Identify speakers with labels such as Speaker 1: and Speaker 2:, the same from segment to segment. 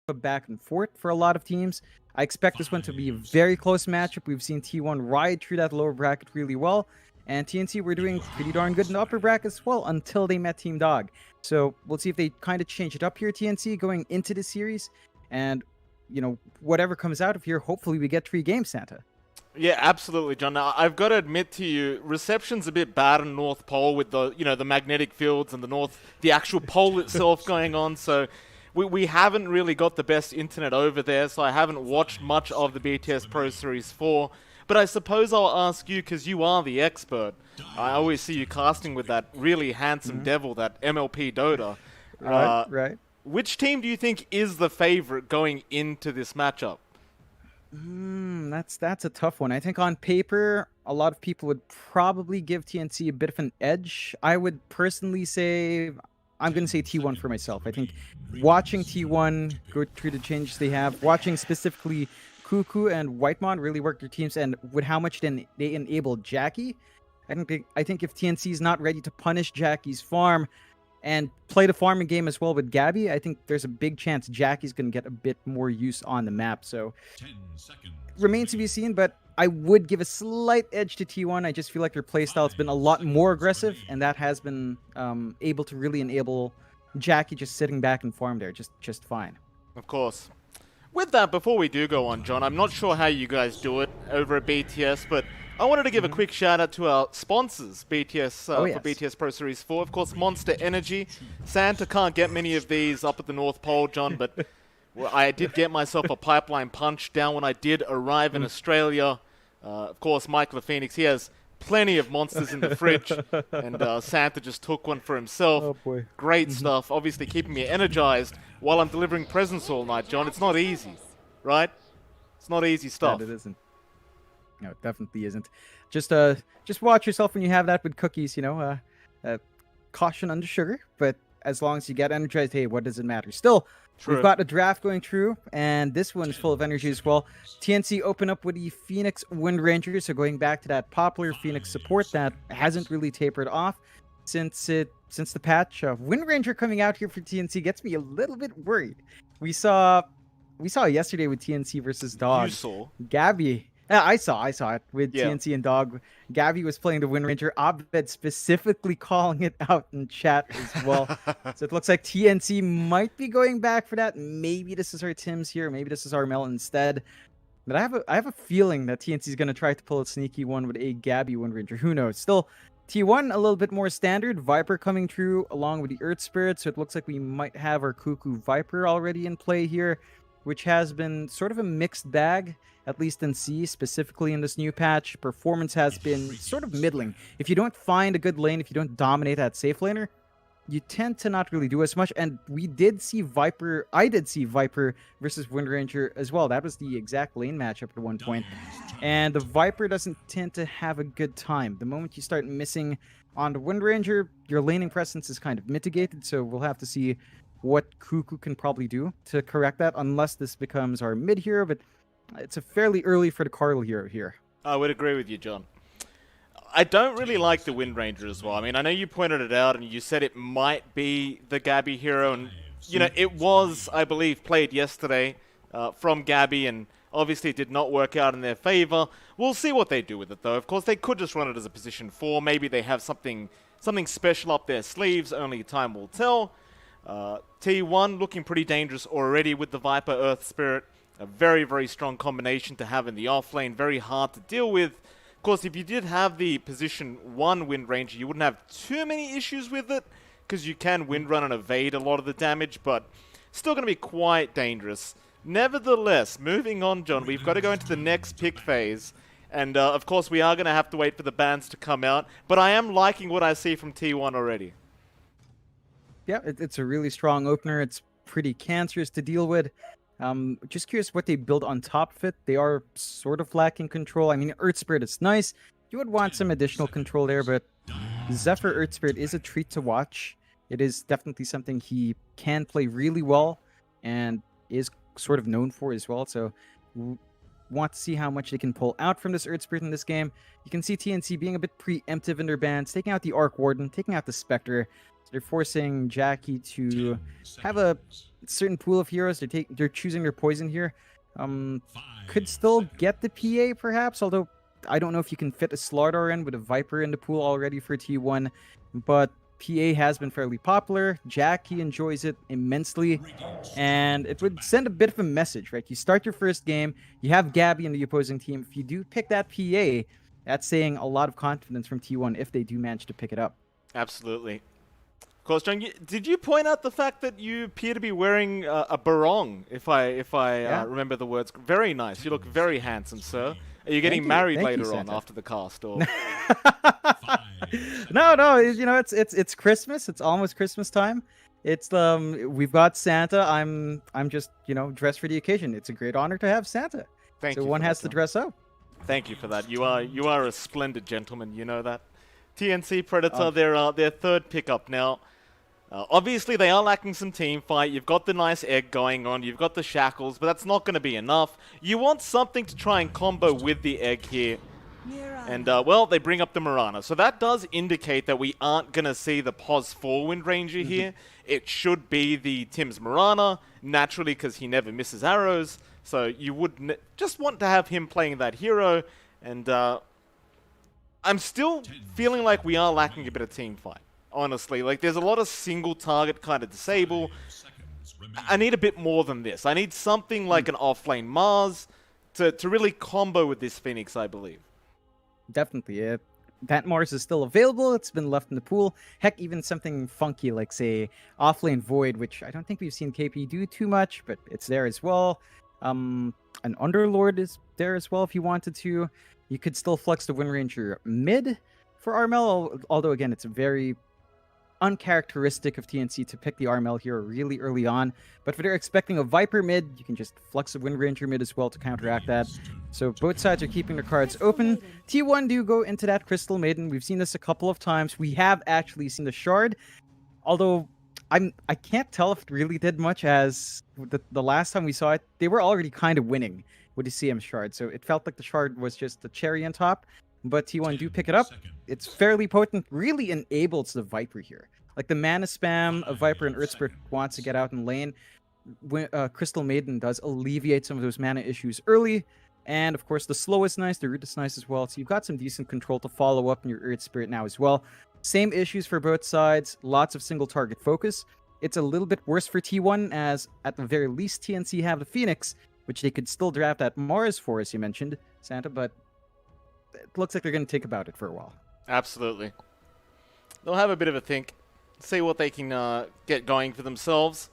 Speaker 1: a back and forth for a lot of teams. I expect this one to be a very close matchup. We've seen T1 ride through that lower bracket really well, and TNC were doing pretty darn good in the upper bracket as well until they met Team Dog. So we'll see if they kind of change it up here, TNC, going into the series. And, whatever comes out of here, hopefully we get 3 games, Santa.
Speaker 2: Yeah, absolutely, John. Now, I've got to admit to you, reception's a bit bad in North Pole with the magnetic fields and the actual pole itself going on. So we haven't really got the best internet over there. So I haven't watched much of the BTS Pro Series 4. But I suppose I'll ask you, because you are the expert. I always see you casting with that really handsome devil, that MLP Dota.
Speaker 1: Right.
Speaker 2: Which team do you think is the favorite going into this matchup?
Speaker 1: That's a tough one. I think on paper, a lot of people would probably give TNC a bit of an edge. I would personally say, I'm going to say T1 for myself. I think watching T1 go through the changes they have, watching specifically Cuckoo and Whitemon really work their teams, and with how much then they enable Jackie, I think if TNC is not ready to punish Jackie's farm and play the farming game as well with Gabby, I think there's a big chance Jackie's going to get a bit more use on the map. So remains to be seen, but I would give a slight edge to T1. I just feel like their playstyle has been a lot more aggressive, and that has been able to really enable Jackie just sitting back and farm there just fine.
Speaker 2: Of course. With that, before we do go on, John, I'm not sure how you guys do it over at BTS, but I wanted to give a quick shout out to our sponsors, BTS, for BTS Pro Series 4. Of course, Monster Energy. Santa can't get many of these up at the North Pole, John, but I did get myself a pipeline punch down when I did arrive in Australia. Of course, Michael Phoenix, he has plenty of monsters in the fridge, and Santa just took one for himself.
Speaker 1: Oh boy.
Speaker 2: Great stuff, obviously keeping me energized while I'm delivering presents all night, John. It's not easy, right? It's not easy stuff.
Speaker 1: It isn't. No, it definitely isn't. Just watch yourself when you have that with cookies, caution on the sugar, but as long as you get energized, hey, what does it matter? Still,
Speaker 2: True.
Speaker 1: We've got a draft going through, and this one is full of energy as well. TNC open up with the Phoenix Wind Ranger, so going back to that popular Phoenix support that hasn't really tapered off since the patch. Wind Ranger coming out here for TNC gets me a little bit worried. We saw yesterday with TNC versus Dog.
Speaker 2: You saw.
Speaker 1: Gabby. I saw it with TNC and Dog. Gabby was playing the Wind Ranger. Abed specifically calling it out in chat as well. So it looks like TNC might be going back for that. Maybe this is our Tim's here. Maybe this is our Mel instead. But I have a feeling that TNC is going to try to pull a sneaky one with a Gabby Wind Ranger. Who knows? Still, T1 a little bit more standard. Viper coming through along with the Earth Spirit. So it looks like we might have our Cuckoo Viper already in play here, which has been sort of a mixed bag, at least in C, specifically in this new patch. Performance has been sort of middling. If you don't find a good lane, if you don't dominate that safe laner, you tend to not really do as much. And I did see Viper versus Wind Ranger as well. That was the exact lane matchup at one point. And the Viper doesn't tend to have a good time. The moment you start missing on the Wind Ranger, your laning presence is kind of mitigated. So we'll have to see what Cuckoo can probably do to correct that, unless this becomes our mid hero, but it's a fairly early for the Carl hero here.
Speaker 2: I would agree with you, John. I don't really like the Wind Ranger as well. I mean, I know you pointed it out and you said it might be the Gabby hero, and it was, I believe, played yesterday from Gabby, and obviously it did not work out in their favor. We'll see what they do with it, though. Of course, they could just run it as a position 4. Maybe they have something special up their sleeves. Only time will tell. T1 looking pretty dangerous already with the Viper Earth Spirit. A very, very strong combination to have in the offlane. Very hard to deal with. Of course, if you did have the position 1 Wind Ranger, you wouldn't have too many issues with it, because you can Wind Run and evade a lot of the damage, but still going to be quite dangerous. Nevertheless, moving on, John, we've got to go into the next pick phase. And, of course, we are going to have to wait for the bans to come out. But I am liking what I see from T1 already.
Speaker 1: Yeah, it's a really strong opener. It's pretty cancerous to deal with. Just curious what they build on top of it. They are sort of lacking control. I mean, Earth Spirit is nice. You would want some additional control there, but Zephyr Earth Spirit is a treat to watch. It is definitely something he can play really well and is sort of known for as well. So want to see how much they can pull out from this Earth Spirit in this game. You can see TNC being a bit preemptive in their bans, taking out the Arc Warden, taking out the Spectre. So they're forcing Jackie to have a certain pool of heroes. They're choosing their poison here. Could still get the PA perhaps, although I don't know if you can fit a Slardar in with a Viper in the pool already for T1, but PA has been fairly popular. Jackie enjoys it immensely, and it would send a bit of a message, right? You start your first game, you have Gabby in the opposing team. If you do pick that PA, that's saying a lot of confidence from T1 if they do manage to pick it up.
Speaker 2: Absolutely. Of course, John, did you point out the fact that you appear to be wearing a barong, if I remember the words? Very nice. You look very handsome, sir. Are you getting married later on after the cast, or?
Speaker 1: No. You know, it's Christmas. It's almost Christmas time. It's we've got Santa. I'm just, you know, dressed for the occasion. It's a great honor to have Santa.
Speaker 2: Thank you.
Speaker 1: So one has to dress up.
Speaker 2: Thank you for that. You are a splendid gentleman. You know that. TNC Predator, their third pickup now. Obviously, they are lacking some team fight. You've got the nice egg going on. You've got the shackles, but that's not going to be enough. You want something to try and combo with the egg here. And, well, they bring up the Mirana. So that does indicate that we aren't going to see the Pos 4 Wind Ranger here. It should be the Tim's Mirana, naturally, because he never misses arrows. So you would just want to have him playing that hero. And I'm still feeling like we are lacking a bit of team fight. Honestly, like there's a lot of single target kind of disable. I need a bit more than this. I need something like an offlane Mars to really combo with this Phoenix, I believe.
Speaker 1: Definitely. That Mars is still available. It's been left in the pool. Heck, even something funky like, say, offlane Void, which I don't think we've seen KP do too much, but it's there as well. An Underlord is there as well if you wanted to. You could still flex the Wind Ranger mid for Armel, although again, it's very uncharacteristic of TNC to pick the Armel hero really early on. But if they're expecting a Viper mid, you can just flex a Wind Ranger mid as well to counteract that. So both sides are keeping their cards open. T1 do go into that Crystal Maiden. We've seen this a couple of times. We have actually seen the Shard, although I can't tell if it really did much, as the last time we saw it, they were already kind of winning with the CM Shard. So it felt like the Shard was just the cherry on top. But T1 do pick it up. It's fairly potent, really enables the Viper here. Like the mana spam of Viper and Earthspirit wants to get out in lane. Crystal Maiden does alleviate some of those mana issues early. And of course, the slow is nice, the root is nice as well. So you've got some decent control to follow up in your Earthspirit now as well. Same issues for both sides, lots of single target focus. It's a little bit worse for T1, as at the very least TNC have the Phoenix, which they could still draft at Mars for, as you mentioned, Santa, but it looks like they're going to think about it for a while.
Speaker 2: Absolutely. They'll have a bit of a think, see what they can get going for themselves.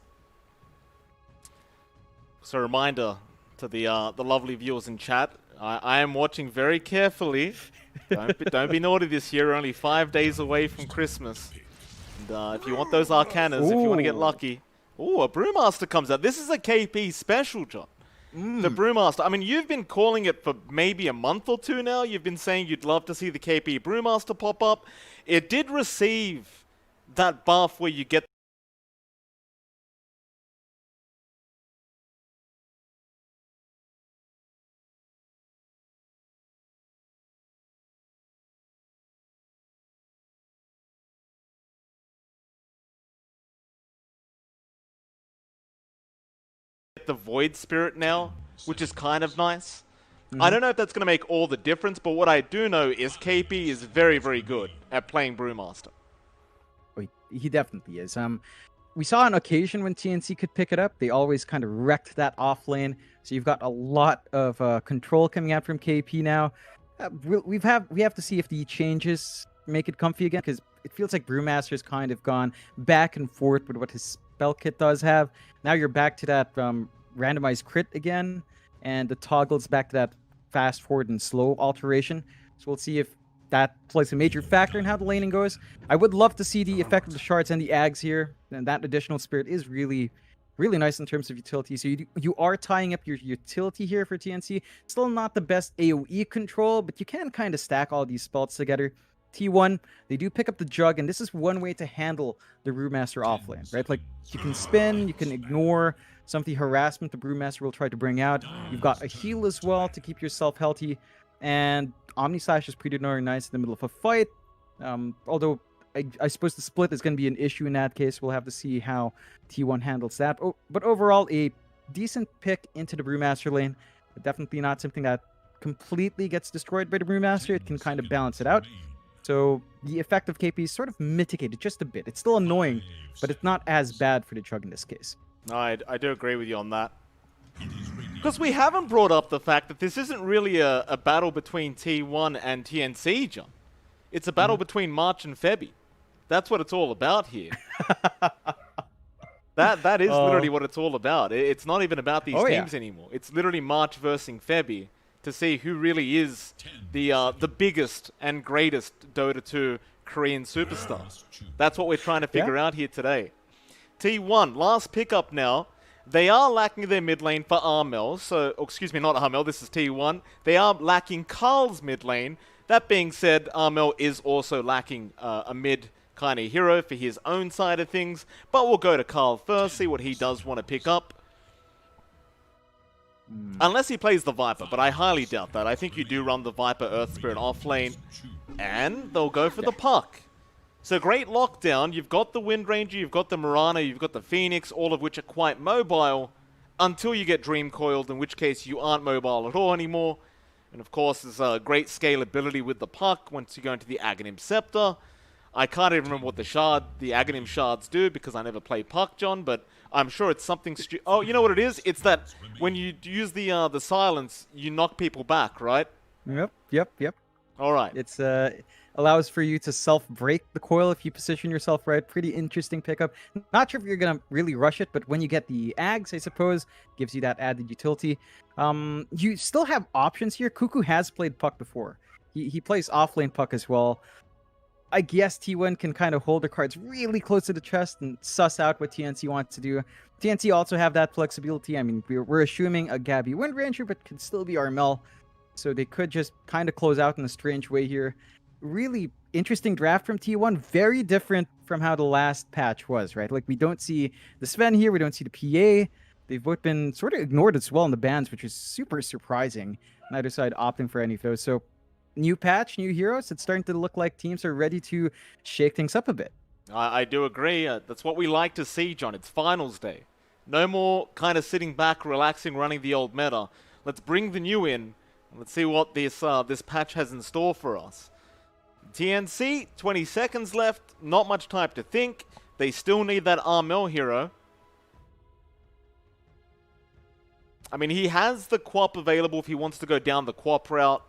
Speaker 2: So a reminder to the lovely viewers in chat, I am watching very carefully. Don't be naughty this year. We're only 5 days away from Christmas. And if you want those Arcanas, if you want to get lucky. Ooh, a Brewmaster comes out. This is a KP special, John. The Brewmaster. I mean, you've been calling it for maybe a month or two now. You've been saying you'd love to see the KP Brewmaster pop up. It did receive that buff where you get the Void Spirit now, which is kind of nice. I don't know if that's going to make all the difference, but what I do know is KP is very, very good at playing Brewmaster.
Speaker 1: He definitely is. We saw an occasion when TNC could pick it up. They always kind of wrecked that off lane. So you've got a lot of control coming out from KP now. We have to see if the changes make it comfy again, because it feels like Brewmaster's kind of gone back and forth with what his spell kit does have. Now you're back to that randomized crit again, and the toggle's back to that fast forward and slow alteration. So we'll see if that plays a major factor in how the laning goes. I would love to see the effect of the shards and the ags here, and that additional spirit is really, really nice in terms of utility. So you are tying up your utility here for TNC. Still not the best AoE control, but you can kind of stack all these spells together. T1, they do pick up the Jug, and this is one way to handle the Brewmaster offlane, right? Like, you can spin, you can ignore some of the harassment the Brewmaster will try to bring out. You've got a heal as well to keep yourself healthy, and Omnislash is pretty darn nice in the middle of a fight. Although I suppose the split is going to be an issue in that case. We'll have to see how T1 handles that. Oh, but overall, a decent pick into the Brewmaster lane. But definitely not something that completely gets destroyed by the Brewmaster. It can kind of balance it out. So the effect of KP is sort of mitigated just a bit. It's still annoying, but it's not as bad for the Chug in this case.
Speaker 2: No, I do agree with you on that. Because we haven't brought up the fact that this isn't really a battle between T1 and TNC, John. It's a battle between March and Febby. That's what it's all about here. That is literally what it's all about. It's not even about these teams anymore. It's literally March versus Febby to see who really is the biggest and greatest Dota 2 Korean superstar. That's what we're trying to figure out here today. T1, last pickup now. They are lacking their mid lane for Armel. So, excuse me, not Armel, this is T1. They are lacking Carl's mid lane. That being said, Armel is also lacking a mid kind of hero for his own side of things. But we'll go to Carl first, see what he does want to pick up. Unless he plays the Viper, but I highly doubt that. I think you do run the Viper Earth Spirit off lane. And they'll go for the Puck. So great lockdown. You've got the Wind Ranger, you've got the Mirana, you've got the Phoenix, all of which are quite mobile until you get Dream Coiled, in which case you aren't mobile at all anymore. And of course, there's a great scalability with the Puck once you go into the Aghanim Scepter. I can't even remember what the Aghanim Shards do because I never played Puck, John, but I'm sure it's something Oh, you know what it is? It's that when you use the silence, you knock people back, right?
Speaker 1: Yep.
Speaker 2: All right.
Speaker 1: It's allows for you to self-break the coil if you position yourself right. Pretty interesting pickup. Not sure if you're going to really rush it, but when you get the Ags, I suppose, gives you that added utility. You still have options here. Cuckoo has played Puck before. He plays offlane Puck as well. I guess T1 can kind of hold the cards really close to the chest and suss out what TNC wants to do. TNC also have that flexibility. I mean, we're assuming a Gabby Wind Ranger, but could still be Armel. So they could just kind of close out in a strange way here. Really interesting draft from T1. Very different from how the last patch was, right? Like, we don't see the Sven here. We don't see the PA. They've both been sort of ignored as well in the bans, which is super surprising. Neither side opting for any of those. So new patch, new heroes. It's starting to look like teams are ready to shake things up a bit.
Speaker 2: I do agree. That's what we like to see, John. It's finals day. No more kind of sitting back, relaxing, running the old meta. Let's bring the new in. Let's see what this patch has in store for us. TNC, 20 seconds left. Not much time to think. They still need that Armel hero. I mean, he has the Quap available if he wants to go down the Quap route.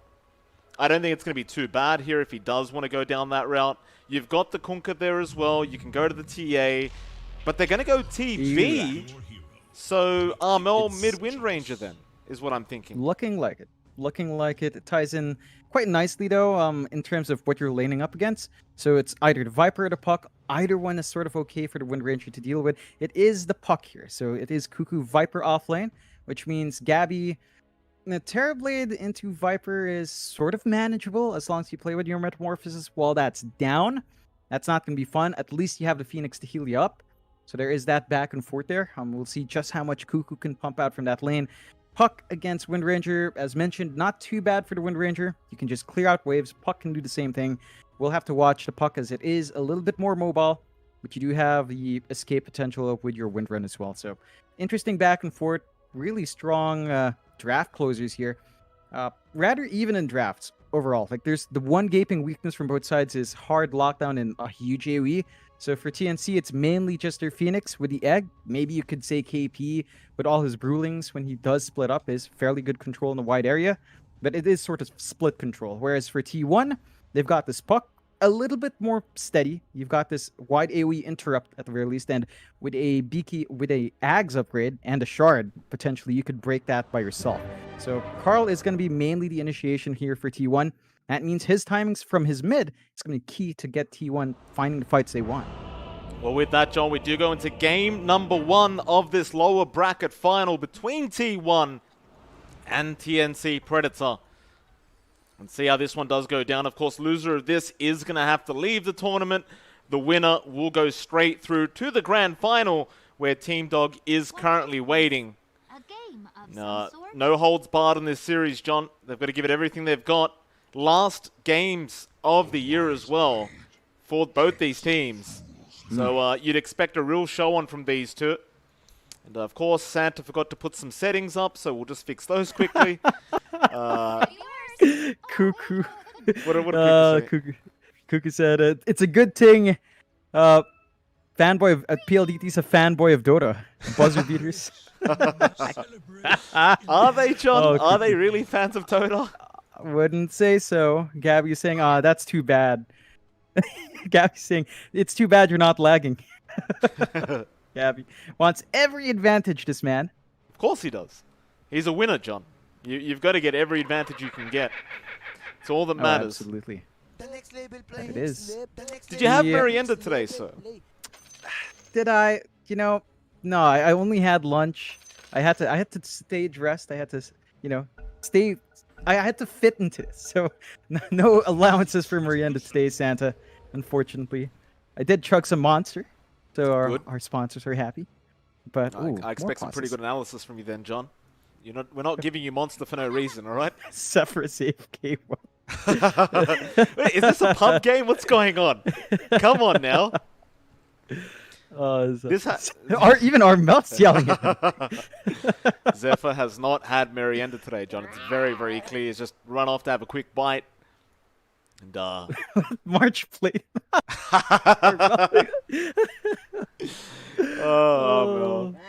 Speaker 2: I don't think it's going to be too bad here if he does want to go down that route. You've got the Kunkka there as well. You can go to the TA. But they're going to go TB. So Armel mid-Wind Ranger then, is what I'm thinking.
Speaker 1: Looking like it. It ties in quite nicely, though, in terms of what you're laning up against. So it's either the Viper or the Puck. Either one is sort of okay for the Wind Ranger to deal with. It is the Puck here. So it is Cuckoo Viper offlane, which means Gabby... Terrorblade into Viper is sort of manageable as long as you play with your Metamorphosis while that's down. That's not going to be fun. At least you have the Phoenix to heal you up. So there is that back and forth there. We'll see just how much Cuckoo can pump out from that lane. Puck against Wind Ranger, as mentioned, not too bad for the Wind Ranger. You can just clear out waves. Puck can do the same thing. We'll have to watch the Puck as it is a little bit more mobile, but you do have the escape potential with your Wind Run as well. So interesting back and forth. Really strong draft closers here. Rather even in drafts overall. Like, there's the one gaping weakness from both sides is hard lockdown and a huge AoE. So for TNC, it's mainly just their Phoenix with the egg. Maybe you could say KP with all his Brewlings when he does split up is fairly good control in a wide area. But it is sort of split control. Whereas for T1, they've got this Puck a little bit more steady. You've got this wide AoE interrupt at the very least, and with a Ags upgrade and a Shard, potentially you could break that by yourself. So Carl is going to be mainly the initiation here for T1. That means his timings from his mid is going to be key to get T1 finding the fights they want.
Speaker 2: Well, with that, John, we do go into game number 1 of this lower bracket final between T1 and TNC Predator. And see how this one does go down. Of course, loser of this is going to have to leave the tournament. The winner will go straight through to the grand final, where Team Dog is currently waiting. No holds barred in this series, John. They've got to give it everything they've got. Last games of the year as well for both these teams. So you'd expect a real show on from these two. And of course, Santa forgot to put some settings up, so we'll just fix those quickly.
Speaker 1: Cuckoo.
Speaker 2: What did Cuckoo say?
Speaker 1: Cuckoo said, it's a good thing fanboy of PLDT's a fanboy of Dota. Buzzer beaters.
Speaker 2: Are they, John?
Speaker 1: Oh,
Speaker 2: Are they really fans of Dota?
Speaker 1: I wouldn't say so. Gabby's saying, that's too bad. Gabby's saying, it's too bad you're not lagging. Gabby wants every advantage, this man.
Speaker 2: Of course he does. He's a winner, John. You've got to get every advantage you can get. It's all that matters.
Speaker 1: Absolutely. It is.
Speaker 2: Did you have merienda today, sir?
Speaker 1: Did I? You know, no. I only had lunch. I had to stay dressed. I had to, stay. I had to fit into this. So no allowances for merienda today, Santa. Unfortunately, I did chug some Monster, so our sponsors are happy. But
Speaker 2: I expect some pretty good analysis from you then, John. We're not giving you Monster for no reason, all right?
Speaker 1: Suffer a safe game.
Speaker 2: Wait, is this a pub game? What's going on? Come on now.
Speaker 1: Even our mouth's yelling at him.
Speaker 2: Zephyr has not had merienda today, John. It's very, very clear. He's just run off to have a quick bite. And
Speaker 1: March played.
Speaker 2: Oh, man.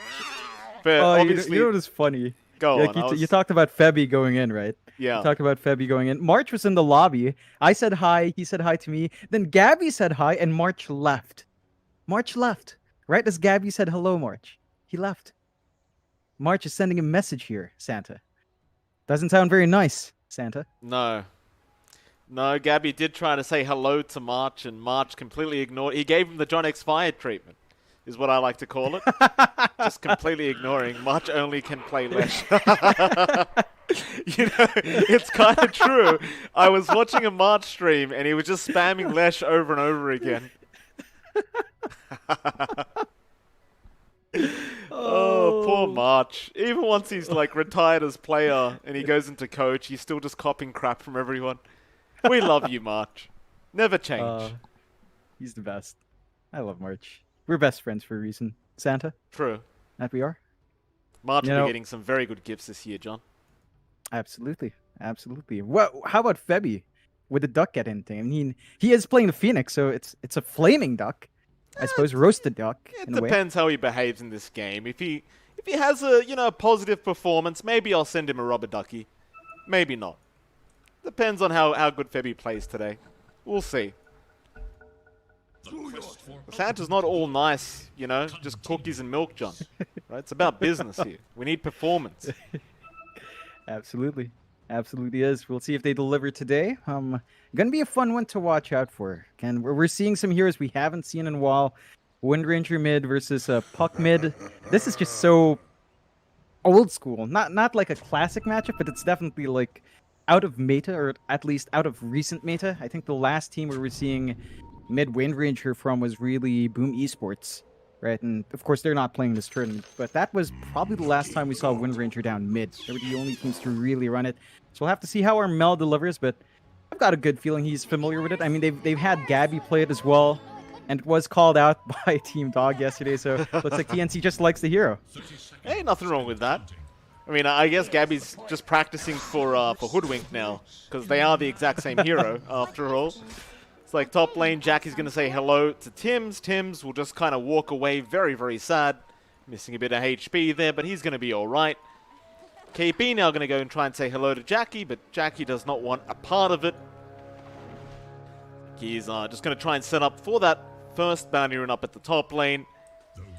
Speaker 2: But obviously,
Speaker 1: you know what is funny?
Speaker 2: Go on.
Speaker 1: You talked about Febby going in, right?
Speaker 2: Yeah.
Speaker 1: You talked about Febby going in. March was in the lobby. I said hi. He said hi to me. Then Gabby said hi, and March left. March left. Right as Gabby said hello, March. He left. March is sending a message here, Santa. Doesn't sound very nice, Santa.
Speaker 2: No, Gabby did try to say hello to March, and March completely ignored. He gave him the John X Fire treatment, is what I like to call it. Just completely ignoring. March only can play Lesh. It's kind of true. I was watching a March stream, and he was just spamming Lesh over and over again. Oh, poor March. Even once he's retired as player and he goes into coach, he's still just copying crap from everyone. We love you, March. Never change.
Speaker 1: He's the best. I love March. We're best friends for a reason. Santa?
Speaker 2: True.
Speaker 1: That we are.
Speaker 2: March will be getting some very good gifts this year, John.
Speaker 1: Absolutely. How about Febby? Would the duck get anything? I mean, he is playing the Phoenix, so it's a flaming duck. I suppose roasted duck.
Speaker 2: It depends how he behaves in this game. If he has a positive performance, maybe I'll send him a rubber ducky. Maybe not. Depends on how good Febby plays today. We'll see. Santa's not all nice, just cookies and milk, John. Right? It's about business here. We need performance.
Speaker 1: Absolutely is. We'll see if they deliver today. Gonna be a fun one to watch out for. Again, we're seeing some heroes we haven't seen in a while. Wind Ranger mid versus Puck mid. This is just so old school. Not like a classic matchup, but it's definitely out of meta, or at least out of recent meta. I think the last team we were seeing mid Wind Ranger from was really Boom Esports, right? And of course they're not playing this tournament, but that was probably the last time we saw Wind Ranger down mid. They were the only teams to really run it. So we'll have to see how our Mel delivers, but I've got a good feeling he's familiar with it. I mean, they've had Gabby play it as well, and it was called out by Team Dog yesterday, so looks like TNC just likes the hero.
Speaker 2: Hey, nothing wrong with that. I mean, I guess Gabby's just practicing for Hoodwink now, because they are the exact same hero, after all. It's like top lane, Jackie's going to say hello to Tims. Tims will just kind of walk away very, very sad. Missing a bit of HP there, but he's going to be all right. KP now going to go and try and say hello to Jackie, but Jackie does not want a part of it. He's just going to try and set up for that first bounty run up at the top lane.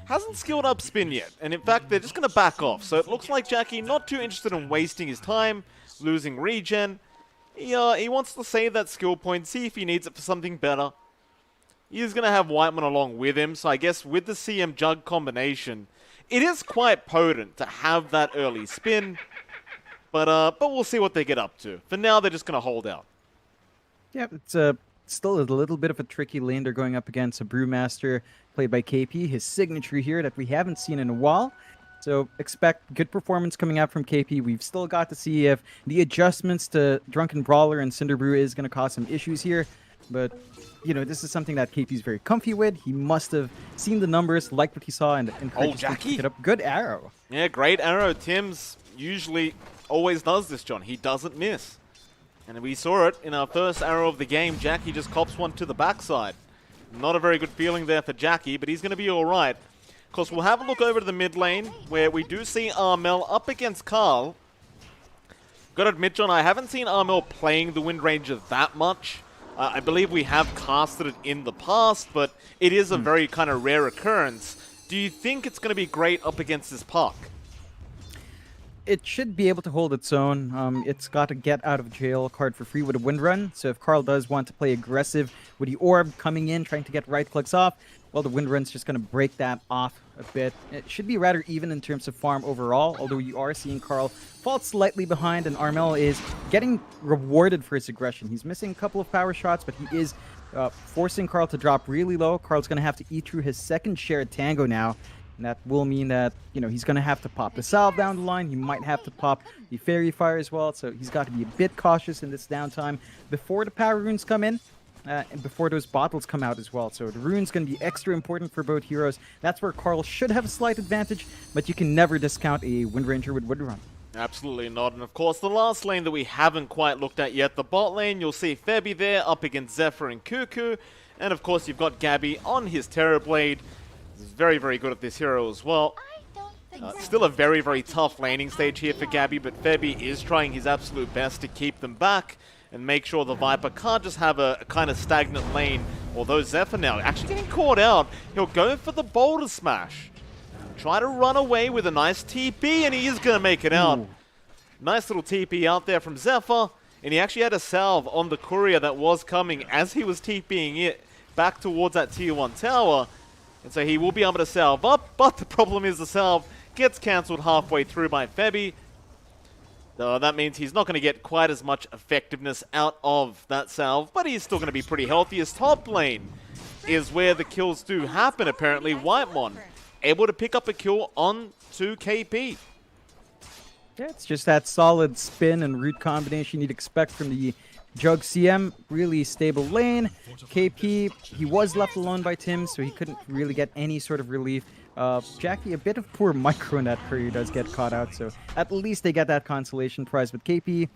Speaker 2: Hasn't skilled up spin yet, and in fact they're just going to back off. So it looks like Jackie not too interested in wasting his time, losing regen. He wants to save that skill point, see if he needs it for something better. He's going to have Whiteman along with him, so I guess with the CM Jug combination, it is quite potent to have that early spin. But we'll see what they get up to. For now, they're just going to hold out.
Speaker 1: Yeah, it's still a little bit of a tricky lane. They're going up against a Brewmaster played by KP. His signature here that we haven't seen in a while. So expect good performance coming out from KP. We've still got to see if the adjustments to Drunken Brawler and Cinder Brew is going to cause some issues here. but this is something that KP's very comfy with. He must have seen the numbers, liked what he saw, and encouraged him to pick it up. Good arrow.
Speaker 2: Yeah, great arrow. Tim's usually always does this, John. He doesn't miss. And we saw it in our first arrow of the game. Jackie just cops one to the backside. Not a very good feeling there for Jackie, but he's going to be all right. Of course, we'll have a look over to the mid lane, where we do see Armel up against Carl. Gotta admit, John, I haven't seen Armel playing the Wind Ranger that much. I believe we have casted it in the past, but it is a very kind of rare occurrence. Do you think it's going to be great up against this Puck?
Speaker 1: It should be able to hold its own. It's got a get out of jail card for free with a wind run. So if Carl does want to play aggressive with the orb coming in, trying to get right clicks off, well, the wind run's just going to break that off a bit. It should be rather even in terms of farm overall, although you are seeing Carl fall slightly behind, and Armel is getting rewarded for his aggression. He's missing a couple of power shots, but he is forcing Carl to drop really low. Carl's going to have to eat through his second shared tango now. And that will mean that, he's going to have to pop the salve down the line. He might have to pop the fairy fire as well. So he's got to be a bit cautious in this downtime before the power runes come in and before those bottles come out as well. So the rune's going to be extra important for both heroes. That's where Carl should have a slight advantage, but you can never discount a Wind Ranger with Wind Run.
Speaker 2: Absolutely not. And of course, the last lane that we haven't quite looked at yet, the bot lane, you'll see Febby there up against Zephyr and Cuckoo. And of course, you've got Gabby on his Terrorblade. He's very, very good at this hero as well. Still a very, very tough laning stage here for Gabby, but Febby is trying his absolute best to keep them back and make sure the Viper can't just have a kind of stagnant lane. Although Zephyr now actually getting caught out, he'll go for the Boulder Smash. Try to run away with a nice TP, and he is going to make it out. Ooh. Nice little TP out there from Zephyr, and he actually had a salve on the courier that was coming as he was TPing it back towards that tier 1 tower. And so he will be able to salve up, but the problem is the salve gets cancelled halfway through by Febby. That means he's not going to get quite as much effectiveness out of that salve, but he's still going to be pretty healthy. His top lane is where the kills do happen, apparently. Whitemon able to pick up a kill on to KP.
Speaker 1: Yeah, it's just that solid spin and root combination you'd expect from the Jug CM. Really stable lane. KP, he was left alone by Tim, so he couldn't really get any sort of relief. Jackie, a bit of poor micro net for you, does get caught out, so at least they get that consolation prize. But KP,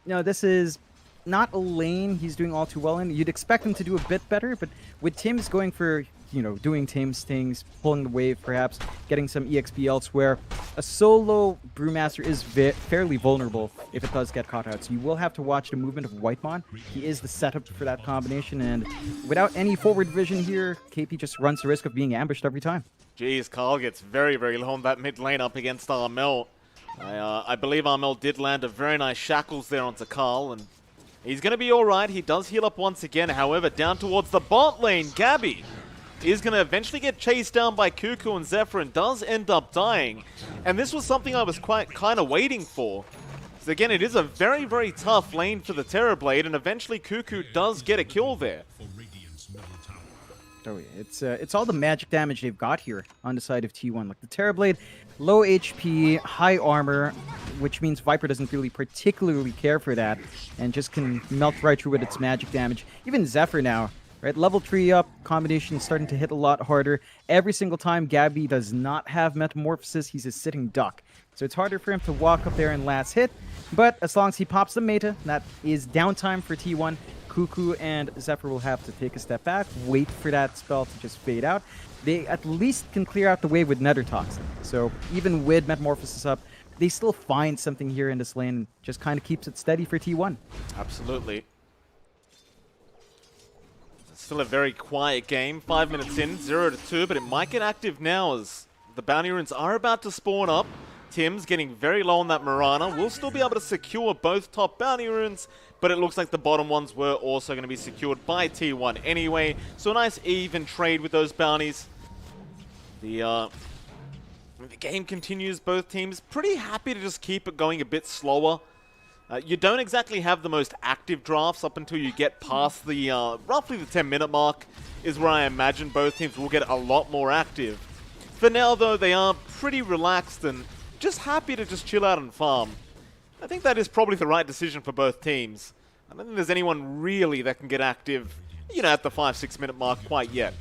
Speaker 1: this is not a lane he's doing all too well in. You'd expect him to do a bit better, but with Tim's going for, doing Tim's things, pulling the wave perhaps, getting some EXP elsewhere, a solo Brewmaster is fairly vulnerable if it does get caught out. So you will have to watch the movement of Whitemon. He is the setup for that combination, and without any forward vision here, KP just runs the risk of being ambushed every time.
Speaker 2: Jeez, Carl gets very, very low on that mid lane up against Armel. I believe Armel did land a very nice shackles there onto Carl, and he's going to be all right. He does heal up once again. However, down towards the bot lane, Gabby is going to eventually get chased down by Cuckoo and Zephyr and does end up dying. And this was something I was kind of waiting for. So again, it is a very, very tough lane for the Terrorblade, and eventually Cuckoo does get a kill there.
Speaker 1: Oh yeah, it's all the magic damage they've got here on the side of T1. Like the Terrorblade, low HP, high armor, which means Viper doesn't really particularly care for that, and just can melt right through with its magic damage. Even Zephyr now, right? Level 3 up, combination starting to hit a lot harder. Every single time Gabby does not have Metamorphosis, he's a sitting duck. So it's harder for him to walk up there and last hit, but as long as he pops the meta, that is downtime for T1. Cuckoo and Zephyr will have to take a step back, wait for that spell to just fade out. They at least can clear out the wave with Nether Toxin. So even with Metamorphosis up, they still find something here in this lane and just kind of keeps it steady for T1.
Speaker 2: Absolutely. It's still a very quiet game. 5 minutes in, 0-2, but it might get active now as the bounty runes are about to spawn up. Tim's getting very low on that Mirana. We'll still be able to secure both top bounty runes, but it looks like the bottom ones were also going to be secured by T1 anyway. So a nice even trade with those bounties. The game continues, both teams pretty happy to just keep it going a bit slower. You don't exactly have the most active drafts up until you get past the roughly the 10-minute mark is where I imagine both teams will get a lot more active. For now, though, they are pretty relaxed and just happy to just chill out and farm. I think that is probably the right decision for both teams. I don't think there's anyone really that can get active you know, at the 5-6 minute mark quite yet.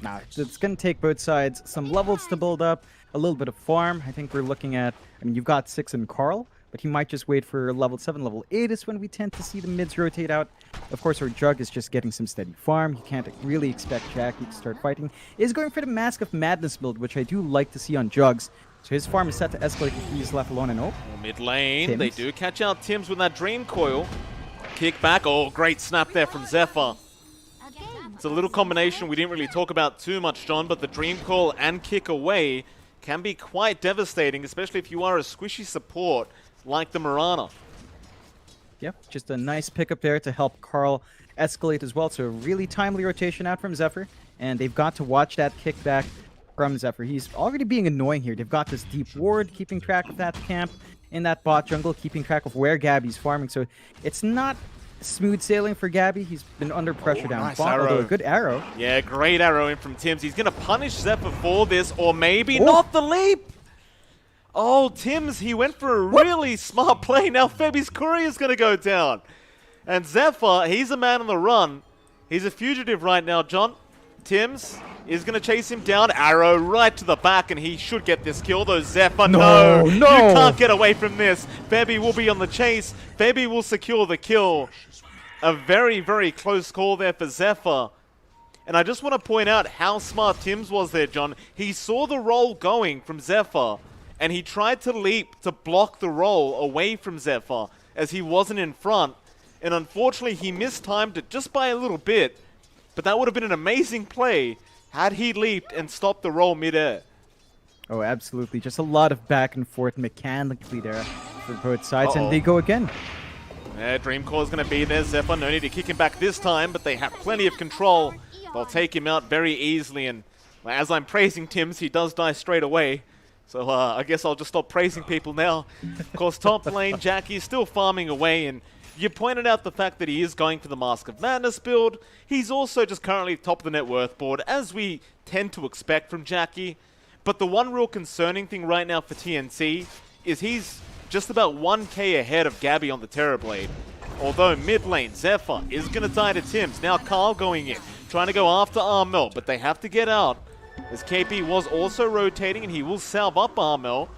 Speaker 1: Nah, it's going to take both sides some levels to build up, a little bit of farm. I think we're looking at, I mean, you've got 6 in Carl, but he might just wait for level 7, level 8 is when we tend to see the mids rotate out. Of course, our Jug is just getting some steady farm. He can't really expect Jackie to start fighting. He's going for the Mask of Madness build, which I do like to see on Jugs. So his farm is set to escalate if he's left alone and oh.
Speaker 2: Mid lane,
Speaker 1: Tims.
Speaker 2: they do catch out Tims with that Dream Coil. Kick back, oh, great snap there from Zephyr. It's a little combination we didn't really talk about too much, John, but the Dream Coil and kick away can be quite devastating, especially if you are a squishy support like the Mirana.
Speaker 1: Yep, just a nice pickup there to help Carl escalate as well. So a really timely rotation out from Zephyr, and they've got to watch that kickback from Zephyr. He's already being annoying here. They've got this deep ward, keeping track of that camp in that bot jungle, keeping track of where Gabby's farming. So it's not smooth sailing for Gabby. He's been under pressure down
Speaker 2: nice
Speaker 1: bot,
Speaker 2: arrow.
Speaker 1: although a good arrow.
Speaker 2: Yeah, great arrow in from Tims. He's going to punish Zephyr for this, or maybe not the leap. Oh, Tims, he went for a really smart play. Now Febi's courier is going to go down. And Zephyr, he's a man on the run. He's a fugitive right now, John. Tims is going to chase him down. Arrow right to the back, and he should get this kill, though. Zephyr, no. You can't get away from this. Febi will be on the chase. Febi will secure the kill. A very, very close call there for Zephyr. And I just want to point out how smart Tims was there, John. He saw the roll going from Zephyr, and he tried to leap to block the roll away from Zephyr as he wasn't in front. And unfortunately, he mistimed it just by a little bit. But that would have been an amazing play had he leaped and stopped the roll midair.
Speaker 1: Oh, absolutely. Just a lot of back and forth mechanically there for both sides. And they go again.
Speaker 2: Yeah, Dreamcore is going to be there. Zephyr, no need to kick him back this time, but they have plenty of control. They'll take him out very easily. And as I'm praising Tims, he does die straight away. So I guess I'll just stop praising people now. Of course, top lane, Jackie is still farming away, and you pointed out the fact that he is going for the Mask of Madness build. He's also just currently top of the net worth board, as we tend to expect from Jackie. But the one real concerning thing right now for TNC is he's just about 1k ahead of Gabby on the Terrorblade. Although mid lane, Zephyr is going to die to Tims. Now Carl going in, trying to go after Armel, but they have to get out. As KP was also rotating, and he will salve up Armel.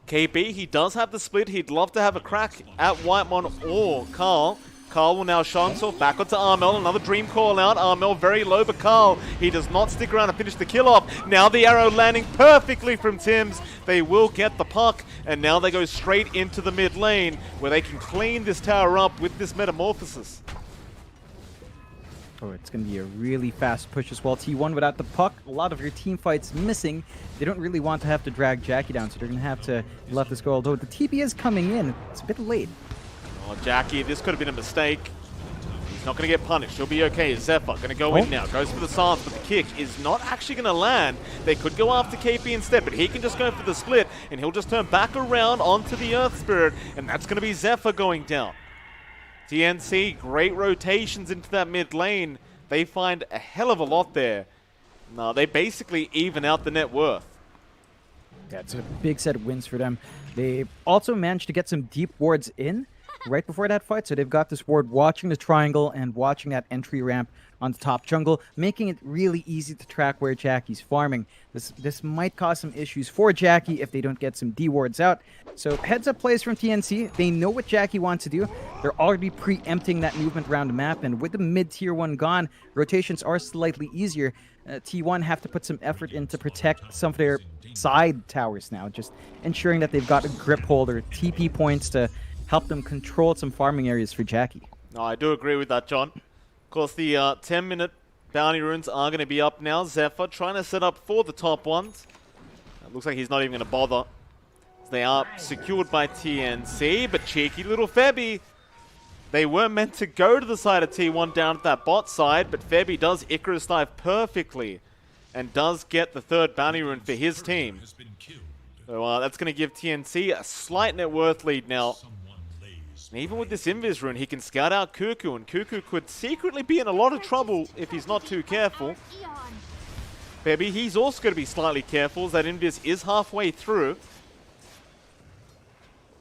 Speaker 2: KP, he does have the split. He'd love to have a crack at Whitemon or Carl. Carl will now show himself back onto Armel. Another dream call out. Armel very low, but Carl, he does not stick around and finish the kill off. Now the arrow landing perfectly from Tims. They will get the puck, and now they go straight into the mid lane, where they can clean this tower up with this metamorphosis.
Speaker 1: Oh, it's going to be a really fast push as well. T1 without the puck. A lot of your team fights missing. They don't really want to have to drag Jackie down, so they're going to have to let this go. Although the TP is coming in. It's a bit late.
Speaker 2: Oh, Jackie, this could have been a mistake. He's not going to get punished. He'll be okay. Zephyr going to go in now. Goes for the silence, but the kick is not actually going to land. They could go after KP instead, but he can just go for the split, and he'll just turn back around onto the Earth Spirit, and that's going to be Zephyr going down. TNC, great rotations into that mid lane. They find a hell of a lot there. No, they basically even out the net worth.
Speaker 1: Yeah, it's a big set of wins for them. They also managed to get some deep wards in right before that fight. So they've got this ward watching the triangle and watching that entry ramp on the top jungle, making it really easy to track where Jackie's farming. This might cause some issues for Jackie if they don't get some D wards out. So heads up plays from TNC. They know what Jackie wants to do. They're already preempting that movement around the map, and with the mid tier 1 gone, rotations are slightly easier. T1 have to put some effort in to protect some of their side towers now, just ensuring that they've got a grip hold or TP points to help them control some farming areas for Jackie.
Speaker 2: No, I do agree with that, John. Of course, the 10-minute bounty runes are going to be up now. Zephyr trying to set up for the top ones. It looks like he's not even going to bother. They are secured by TNC, but cheeky little Febi. They were meant to go to the side of T1 down at that bot side, but Febi does Icarus dive perfectly and does get the third bounty rune for his team. So that's going to give TNC a slight net worth lead now. And even with this Invis rune, he can scout out Cuckoo, and Cuckoo could secretly be in a lot of trouble if he's not too careful. Febi, he's also going to be slightly careful, as that Invis is halfway through.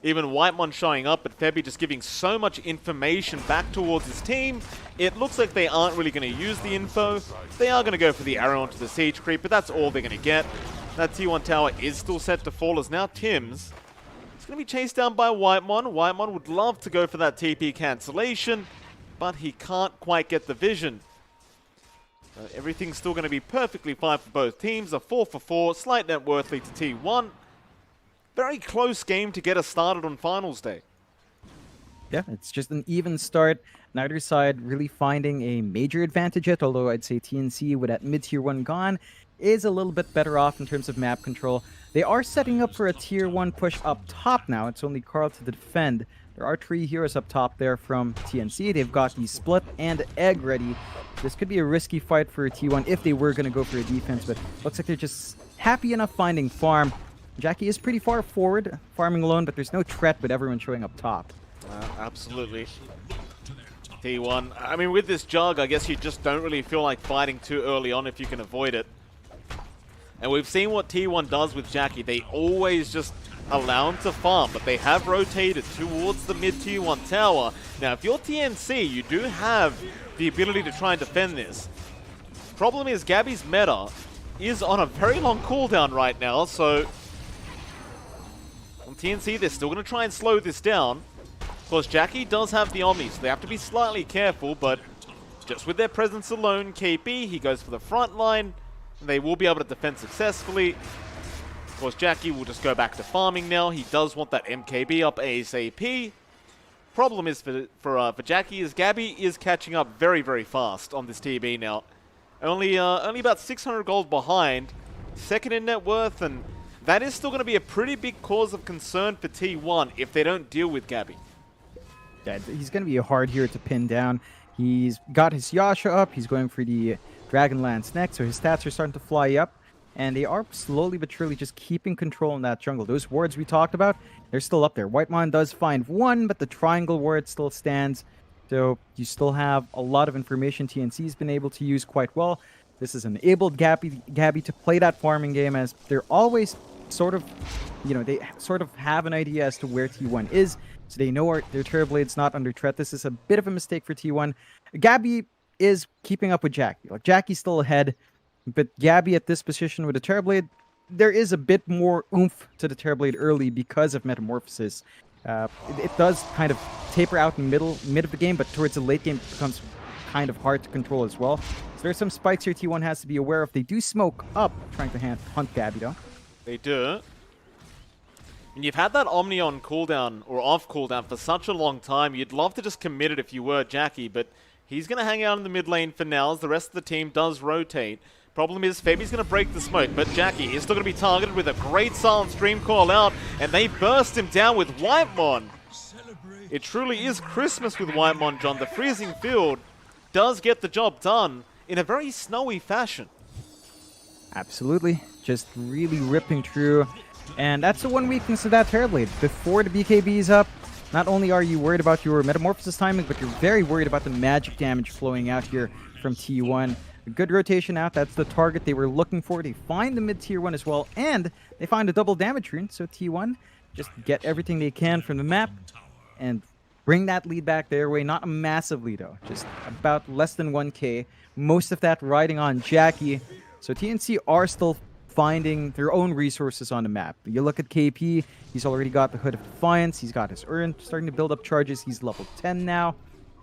Speaker 2: Even Whitemon showing up, but Febby just giving so much information back towards his team. It looks like they aren't really going to use the info. They are going to go for the arrow onto the siege creep, but that's all they're going to get. That T1 tower is still set to fall as now Tim's. It's going to be chased down by Whitemon. Whitemon would love to go for that TP cancellation, but he can't quite get the vision. Everything's still going to be perfectly fine for both teams. A 4-for-4, slight net worth lead to T1. Very close game to get us started on finals day.
Speaker 1: Yeah, it's just an even start. Neither side really finding a major advantage yet, although I'd say TNC, with that mid-tier 1 gone, is a little bit better off in terms of map control. They are setting up for a tier 1 push up top now. It's only Carl to defend. There are 3 heroes up top there from TNC. They've got the split and egg ready. This could be a risky fight for a T1 if they were going to go for a defense, but looks like they're just happy enough finding farm. Jackie is pretty far forward, farming alone, but there's no threat with everyone showing up top.
Speaker 2: Absolutely. T1, I mean, with this jug, I guess you just don't really feel like fighting too early on if you can avoid it. And we've seen what T1 does with Jackie. They always just allow him to farm, but they have rotated towards the mid-tier 1 tower. Now, if you're TNC, you do have the ability to try and defend this. Problem is, Gabby's meta is on a very long cooldown right now, so on TNC, they're still going to try and slow this down. Of course, Jackie does have the Omni, so they have to be slightly careful, but just with their presence alone, KP, he goes for the front line. They will be able to defend successfully. Of course, Jackie will just go back to farming now. He does want that MKB up ASAP. Problem is for Jackie is Gabby is catching up very, very fast on this TB now. Only about 600 gold behind. Second in net worth, and that is still going to be a pretty big cause of concern for T1 if they don't deal with Gabby.
Speaker 1: Yeah, he's going to be a hard hero to pin down. He's got his Yasha up. He's going for the Dragon Lance next, so his stats are starting to fly up. And they are slowly but surely just keeping control in that jungle. Those wards we talked about, they're still up there. Whitemon does find one, but the triangle ward still stands. So you still have a lot of information TNC's been able to use quite well. This has enabled Gabby to play that farming game, as they're always sort of, they sort of have an idea as to where T1 is. So they know their Terrorblade's not under threat. This is a bit of a mistake for T1. Gabby is keeping up with Jackie. Like, Jackie's still ahead, but Gabby at this position with the Terrorblade, there is a bit more oomph to the Terrorblade early because of Metamorphosis. It does kind of taper out in mid of the game, but towards the late game it becomes kind of hard to control as well. So there's some spikes here T1 has to be aware of. They do smoke up, trying to hunt Gabby though.
Speaker 2: They do. And you've had that Omni on cooldown, or off cooldown, for such a long time. You'd love to just commit it if you were Jackie, but he's going to hang out in the mid lane for now as the rest of the team does rotate. Problem is, Febby's going to break the smoke, but Jackie is still going to be targeted with a great silent stream call out, and they burst him down with Whitemon. It truly is Christmas with Whitemon, John. The freezing field does get the job done in a very snowy fashion.
Speaker 1: Absolutely. Just really ripping through. And that's the one weakness of that Terrorblade. Before the BKB is up, not only are you worried about your Metamorphosis timing, but you're very worried about the magic damage flowing out here from T1. A good rotation out, that's the target they were looking for. They find the mid-tier 1 as well, and they find a double damage rune. So T1 just get everything they can from the map and bring that lead back their way. Not a massive lead though, just about less than 1k. Most of that riding on Jackie. So TNC are still finding their own resources on the map. You look at KP, he's already got the Hood of Defiance, he's got his Urn, starting to build up charges. He's level 10 now,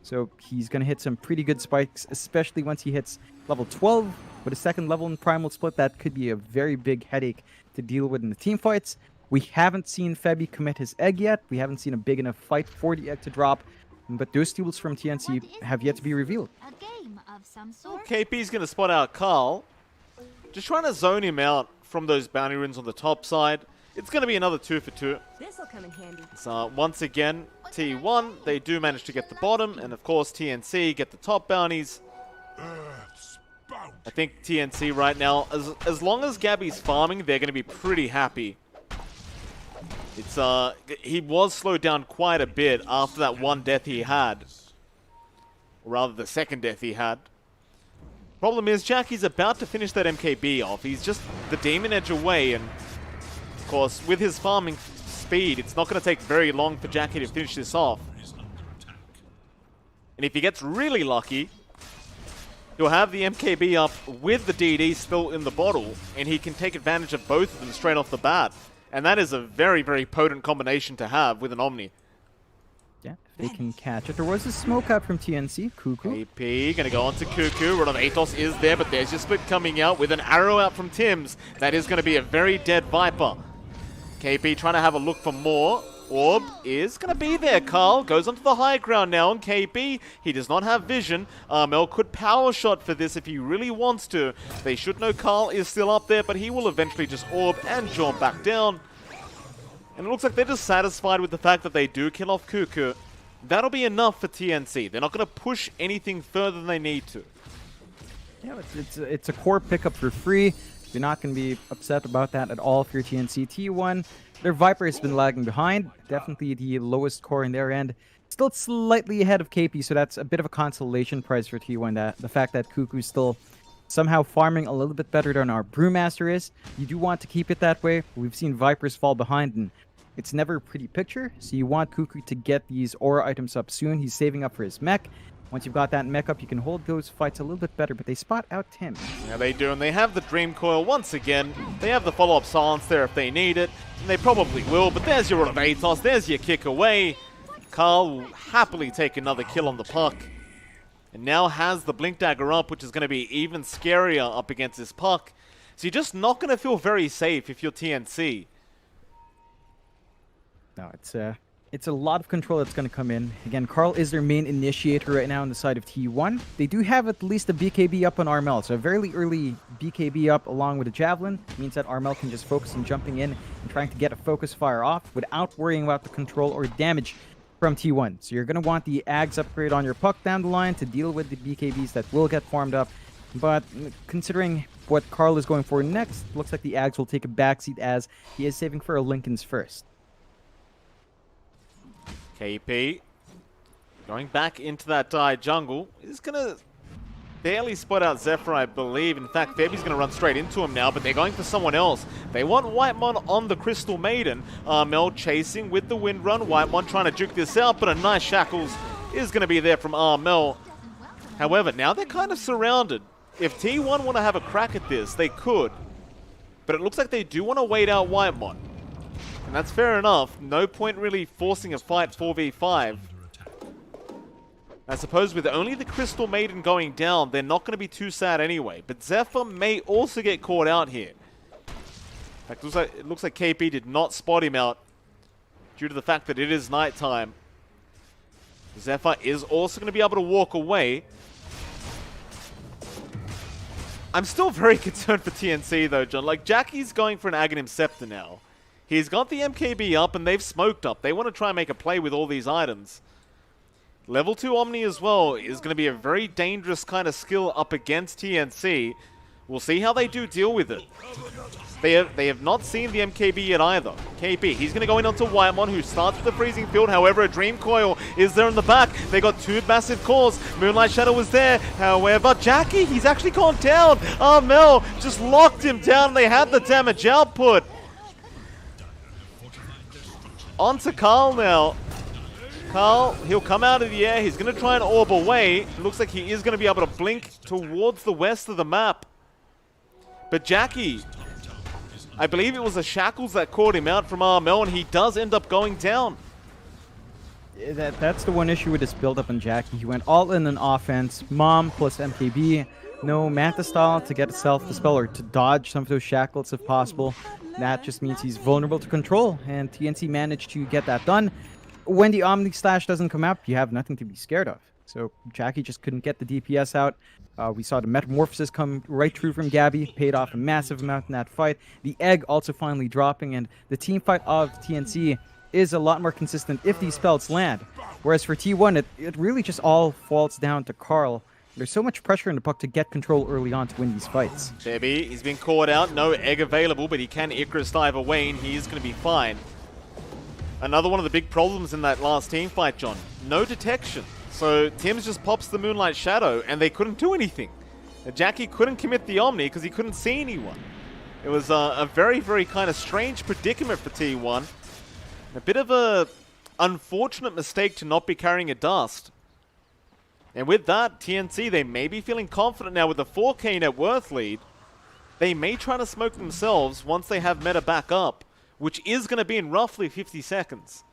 Speaker 1: so he's going to hit some pretty good spikes, especially once he hits level 12 with a second level in Primal Split. That could be a very big headache to deal with in the team fights. We haven't seen Febby commit his egg yet. We haven't seen a big enough fight for the egg to drop, but those tools from TNC have yet to be revealed.
Speaker 3: A game of some sort?
Speaker 2: KP's going to spot out Carl. Just trying to zone him out from those bounty runes on the top side. It's going to be another 2 for 2.
Speaker 3: This'll come in handy.
Speaker 2: So once again, T1, they do manage to get the bottom, and of course TNC get the top bounties. I think TNC right now, as long as Gabby's farming, they're going to be pretty happy. It's he was slowed down quite a bit after that one death he had. Or rather, the second death he had. Problem is, Jackie's about to finish that MKB off. He's just the Demon Edge away, and of course, with his farming speed, it's not going to take very long for Jackie to finish this off. And if he gets really lucky, he'll have the MKB up with the DD still in the bottle, and he can take advantage of both of them straight off the bat. And that is a very, very potent combination to have with an Omni.
Speaker 1: Yeah, if they can catch it. There was a smoke out from TNC. Cuckoo.
Speaker 2: KP going to go on to Cuckoo. Run of Atos is there, but there's your split coming out with an arrow out from Tim's. That is going to be a very dead Viper. KP trying to have a look for more. Orb is going to be there. Carl goes onto the high ground now on KB. He does not have vision. Mel could power shot for this if he really wants to. They should know Carl is still up there, but he will eventually just orb and jump back down. And it looks like they're just satisfied with the fact that they do kill off Cuckoo. That'll be enough for TNC. They're not going to push anything further than they need to.
Speaker 1: Yeah, it's a core pickup for free. You're not going to be upset about that at all if you're TNC. T1, their Viper has been lagging behind. Definitely the lowest core in their end. Still slightly ahead of KP, so that's a bit of a consolation prize for T1. That the fact that Cuckoo's still somehow farming a little bit better than our Brewmaster is. You do want to keep it that way. We've seen Vipers fall behind, and it's never a pretty picture. So you want Cuckoo to get these aura items up soon. He's saving up for his mech. Once you've got that mech up, you can hold those fights a little bit better, but they spot out Tim.
Speaker 2: Yeah, they do, and they have the Dream Coil once again. They have the follow-up silence there if they need it, and they probably will, but there's your Atos, there's your kick away. Carl will happily take another kill on the puck, and now has the Blink Dagger up, which is going to be even scarier up against this puck. So you're just not going to feel very safe if you're TNC.
Speaker 1: No, it's a lot of control that's going to come in. Again, Carl is their main initiator right now on the side of T1. They do have at least a BKB up on Armel, so a very early BKB up along with a Javelin means that Armel can just focus on jumping in and trying to get a focus fire off without worrying about the control or damage from T1. So you're going to want the Ags upgrade on your puck down the line to deal with the BKBs that will get farmed up. But considering what Carl is going for next, looks like the Ags will take a backseat as he is saving for a Lincoln's first.
Speaker 2: KP going back into that die jungle is going to barely spot out Zephyr, I believe. In fact, Febby's going to run straight into him now, but they're going for someone else. They want Whitemon on the Crystal Maiden. Mel chasing with the Wind Run. Whitemon trying to juke this out, but a nice Shackles is going to be there from Armel. However, now they're kind of surrounded. If T1 want to have a crack at this, they could. But it looks like they do want to wait out Whitemon. And that's fair enough. No point really forcing a fight 4v5. I suppose with only the Crystal Maiden going down, they're not going to be too sad anyway. But Zephyr may also get caught out here. In fact, it looks like KP did not spot him out due to the fact that it is nighttime. Zephyr is also going to be able to walk away. I'm still very concerned for TNC though, John. Like, Jackie's going for an Aghanim Scepter now. He's got the MKB up and they've smoked up. They want to try and make a play with all these items. Level 2 Omni as well is going to be a very dangerous kind of skill up against TNC. We'll see how they do deal with it. They have not seen the MKB yet either. KP, he's going to go in onto Whitemon, who starts with the Freezing Field. However, a Dream Coil is there in the back. They got two massive cores. Moonlight Shadow was there. However, Jackie, he's actually gone down. Mel just locked him down. They had the damage output. On to Carl now. Carl, he'll come out of the air. He's going to try and orb away. It looks like he is going to be able to blink towards the west of the map. But Jackie, I believe it was the Shackles that caught him out from Armel, and he does end up going down.
Speaker 1: That's the one issue with this build-up on Jackie. He went all in on offense. Mom plus MKB. No Manta style to get a self-dispel or to dodge some of those Shackles if possible. That just means he's vulnerable to control, and TNC managed to get that done. When the Omni Slash doesn't come out, you have nothing to be scared of. So Jackie just couldn't get the DPS out. We saw the Metamorphosis come right through from Gabby, paid off a massive amount in that fight. The Egg also finally dropping, and the team fight of TNC is a lot more consistent if these spells land. Whereas for T1, it really just all falls down to Carl. There's so much pressure in the puck to get control early on to win these fights.
Speaker 2: Debbie, he's been caught out. No Egg available, but he can Icarus dive away, and he is going to be fine. Another one of the big problems in that last team fight, John. No detection. So Tim's just pops the Moonlight Shadow, and they couldn't do anything. Jackie couldn't commit the Omni because he couldn't see anyone. It was a very, very kind of strange predicament for T1. A bit of a unfortunate mistake to not be carrying a dust. And with that, TNC, they may be feeling confident now with the 4K net worth lead. They may try to smoke themselves once they have meta back up, which is going to be in roughly 50 seconds.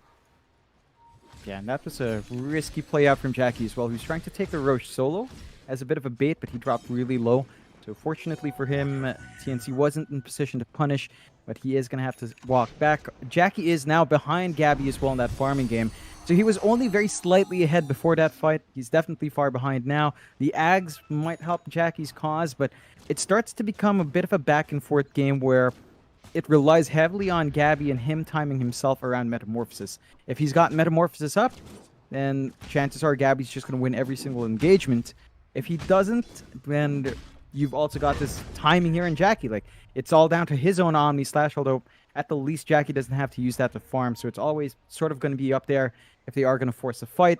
Speaker 1: Yeah, and that was a risky play out from Jackie as well, who's trying to take the Roche solo as a bit of a bait, but he dropped really low. So fortunately for him, TNC wasn't in position to punish, but he is going to have to walk back. Jackie is now behind Gabby as well in that farming game. So he was only very slightly ahead before that fight. He's definitely far behind now. The Ags might help Jackie's cause, but it starts to become a bit of a back and forth game where it relies heavily on Gabby and him timing himself around Metamorphosis. If he's got Metamorphosis up, then chances are Gabby's just going to win every single engagement. If he doesn't, then you've also got this timing here in Jackie. Like, it's all down to his own Omni Slash, although at the least Jackie doesn't have to use that to farm, so it's always sort of going to be up there if they are going to force a fight.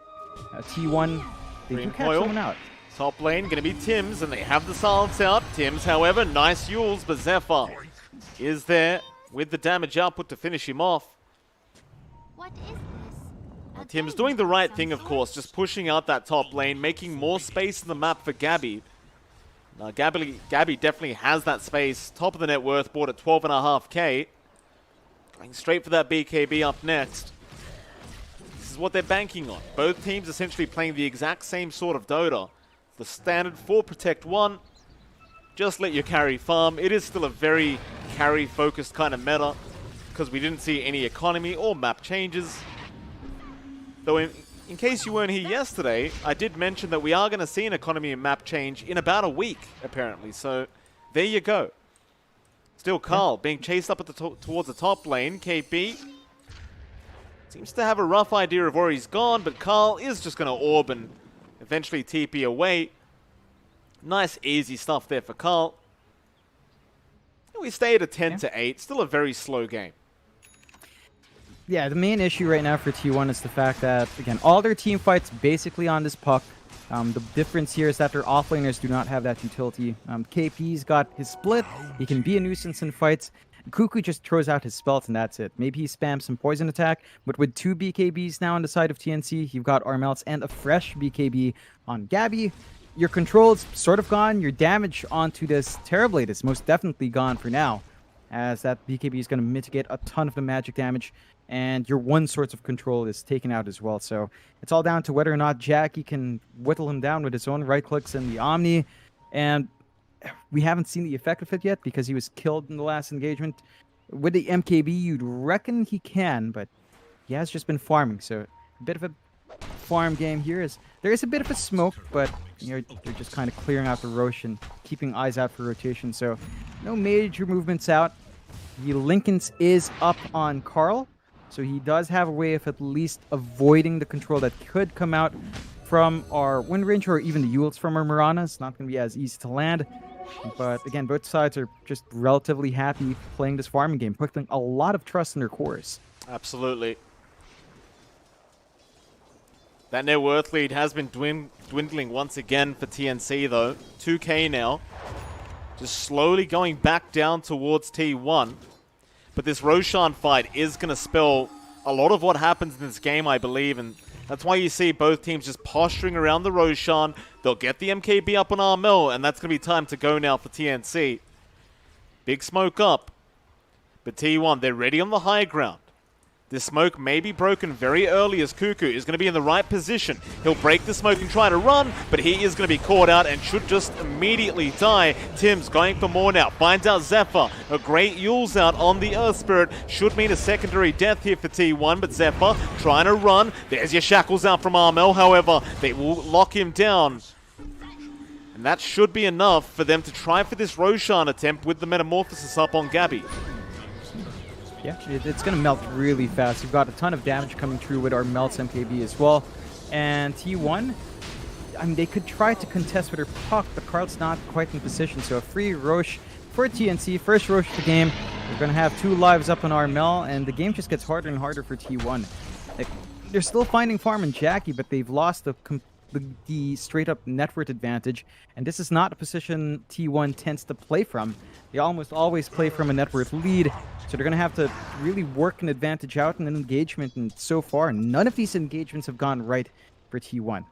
Speaker 1: T1, they do catch someone out.
Speaker 2: Top lane going to be Tim's, and they have the silence out. Tim's, however, nice Yules, but Zephyr is there with the damage output to finish him off.
Speaker 3: What is this?
Speaker 2: Tim's doing the right thing, of course, just pushing out that top lane, making more space in the map for Gabby. Now, Gabby definitely has that space. Top of the net worth, bought at 12.5k. Going straight for that BKB up next. This is what they're banking on. Both teams essentially playing the exact same sort of Dota. The standard 4 protect 1. Just let your carry farm. It is still a very carry-focused kind of meta because we didn't see any economy or map changes. Though in case you weren't here yesterday, I did mention that we are going to see an economy and map change in about a week, apparently. So there you go. Still Carl being chased up at towards the top lane. KB seems to have a rough idea of where he's gone, but Carl is just going to orb and eventually TP away. Nice, easy stuff there for Carl. We stay at a 10-8. Still a very slow game.
Speaker 1: Yeah, the main issue right now for T1 is the fact that, again, all their team fights basically on this puck. The difference here is that their offlaners do not have that utility. KP's got his split. He can be a nuisance in fights. Cuckoo just throws out his spells and that's it. Maybe he spams some poison attack, but with 2 BKBs now on the side of TNC, you've got Armelts and a fresh BKB on Gabby. Your control's sort of gone. Your damage onto this Terrorblade is most definitely gone for now, as that BKB is going to mitigate a ton of the magic damage, and your one source of control is taken out as well. So it's all down to whether or not Jackie can whittle him down with his own right clicks and the Omni, and we haven't seen the effect of it yet because he was killed in the last engagement. With the MKB, you'd reckon he can, but he has just been farming, so a bit of a farm game here. There is a bit of a smoke, but they're just kind of clearing out the Roche and keeping eyes out for rotation, so no major movements out. The Lincoln's is up on Carl, so he does have a way of at least avoiding the control that could come out from our Wind Ranger or even the Yules from our Mirana. It's not going to be as easy to land. But again, both sides are just relatively happy playing this farming game, putting a lot of trust in their cores.
Speaker 2: Absolutely. That net worth lead has been dwindling once again for TNC though. 2k now. Just slowly going back down towards T1. But this Roshan fight is going to spell a lot of what happens in this game, I believe. And that's why you see both teams just posturing around the Roshan. They'll get the MKB up on Armel, and that's going to be time to go now for TNC. Big smoke up. But T1, they're ready on the high ground. This smoke may be broken very early as Cuckoo is going to be in the right position. He'll break the smoke and try to run, but he is going to be caught out and should just immediately die. Tim's going for more now. Finds out Zephyr. A great Yules out on the Earth Spirit. Should mean a secondary death here for T1, but Zephyr trying to run. There's your shackles out from Armel, however. They will lock him down. And that should be enough for them to try for this Roshan attempt with the Metamorphosis up on Gabby.
Speaker 1: Yeah, it's going to melt really fast. You've got a ton of damage coming through with our Melts MKB as well. And T1, I mean, they could try to contest with her puck, but Carl's not quite in position. So a free Roche for TNC. First Roche of the game. We're going to have 2 lives up on Armel, and the game just gets harder and harder for T1. They're still finding farm and Jackie, but they've lost the straight up net worth advantage, and this is not a position T1 tends to play from. They almost always play from a net worth lead, so they're going to have to really work an advantage out in an engagement, and so far, none of these engagements have gone right for T1.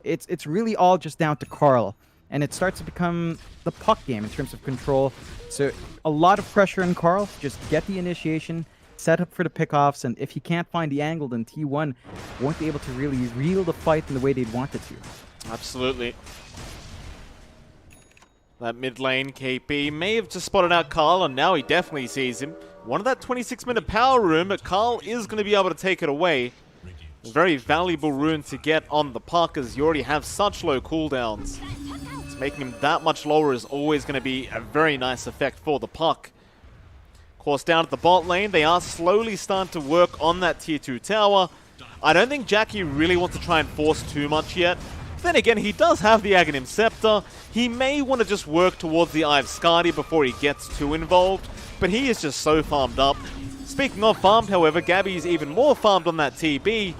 Speaker 1: It's really all just down to Carl, and it starts to become the puck game in terms of control, so a lot of pressure on Carl, just get the initiation, set up for the pickoffs, and if he can't find the angle, then T1 won't be able to really reel the fight in the way they'd want it to.
Speaker 2: Absolutely. That mid lane, KP may have just spotted out Carl, and now he definitely sees him. One of that 26-minute power rune, but Carl is going to be able to take it away. A very valuable rune to get on the puck, as you already have such low cooldowns. So making him that much lower is always going to be a very nice effect for the puck. Of course, down at the bot lane, they are slowly starting to work on that tier 2 tower. I don't think Jackie really wants to try and force too much yet. Then again, he does have the Aghanim Scepter. He may want to just work towards the Eye of Skadi before he gets too involved, but he is just so farmed up. Speaking of farmed, however, Gabby is even more farmed on that TB,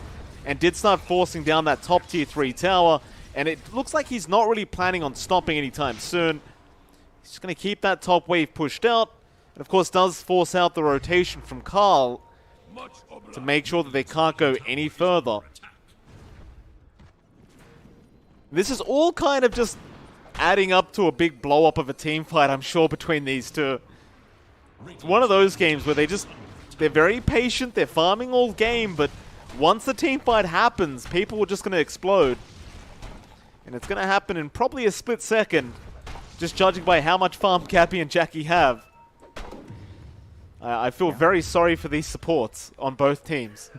Speaker 2: and did start forcing down that top tier 3 tower, and it looks like he's not really planning on stopping anytime soon. He's just going to keep that top wave pushed out, and of course does force out the rotation from Carl to make sure that they can't go any further. This is all kind of just adding up to a big blow-up of a team fight, I'm sure, between these two. It's one of those games where they're very patient, they're farming all game, but once the team fight happens, people are just going to explode. And it's going to happen in probably a split second, just judging by how much farm Gabby and Jackie have. I feel very sorry for these supports on both teams.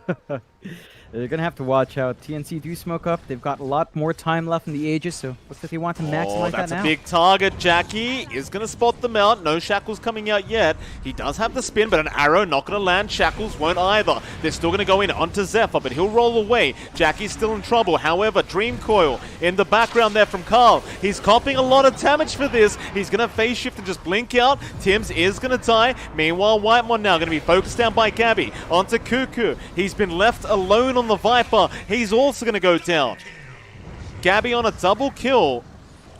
Speaker 1: They're going to have to watch out. TNC do smoke up. They've got a lot more time left in the Aegis, so looks like they want to maximize that now.
Speaker 2: That's a big target. Jackie is going to spot them out. No Shackles coming out yet. He does have the spin, but an arrow not going to land. Shackles won't either. They're still going to go in onto Zephyr, but he'll roll away. Jackie's still in trouble. However, Dream Coil in the background there from Carl. He's copying a lot of damage for this. He's going to phase shift and just blink out. Tim's is going to die. Meanwhile, Whitemon now going to be focused down by Gabby. Onto Cuckoo. He's been left alone on the Viper. He's also going to go down. Gabby on a double kill.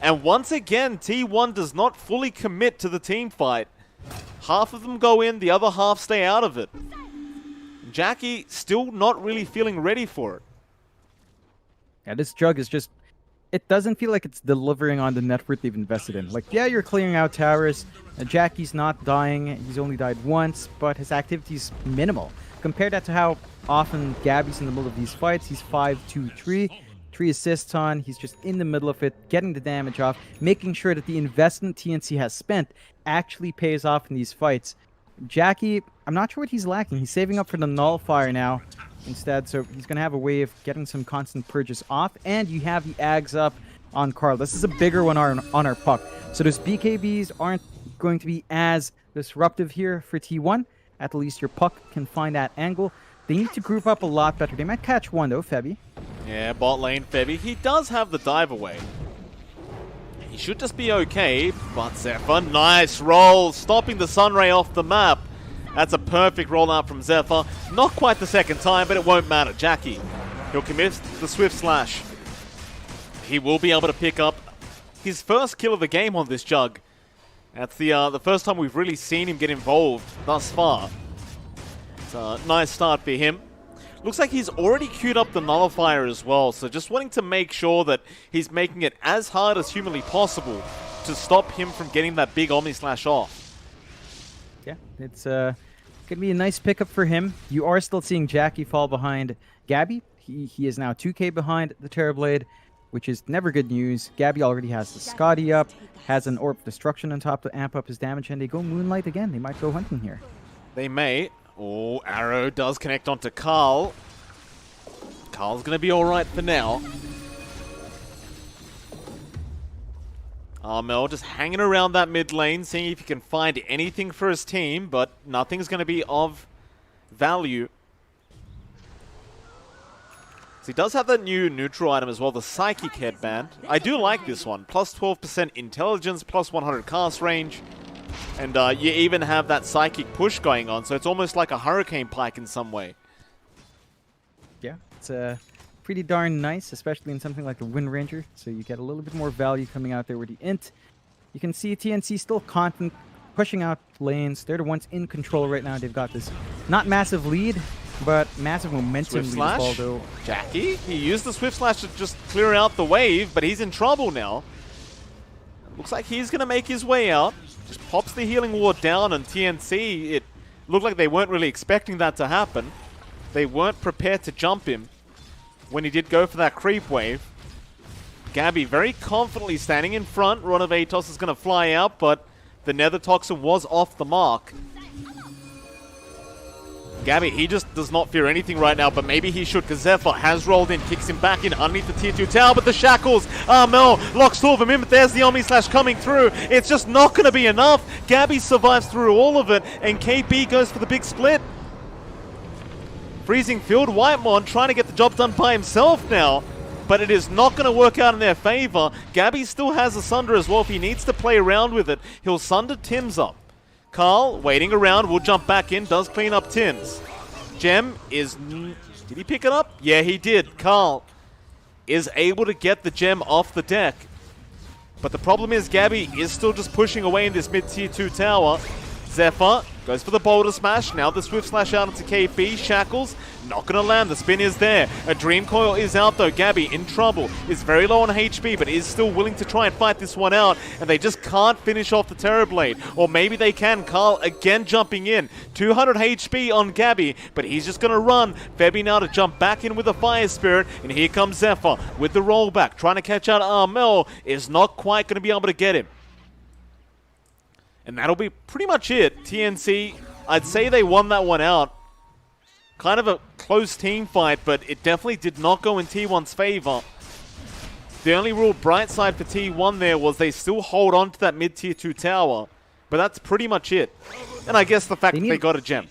Speaker 2: And once again, T1 does not fully commit to the team fight. Half of them go in, the other half stay out of it. Jackie still not really feeling ready for it.
Speaker 1: Yeah, this jug is just... It doesn't feel like it's delivering on the net worth they've invested in. Like, yeah, you're clearing out towers. Jackie's not dying. He's only died once, but his activity's minimal. Compare that to how often Gabby's in the middle of these fights. He's 5-2-3, 3 assists on. He's just in the middle of it, getting the damage off, making sure that the investment TNC has spent actually pays off in these fights. Jackie, I'm not sure what he's lacking. He's saving up for the Nullifier now instead, so he's going to have a way of getting some constant purges off, and you have the Ags up on Carl. This is a bigger one on our puck. So those BKBs aren't going to be as disruptive here for T1. At least your puck can find that angle. They need to group up a lot better. They might catch one, though, Febby.
Speaker 2: Yeah, bot lane Febby. He does have the dive away. He should just be okay, but Zephyr, nice roll, stopping the Sunray off the map. That's a perfect rollout from Zephyr. Not quite the second time, but it won't matter. Jackie, he'll commit the Swift Slash. He will be able to pick up his first kill of the game on this jug. That's the first time we've really seen him get involved thus far. It's a nice start for him. Looks like he's already queued up the Nullifier as well, so just wanting to make sure that he's making it as hard as humanly possible to stop him from getting that big Omni Slash off.
Speaker 1: Yeah, it's going to be a nice pickup for him. You are still seeing Jackie fall behind Gabby. He is now 2k behind the Terrorblade, which is never good news. Gabby already has the Scotty up, has an Orb of Destruction on top to amp up his damage, and they go Moonlight again. They might go hunting here.
Speaker 2: They may. Oh, arrow does connect onto Carl. Carl's going to be alright for now. Armel just hanging around that mid lane, seeing if he can find anything for his team, but nothing's going to be of value. So he does have that new neutral item as well, the Psychic Headband. I do like this one. Plus 12% intelligence, plus 100 cast range. And you even have that Psychic push going on, so it's almost like a Hurricane Pike in some way.
Speaker 1: Yeah, it's pretty darn nice, especially in something like the Wind Ranger. So you get a little bit more value coming out there with the int. You can see TNC still confident, pushing out lanes. They're the ones in control right now. They've got this not massive lead, but massive momentum
Speaker 2: Swift
Speaker 1: lead as
Speaker 2: slash.
Speaker 1: well, though.
Speaker 2: Jackie, he used the Swift Slash to just clear out the wave, but he's in trouble now. Looks like he's going to make his way out. Just pops the healing ward down, and TNC, it looked like they weren't really expecting that to happen. They weren't prepared to jump him when he did go for that creep wave. Gabby very confidently standing in front. Rod of Atos is going to fly out, but the Nether Toxin was off the mark. Gabby, he just does not fear anything right now, but maybe he should, because Zephyr has rolled in, kicks him back in underneath the tier 2 tower, but the shackles, Mel locks two of them in, but there's the Omni Slash coming through. It's just not going to be enough. Gabby survives through all of it, and KB goes for the big split. Freezing field, Whitemon trying to get the job done by himself now, but it is not going to work out in their favor. Gabby still has a Sunder as well. If he needs to play around with it, he'll Sunder Tim's up. Carl, waiting around, will jump back in, does clean up Tim's. Gem is... Did he pick it up? Yeah, he did. Carl is able to get the gem off the deck. But the problem is Gabby is still just pushing away in this mid-tier 2 tower. Zephyr goes for the boulder smash. Now the swift slash out into KB. Shackles, not going to land. The spin is there. A dream coil is out though. Gabby in trouble. Is very low on HP, but is still willing to try and fight this one out. And they just can't finish off the Terrorblade. Or maybe they can. Carl again jumping in. 200 HP on Gabby, but he's just going to run. Febby now to jump back in with a Fire Spirit. And here comes Zephyr with the rollback. Trying to catch out Armel. Is not quite going to be able to get him. And that'll be pretty much it. TNC, I'd say they won that one out. Kind of a close team fight, but it definitely did not go in T1's favor. The only real bright side for T1 there was they still hold on to that mid-tier 2 tower. But that's pretty much it. And I guess the fact that they got a gem.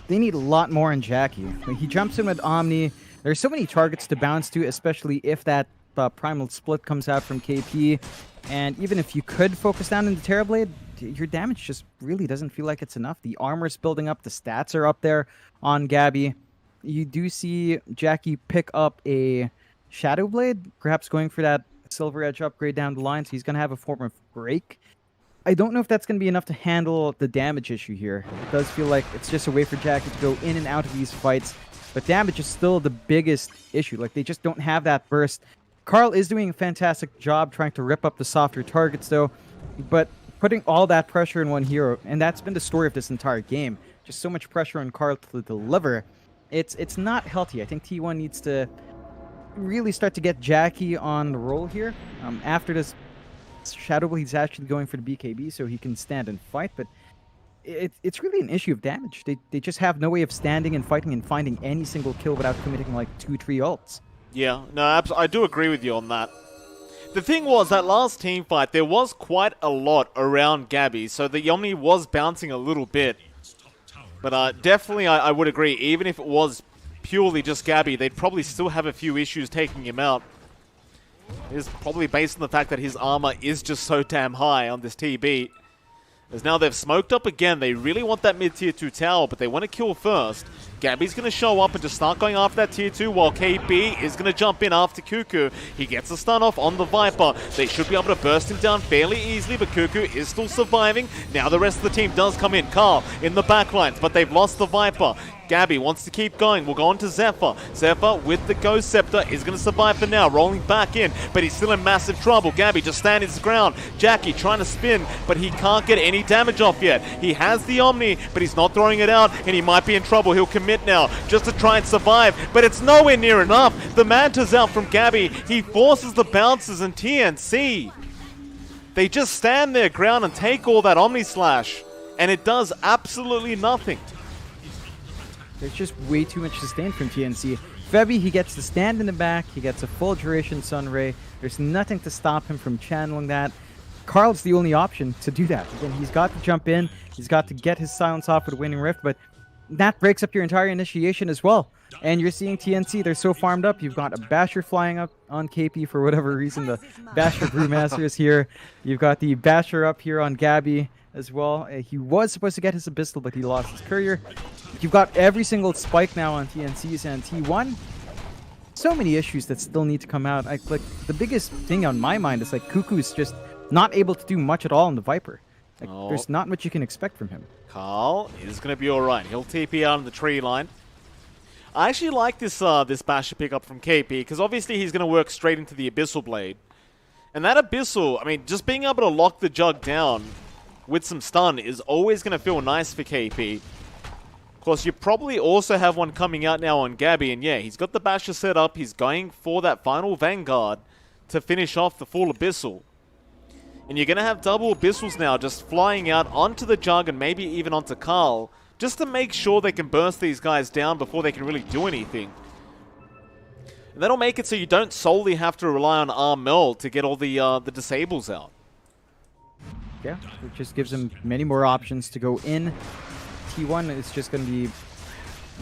Speaker 1: They need a lot more in Jackie. He jumps in with Omni. There's so many targets to bounce to, especially if that Primal Split comes out from KP. And even if you could focus down in the Terrorblade, your damage just really doesn't feel like it's enough. The armor's building up, the stats are up there on Gabby. You do see Jackie pick up a Shadow Blade, perhaps going for that Silver Edge upgrade down the line, so he's going to have a form of break. I don't know if that's going to be enough to handle the damage issue here. It does feel like it's just a way for Jackie to go in and out of these fights, but damage is still the biggest issue. Like, they just don't have that burst. Carl is doing a fantastic job trying to rip up the softer targets, though, but putting all that pressure in one hero, and that's been the story of this entire game, just so much pressure on Carl to deliver, it's not healthy. I think T1 needs to really start to get Jackie on the roll here. After this Shadow Blade, he's actually going for the BKB so he can stand and fight, but it's really an issue of damage. They just have no way of standing and fighting and finding any single kill without committing like 2-3 ults.
Speaker 2: Yeah, no, I do agree with you on that. The thing was, that last team fight, there was quite a lot around Gabby, so the Omni was bouncing a little bit. But definitely, I would agree, even if it was purely just Gabby, they'd probably still have a few issues taking him out. It's probably based on the fact that his armor is just so damn high on this TB. As now they've smoked up again, they really want that mid-tier 2 tower, but they want to kill first. Gabby's going to show up and just start going after that tier 2, while KB is going to jump in after Cuckoo. He gets a stun off on the Viper. They should be able to burst him down fairly easily, but Cuckoo is still surviving. Now the rest of the team does come in. Carl in the backlines, but they've lost the Viper. Gabby wants to keep going. We'll go on to Zephyr. Zephyr with the Ghost Scepter is going to survive for now, rolling back in, but he's still in massive trouble. Gabby just standing his ground. Jackie trying to spin, but he can't get any damage off yet. He has the Omni, but he's not throwing it out, and he might be in trouble. He'll commit now just to try and survive, but it's nowhere near enough. The Manta's out from Gabby. He forces the bounces, and TNC, they just stand their ground and take all that Omni Slash, and it does absolutely nothing.
Speaker 1: There's just way too much sustain from TNC. Febby, he gets to stand in the back, he gets a full duration Sunray. There's nothing to stop him from channeling that. Carl's the only option to do that. Again, he's got to jump in, he's got to get his silence off with Winning Rift, but that breaks up your entire initiation as well. And you're seeing TNC, they're so farmed up. You've got a Basher flying up on KP for whatever reason. The Basher Brewmaster is here. You've got the Basher up here on Gabby as well. He was supposed to get his Abyssal, but he lost his Courier. You've got every single spike now on TNC's and T1. so many issues that still need to come out. Like the biggest thing on my mind is like Cuckoo's just not able to do much at all in the Viper. Like, there's not much you can expect from him.
Speaker 2: Carl is going to be all right. He'll TP out on the tree line. I actually like this this Basher pickup from KP, because obviously he's going to work straight into the Abyssal Blade. And that Abyssal, I mean, just being able to lock the Jug down with some stun is always going to feel nice for KP. Of course, you probably also have one coming out now on Gabby, and yeah, he's got the Basher set up. He's going for that final Vanguard to finish off the full Abyssal. And you're going to have double Abyssals now just flying out onto the Jug and maybe even onto Carl, just to make sure they can burst these guys down before they can really do anything. And that'll make it so you don't solely have to rely on Armel to get all the disables out.
Speaker 1: Yeah, it just gives them many more options to go in. T1 is just going to be...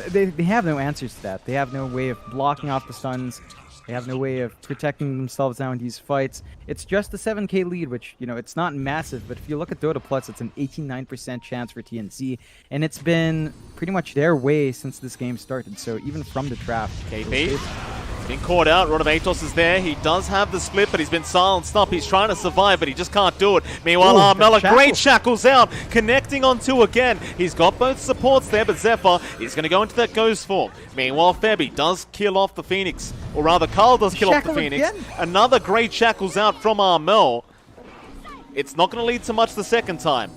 Speaker 1: They have no answers to that. They have no way of blocking off the stuns. They have no way of protecting themselves now in these fights. It's just a 7k lead, which, you know, it's not massive, but if you look at Dota Plus, it's an 89% chance for TNC, and it's been pretty much their way since this game started, so even from the draft.
Speaker 2: KP being caught out. Rodomatos is there. He does have the split, but he's been silenced up. He's trying to survive, but he just can't do it. Meanwhile, Armella, great shackles out, connecting on two again. He's got both supports there, but Zephyr is going to go into that ghost form. Meanwhile, Febby does kill off the Phoenix, or rather, Carl does kill off the Phoenix. Again. Another great shackles out from Armel. It's not going to lead to much the second time.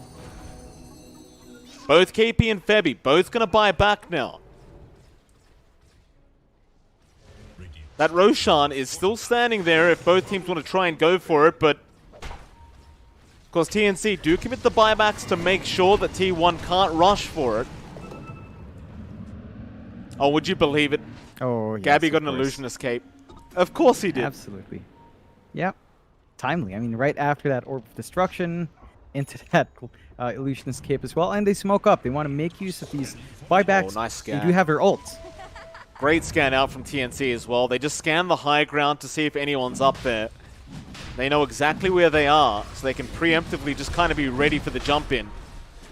Speaker 2: Both KP and Febby, both going to buy back now. That Roshan is still standing there if both teams want to try and go for it, but of course TNC do commit the buybacks to make sure that T1 can't rush for it. Oh, would you believe it?
Speaker 1: Oh, yes,
Speaker 2: Gabby got an illusion escape. Of course he did.
Speaker 1: Absolutely. Yep. Timely. I mean, right after that Orb of Destruction, into that illusion escape as well, and they smoke up. They want to make use of these buybacks.
Speaker 2: Oh, nice scan.
Speaker 1: They do have their ult.
Speaker 2: Great scan out from TNC as well. They just scan the high ground to see if anyone's up there. They know exactly where they are, so they can preemptively just kind of be ready for the jump in.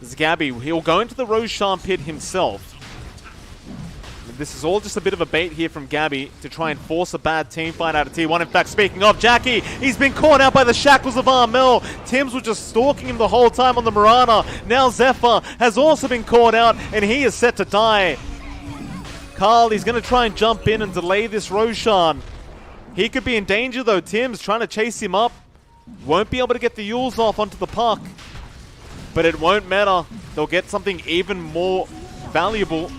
Speaker 2: This is Gabby. He'll go into the Roshan pit himself. This is all just a bit of a bait here from Gabby to try and force a bad team fight out of T1. In fact, speaking of Jackie, he's been caught out by the shackles of Armel. Tim's was just stalking him the whole time on the Mirana. Now Zephyr has also been caught out, and he is set to die. Carl, he's going to try and jump in and delay this Roshan. He could be in danger though. Tim's trying to chase him up. Won't be able to get the Yules off onto the puck. But it won't matter. They'll get something even more valuable.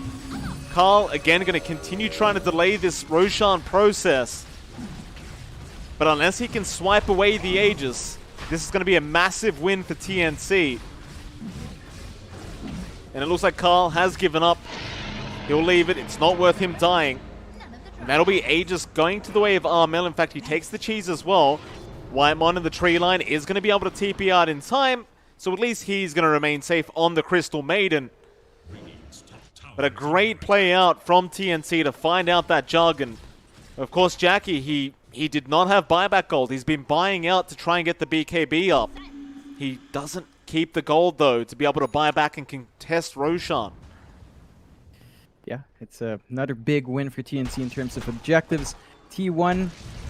Speaker 2: Carl, again, going to continue trying to delay this Roshan process. But unless he can swipe away the Aegis, this is going to be a massive win for TNC. And it looks like Carl has given up. He'll leave it. It's not worth him dying. And that'll be Aegis going to the way of Armel. In fact, he takes the cheese as well. Whitemon in the tree line is going to be able to TP out in time. So at least he's going to remain safe on the Crystal Maiden. But a great play out from TNC to find out that Jug. And of course, Jackie, he did not have buyback gold. He's been buying out to try and get the BKB up. He doesn't keep the gold, though, to be able to buy back and contest Roshan.
Speaker 1: Yeah, it's another big win for TNC in terms of objectives. T1,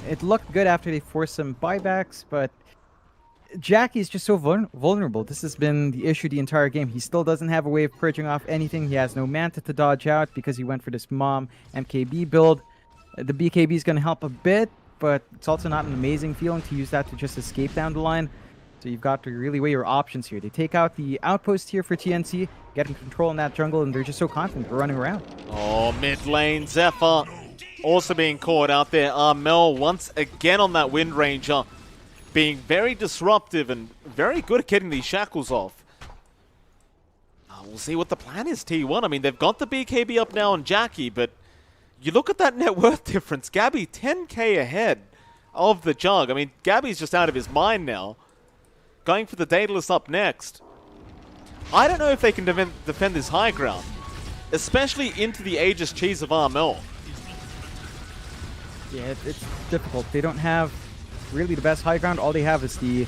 Speaker 1: it looked good after they forced some buybacks, but Jackie's just so vulnerable. This has been the issue the entire game. He still doesn't have a way of purging off anything. He has no Manta to dodge out because he went for this Mom MKB build. The BKB is going to help a bit, but it's also not an amazing feeling to use that to just escape down the line. So you've got to really weigh your options here. They take out the outpost here for TNC, getting control in that jungle, and they're just so confident they're running around.
Speaker 2: Oh, mid lane, Zephyr also being caught out there. Armel once again on that Wind Ranger, being very disruptive and very good at getting these shackles off. We'll see what the plan is, T1. I mean, they've got the BKB up now on Jackie, but you look at that net worth difference. Gabby 10k ahead of the Jug. I mean, Gabby's just out of his mind now. Going for the Daedalus up next. I don't know if they can defend this high ground, especially into the Aegis cheese of Armel.
Speaker 1: Yeah, it's difficult. They don't have really the best high ground. All they have is the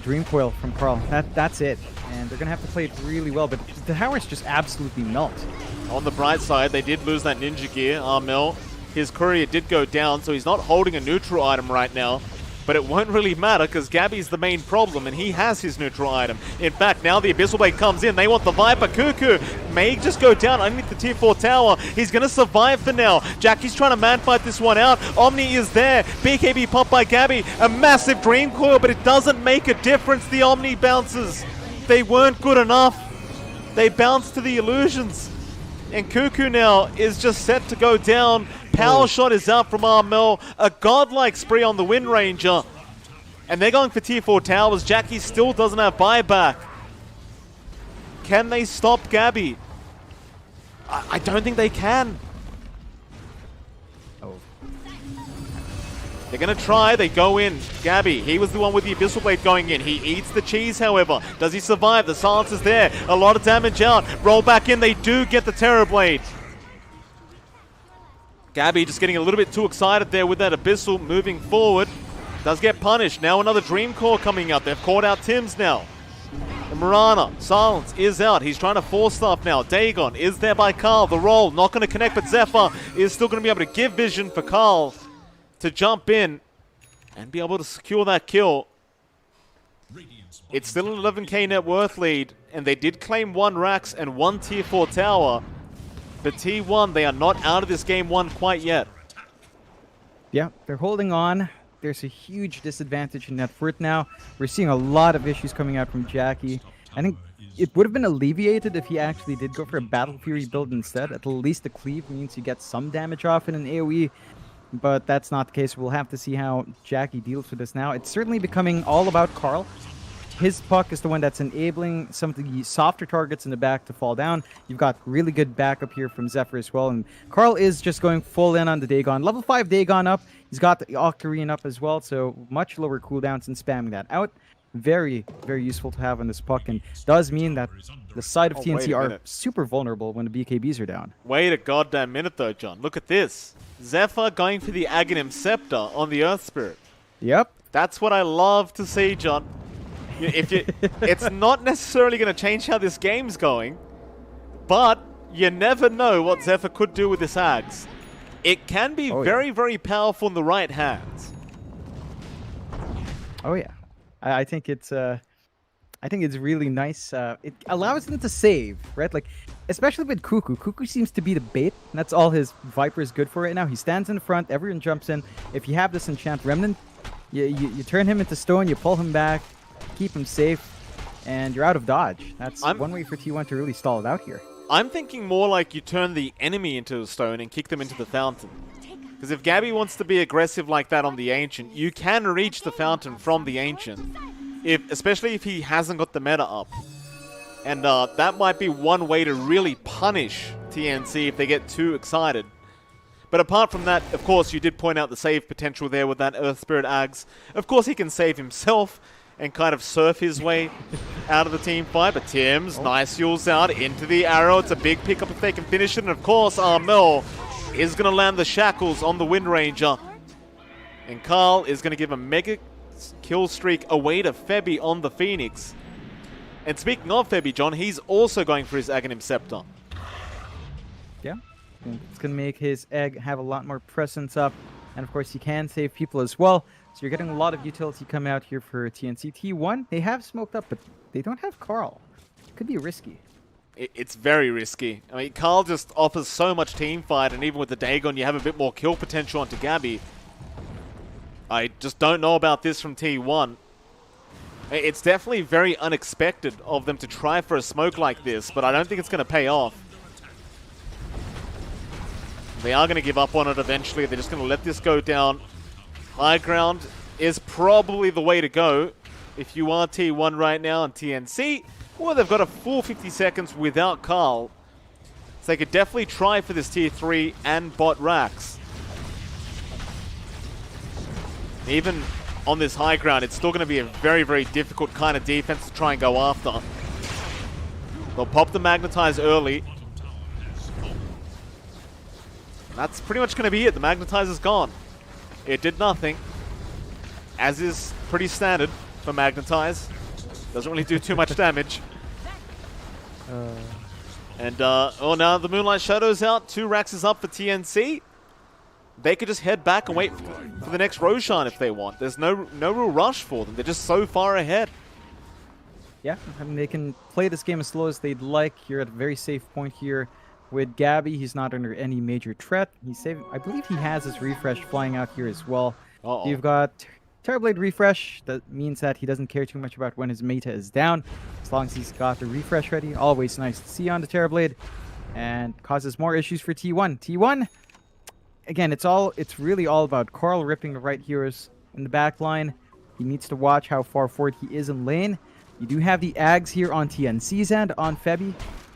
Speaker 1: Dream Coil from Carl. That's it. And they're gonna have to play it really well, but the towers just absolutely melt.
Speaker 2: On the bright side, they did lose that ninja gear. Armel his courier did go down, so he's not holding a neutral item right now. But it won't really matter because Gabby's the main problem and he has his neutral item. In fact, now the Abyssal Blade comes in. They want the Viper. Cuckoo may just go down underneath the tier 4 tower. He's going to survive for now. Jackie's trying to man-fight this one out. Omni is there. BKB popped by Gabby. A massive Dream Coil, but it doesn't make a difference. The Omni bounces. They weren't good enough. They bounced to the illusions. And Cuckoo now is just set to go down. Power shot is out from Armel. A godlike spree on the Wind Ranger. And they're going for tier 4 towers. Jackie still doesn't have buyback. Can they stop Gabby? I don't think they can.
Speaker 1: Oh.
Speaker 2: They're going to try. They go in. Gabby, he was the one with the Abyssal Blade going in. He eats the cheese, however. Does he survive? The silence is there. A lot of damage out. Roll back in. They do get the Terror Blade. Gabby just getting a little bit too excited there with that Abyssal moving forward. Does get punished. Now another Dream Core coming out. They've caught out Tim's now. And Marana, silence is out. He's trying to force stuff now. Dagon is there by Carl. The roll not going to connect, but Zephyr is still going to be able to give vision for Carl to jump in and be able to secure that kill. It's still an 11k net worth lead, and they did claim 1 Rax and 1 tier 4 tower. But T1, they are not out of this game 1 quite yet.
Speaker 1: Yeah, they're holding on. There's a huge disadvantage in net worth now. We're seeing a lot of issues coming out from Jackie. I think it would have been alleviated if he actually did go for a Battle Fury build instead. At least the cleave means you get some damage off in an AoE. But that's not the case. We'll have to see how Jackie deals with this now. It's certainly becoming all about Carl. His puck is the one that's enabling some of the softer targets in the back to fall down. You've got really good backup here from Zephyr as well. And Carl is just going full in on the Dagon. Level 5 Dagon up. He's got the Octarine up as well, so much lower cooldowns and spamming that out. Very, very useful to have on this puck, and does mean that the side of TNC are super vulnerable when the BKBs are down.
Speaker 2: Wait a goddamn minute though, John. Look at this. Zephyr going for the Aghanim Scepter on the Earth Spirit.
Speaker 1: Yep.
Speaker 2: That's what I love to see, John. It's not necessarily going to change how this game's going, but you never know what Zephyr could do with this Ags. It can be very, very powerful in the right hands.
Speaker 1: Oh yeah, I think it's really nice. It allows them to save, right? Like, especially with Cuckoo. Cuckoo seems to be the bait. And that's all his Viper is good for right now. He stands in the front. Everyone jumps in. If you have this Enchant Remnant, you turn him into stone. You pull him back, keep him safe, and you're out of dodge. That's one way for T1 to really stall it out here.
Speaker 2: I'm thinking more like you turn the enemy into a stone and kick them into the fountain. Because if Gabby wants to be aggressive like that on the Ancient, you can reach the fountain from the Ancient. Especially if he hasn't got the meta up. And that might be one way to really punish TNC if they get too excited. But apart from that, of course, you did point out the save potential there with that Earth Spirit Ags. Of course, he can save himself and kind of surf his way out of the team fight. But Tim's nice yules out into the arrow. It's a big pickup if they can finish it. And of course, Armel is going to land the shackles on the Wind Ranger. And Carl is going to give a mega kill streak away to Febby on the Phoenix. And speaking of Febby, John, he's also going for his Aghanim Scepter.
Speaker 1: Yeah, it's going to make his egg have a lot more presence up. And of course, he can save people as well. So you're getting a lot of utility coming out here for TNC. T1, they have smoked up, but they don't have Carl. Could be risky.
Speaker 2: It's very risky. I mean, Carl just offers so much team fight, and even with the Dagon, you have a bit more kill potential onto Gabby. I just don't know about this from T1. It's definitely very unexpected of them to try for a smoke like this, but I don't think it's going to pay off. They are going to give up on it eventually. They're just going to let this go down. High ground is probably the way to go if you are T1 right now and TNC. Well, they've got a full 50 seconds without Carl. So they could definitely try for this Tier 3 and bot Rax. Even on this high ground, it's still going to be a very, very difficult kind of defense to try and go after. They'll pop the Magnetize early. That's pretty much going to be it. The Magnetizer's gone. It did nothing, as is pretty standard for Magnetize. Doesn't really do too much damage. And, now the Moonlight Shadow's out. 2 Raxes up for TNC. they could just head back and wait for the next Roshan if they want. There's no real rush for them. They're just so far ahead.
Speaker 1: Yeah, I mean, they can play this game as slow as they'd like. You're at a very safe point here with Gabby. He's not under any major threat. He's saving. I believe he has his refresh flying out here as well. You've got Terrorblade refresh. That means that he doesn't care too much about when his meta is down. As long as he's got the refresh ready. Always nice to see on the Terrorblade. And causes more issues for T1. T1, again, it's really all about Carl ripping the right heroes in the back line. He needs to watch how far forward he is in lane. You do have the Ags here on TNC's end, on Febby.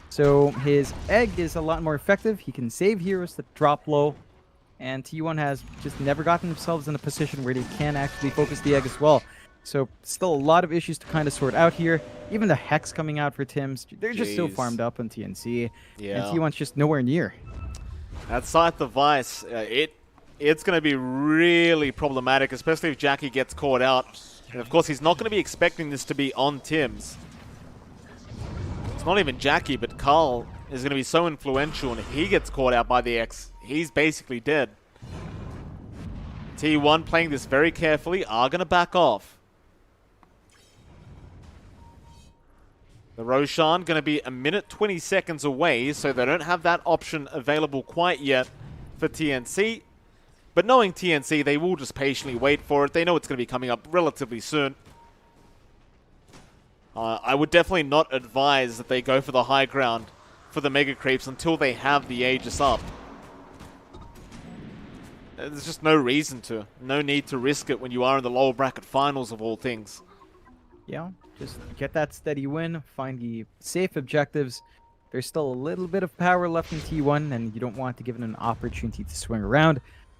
Speaker 1: So his egg is a lot more effective. He can save heroes that drop low. And T1 has just never gotten themselves in a position where they can actually focus the egg as well. So still a lot of issues to kind of sort out here. Even the Hex coming out for Tims. They're just so farmed up on TNC.
Speaker 2: Yeah.
Speaker 1: And T1's just nowhere near.
Speaker 2: That Scythe device, it's going to be really problematic, especially if Jackie gets caught out. And of course, he's not going to be expecting this to be on Tims. It's not even Jackie, but Carl is going to be so influential, and if he gets caught out by the X, he's basically dead. T1 playing this very carefully, are going to back off. The Roshan going to be a minute 20 seconds away, so they don't have that option available quite yet for TNC. But knowing TNC, they will just patiently wait for it. They know it's going to be coming up relatively soon. I would definitely not advise that they go for the high ground for the Mega Creeps until they have the Aegis up. There's just no reason to. No need to risk it when you are in the lower bracket finals of all things.
Speaker 1: Yeah, just get that steady win, find the safe objectives. There's still a little bit of power left in T1, and you don't want to give it an opportunity to swing around.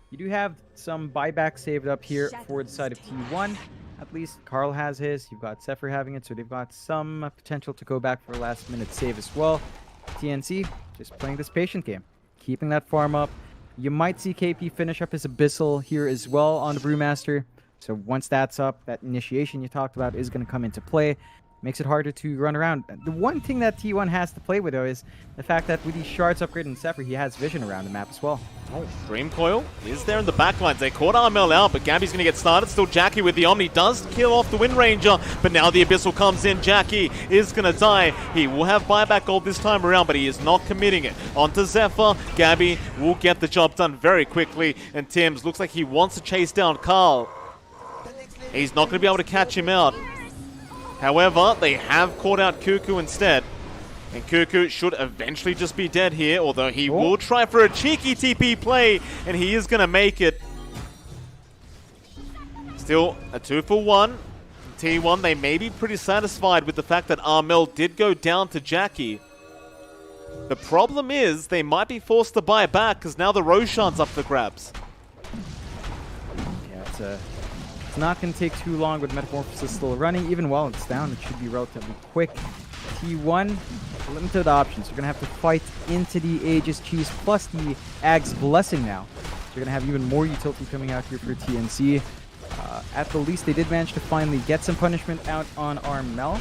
Speaker 1: You do have some buyback saved up here for the side of T1. At least Carl has his. You've got Zephyr having it, so they've got some potential to go back for a last-minute save as well. TNC, just playing this patient game, keeping that farm up. You might see KP finish up his Abyssal here as well on the Brewmaster. So once that's up, that initiation you talked about is going to come into play. Makes it harder to run around. The one thing that T1 has to play with, though, is the fact that with these shards upgraded in Zephyr, he has vision around the map as well.
Speaker 2: Oh, Dream Coil is there in the backlines. They caught Armel out, but Gabby's going to get started. Still Jackie with the Omni. Does kill off the Wind Ranger, but now the Abyssal comes in. Jackie is going to die. He will have buyback gold this time around, but he is not committing it. Onto Zephyr. Gabby will get the job done very quickly, and Tims looks like he wants to chase down Carl. He's not going to be able to catch him out. However, they have caught out Cuckoo instead. And Cuckoo should eventually just be dead here, although he will try for a cheeky TP play, and he is going to make it. Still a 2-for-1. T1, they may be pretty satisfied with the fact that Armel did go down to Jackie. The problem is they might be forced to buy back because now the Roshan's up for grabs.
Speaker 1: Yeah, it's not going to take too long with Metamorphosis still running. Even while it's down, it should be relatively quick. T1, limited options. You're going to have to fight into the Aegis Cheese plus the Ag's Blessing now. So you're going to have even more utility coming out here for TNC. At the least, they did manage to finally get some punishment out on Armel.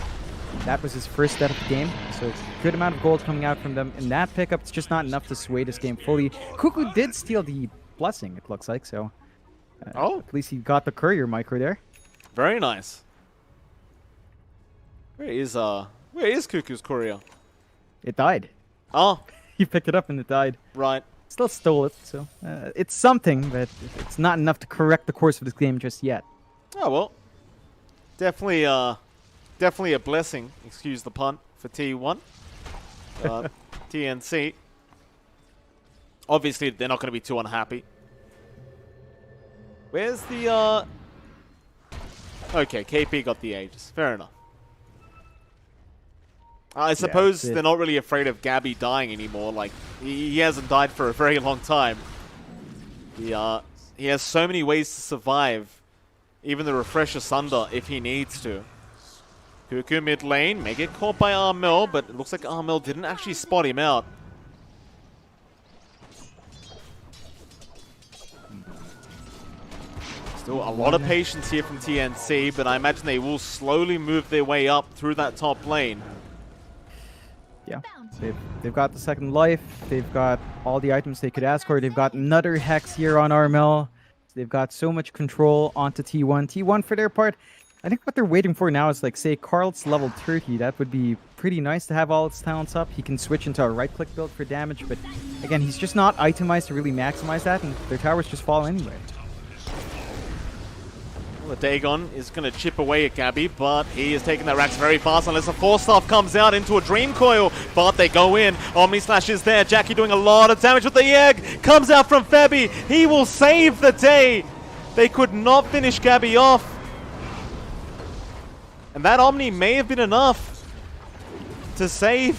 Speaker 1: That was his first step of the game. So good amount of gold coming out from them in that pickup. It's just not enough to sway this game fully. Cuckoo did steal the Blessing, it looks like, so... at least he got the courier micro there.
Speaker 2: Very nice. Where is Cuckoo's courier?
Speaker 1: It died.
Speaker 2: Oh.
Speaker 1: He picked it up and it died.
Speaker 2: Right.
Speaker 1: Still stole it, so it's something, but it's not enough to correct the course of this game just yet.
Speaker 2: Oh, well. Definitely a blessing, excuse the pun, for T1. TNC. Obviously, they're not going to be too unhappy. Where's the, Okay, KP got the Aegis. Fair enough. I suppose they're not really afraid of Gabby dying anymore. Like, he hasn't died for a very long time. He has so many ways to survive. Even the Refresh Asunder if he needs to. Cuckoo mid lane may get caught by Armel, but it looks like Armel didn't actually spot him out. Still a lot of patience here from TNC, but I imagine they will slowly move their way up through that top lane.
Speaker 1: Yeah, they've got the second life. They've got all the items they could ask for. They've got another Hex here on Armel. They've got so much control onto T1. T1, for their part, I think what they're waiting for now is, like, say, Carl's level 30. That would be pretty nice to have all its talents up. He can switch into a right-click build for damage, but again, he's just not itemized to really maximize that, and their towers just fall anyway.
Speaker 2: Well, Dagon is going to chip away at Gabby, but he is taking that Rax very fast unless a Force Staff comes out into a Dream Coil, but they go in. Omni Slash is there. Jackie doing a lot of damage with the egg. Comes out from Febby. He will save the day. They could not finish Gabby off. And that Omni may have been enough to save,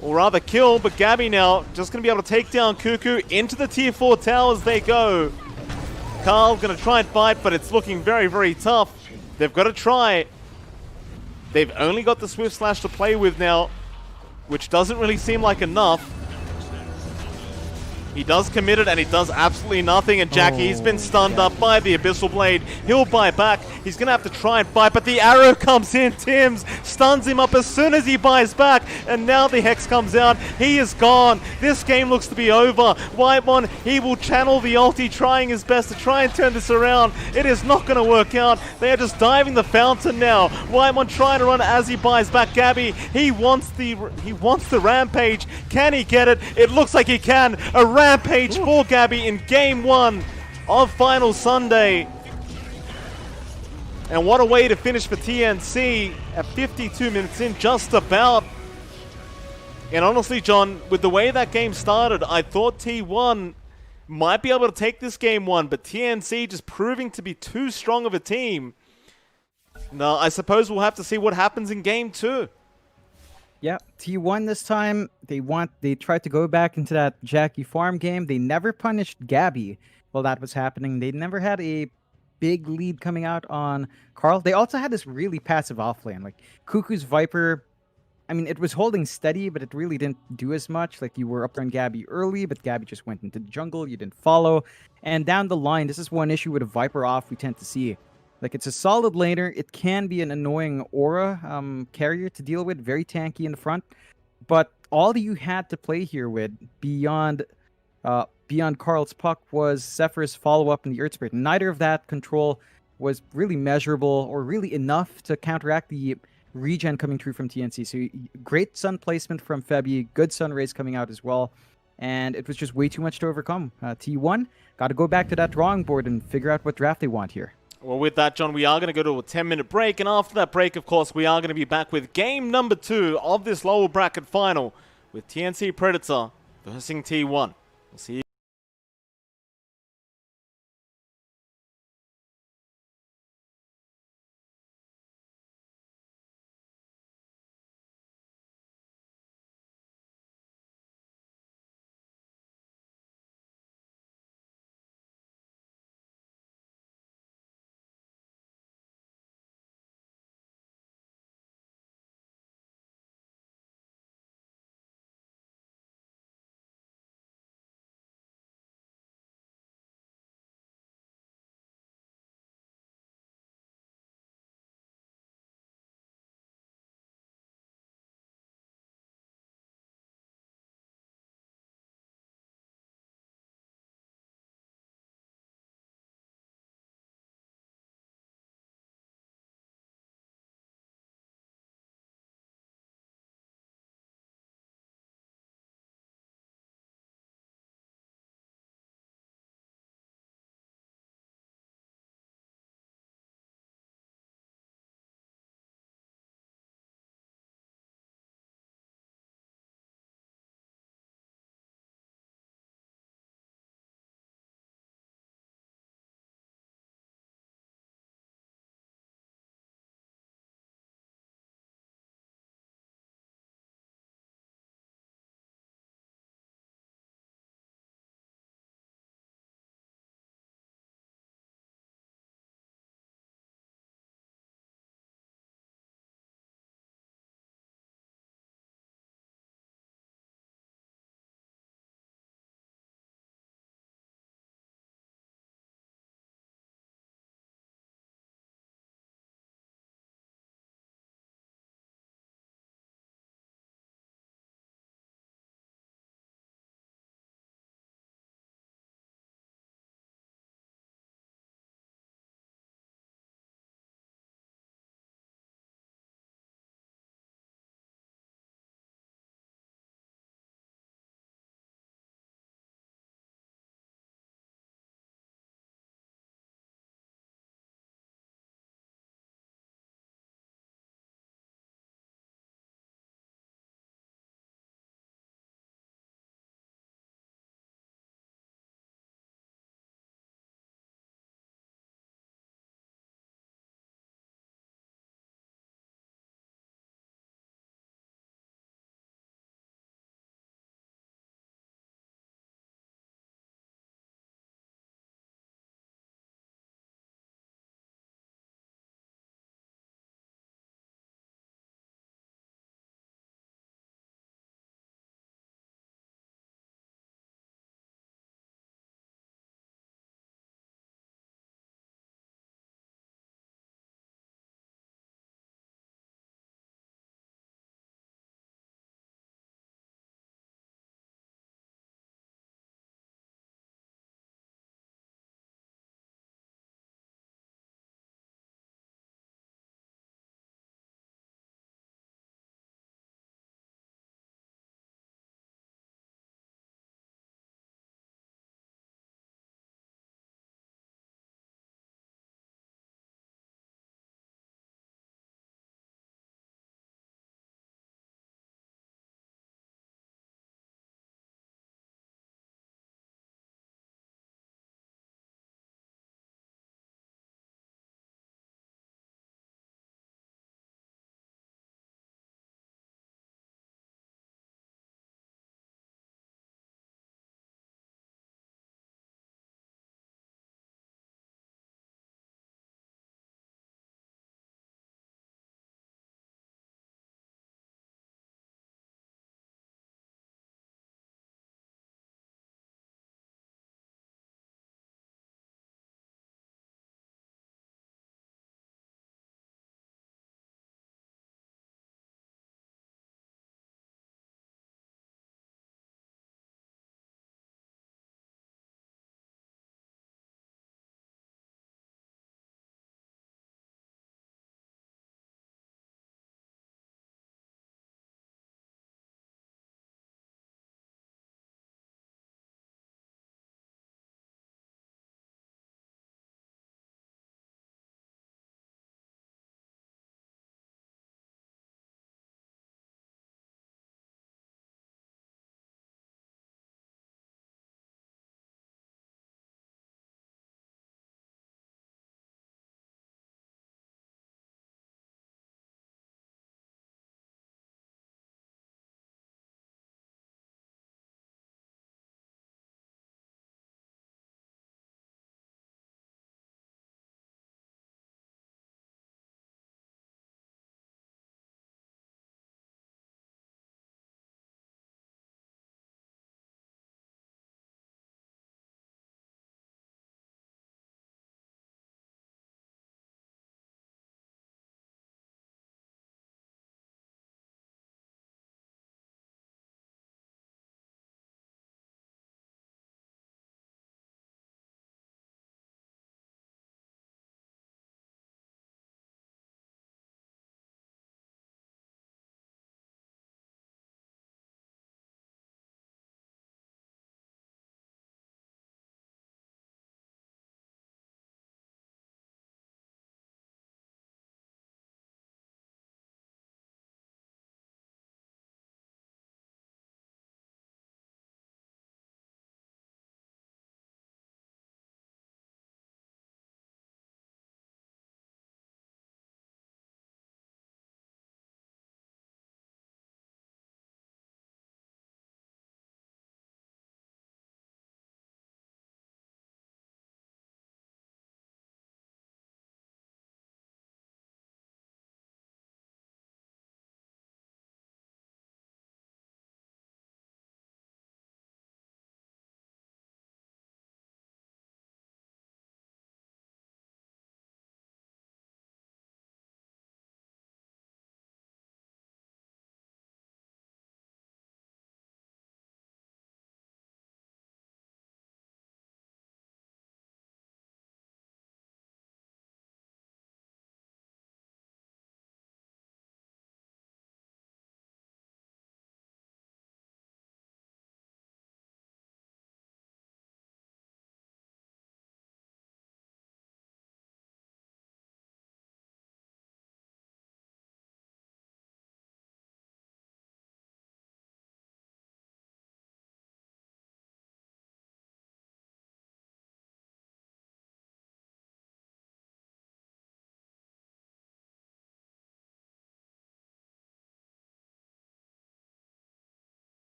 Speaker 2: or rather kill, but Gabby now just going to be able to take down Cuckoo into the tier 4 towers they go. Carl going to try and fight, but it's looking very, very tough. They've got to try. They've only got the Swift Slash to play with now, which doesn't really seem like enough. He does commit it, and he does absolutely nothing. And Jackie's been stunned up by the Abyssal Blade. He'll buy back. He's going to have to try and fight, but the arrow comes in. Tim's stuns him up as soon as he buys back. And now the Hex comes out. He is gone. This game looks to be over. Whitemon, he will channel the ulti, trying his best to try and turn this around. It is not going to work out. They are just diving the fountain now. Whitemon trying to run as he buys back Gabby. He wants the rampage. Can he get it? It looks like he can. A rampage for Gabby in game 1 of Final Sunday. And what a way to finish for TNC at 52 minutes in, just about. And honestly, John, with the way that game started, I thought T1 might be able to take this game 1, but TNC just proving to be too strong of a team. Now, I suppose we'll have to see what happens in game 2.
Speaker 1: Yeah, T1 this time, they tried to go back into that Jackie farm game. They never punished Gabby while that was happening. They never had a big lead coming out on Carl. They also had this really passive offlane. Like, Cuckoo's Viper, I mean, it was holding steady, but it really didn't do as much. Like, you were up on Gabby early, but Gabby just went into the jungle. You didn't follow. And down the line, this is one issue with a Viper off we tend to see. Like, it's a solid laner. It can be an annoying aura carrier to deal with, very tanky in the front. But all you had to play here with beyond Carl's puck was Zephyr's follow-up in the Earth Spirit. Neither of that control was really measurable or really enough to counteract the regen coming through from TNC. So great sun placement from Febby, good sun rays coming out as well. And it was just way too much to overcome. T1 got to go back to that drawing board and figure out what draft they want here.
Speaker 2: Well, with that, John, we are going to go to a 10-minute break, and after that break, of course, we are going to be back with game number 2 of this lower bracket final with TNC Predator versus T1. We'll see you.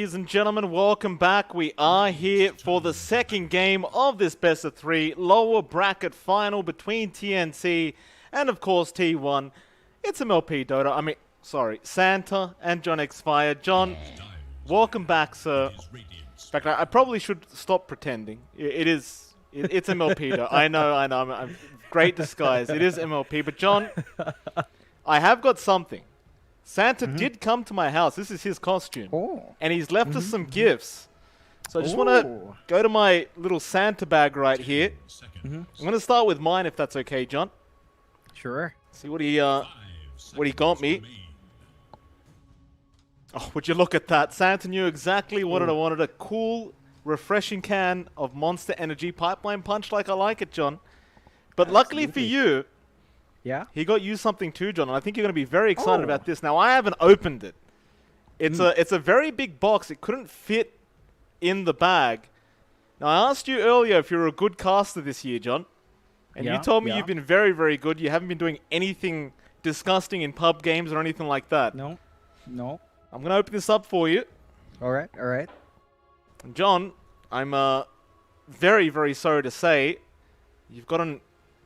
Speaker 2: Ladies and gentlemen, welcome back. We are here for the second game of this best of 3 lower bracket final between TNC and, of course, T1. It's MLP Dota. I mean, sorry, Santa and John X-Fire. John, welcome back, sir. In fact, I probably should stop pretending. It's MLP Dota. I know. I'm great disguise. It is MLP. But, John, I have got something. Santa did come to my house. This is his costume.
Speaker 1: Oh.
Speaker 2: And he's left us some gifts. So I just want to go to my little Santa bag right here. I'm going to start with mine, if that's okay, John.
Speaker 1: Sure.
Speaker 2: See what he got me. Oh, would you look at that? Santa knew exactly what I wanted. A cool, refreshing can of Monster Energy Pipeline Punch like I like it, John. But luckily for you...
Speaker 1: Yeah.
Speaker 2: He got you something too, John, and I think you're going to be very excited about this. Now, I haven't opened it. It's a very big box. It couldn't fit in the bag. Now, I asked you earlier if you're a good caster this year, John. And you told me you've been very, very good. You haven't been doing anything disgusting in pub games or anything like that.
Speaker 1: No.
Speaker 2: I'm going to open this up for you.
Speaker 1: All right.
Speaker 2: And John, I'm very, very sorry to say you've gotten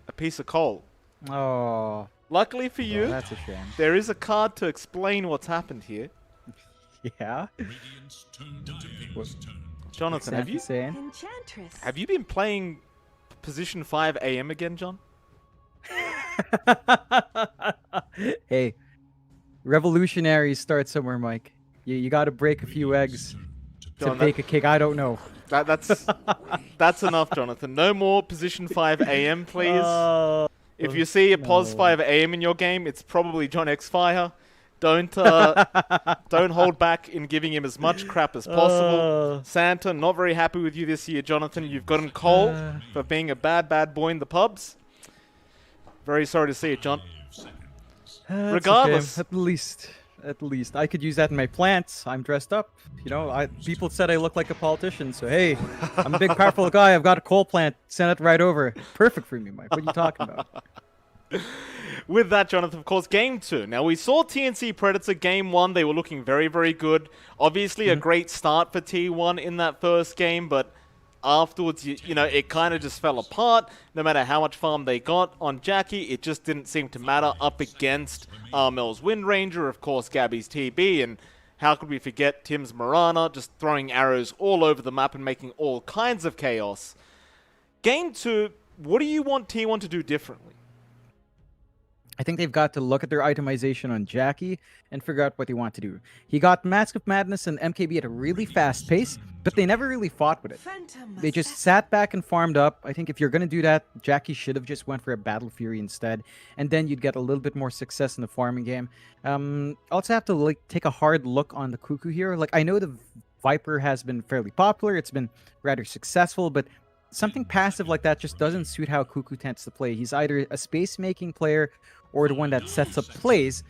Speaker 2: a piece of coal.
Speaker 1: Oh.
Speaker 2: Luckily for you,
Speaker 1: that's a shame.
Speaker 2: there is a card to explain what's happened here.
Speaker 1: Yeah.
Speaker 2: Jonathan, have you been playing position 5 AM again, John?
Speaker 1: Hey, revolutionaries start somewhere, Mike. You got to break a few eggs to bake a cake. I don't know.
Speaker 2: That's enough, Jonathan. No more position 5 AM, please. If you see a pos 5 AM in your game, it's probably John X-Fire. Don't hold back in giving him as much crap as possible. Santa, not very happy with you this year, Jonathan. You've gotten coal for being a bad boy in the pubs. Very sorry to see it, John. Regardless.
Speaker 1: At least I could use that in my plants. I'm dressed up. You know, people said I look like a politician, so hey, I'm a big, powerful guy. I've got a coal plant. Send it right over. Perfect for me, Mike. What are you talking about?
Speaker 2: With that, Jonathan, of course, Game 2. Now, we saw TNC Predator Game 1. They were looking very, very good. Obviously, a great start for T1 in that first game, but afterwards, you know, it kind of just fell apart. No matter how much farm they got on Jackie, it just didn't seem to matter up against Mel's Wind Ranger, of course, Gabby's TB, and how could we forget Tim's Marana just throwing arrows all over the map and making all kinds of chaos. Game 2, what do you want T1 to do differently?
Speaker 1: I think they've got to look at their itemization on Jackie and figure out what they want to do. He got Mask of Madness and MKB at a really fast pace, but they never really fought with it. They just sat back and farmed up. I think if you're going to do that, Jackie should have just went for a Battle Fury instead, and then you'd get a little bit more success in the farming game. Also have to take a hard look on the Cuckoo here. I know the Viper has been fairly popular. It's been rather successful, but something passive like that just doesn't suit how Cuckoo tends to play. He's either a space-making player or the one that sets up plays.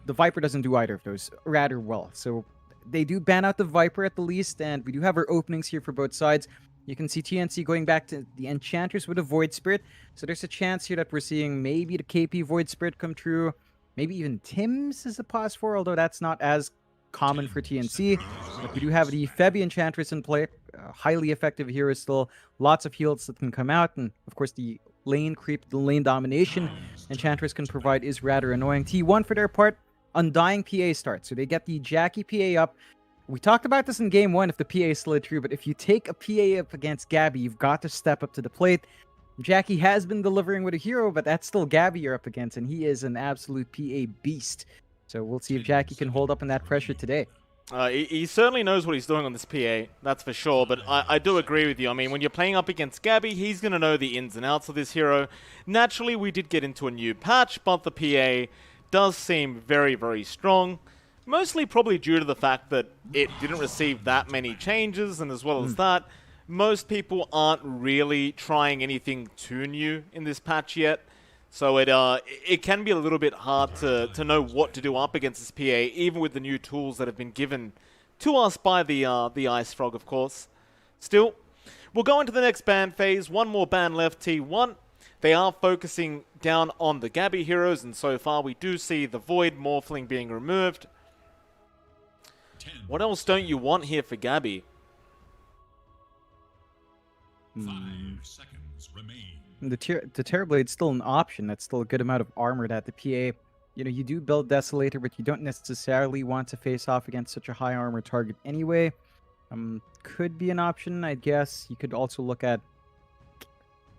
Speaker 1: The Viper doesn't do either of those rather well. So they do ban out the Viper at the least, and we do have our openings here for both sides. You can see TNC going back to the Enchantress with a Void Spirit. So there's a chance here that we're seeing maybe the KP Void Spirit come true. Maybe even Tim's is a pause for, although that's not as common for TNC. But we do have the Febby Enchantress in play. Highly effective hero still. Lots of heals that can come out. And of course the lane creep, the lane domination Enchantress can provide is rather annoying. T1 for their part, Undying PA starts. So they get the Jackie PA up. We talked about this in game 1 if the PA slid through, but if you take a PA up against Gabby, you've got to step up to the plate. Jackie has been delivering with a hero, but that's still Gabby you're up against, and he is an absolute PA beast. So we'll see if Jackie can hold up in that pressure today.
Speaker 2: He certainly knows what he's doing on this PA, that's for sure, but I do agree with you. I mean, when you're playing up against Gabby, he's going to know the ins and outs of this hero. Naturally, we did get into a new patch, but the PA does seem very, very strong. Mostly probably due to the fact that it didn't receive that many changes, and as well as that, most people aren't really trying anything too new in this patch yet. So it can be a little bit hard to know what to do up against this PA, even with the new tools that have been given to us by the Ice Frog, of course. Still, we'll go into the next ban phase. One more ban left, T1. They are focusing down on the Gabby heroes, and so far we do see the Void Morphling being removed. What else don't you want here for Gabby?
Speaker 4: 5 seconds remain.
Speaker 1: The Terrorblade's still an option. That's still a good amount of armor that the PA. You know, you do build Desolator, but you don't necessarily want to face off against such a high armor target anyway. Could be an option, I guess. You could also look at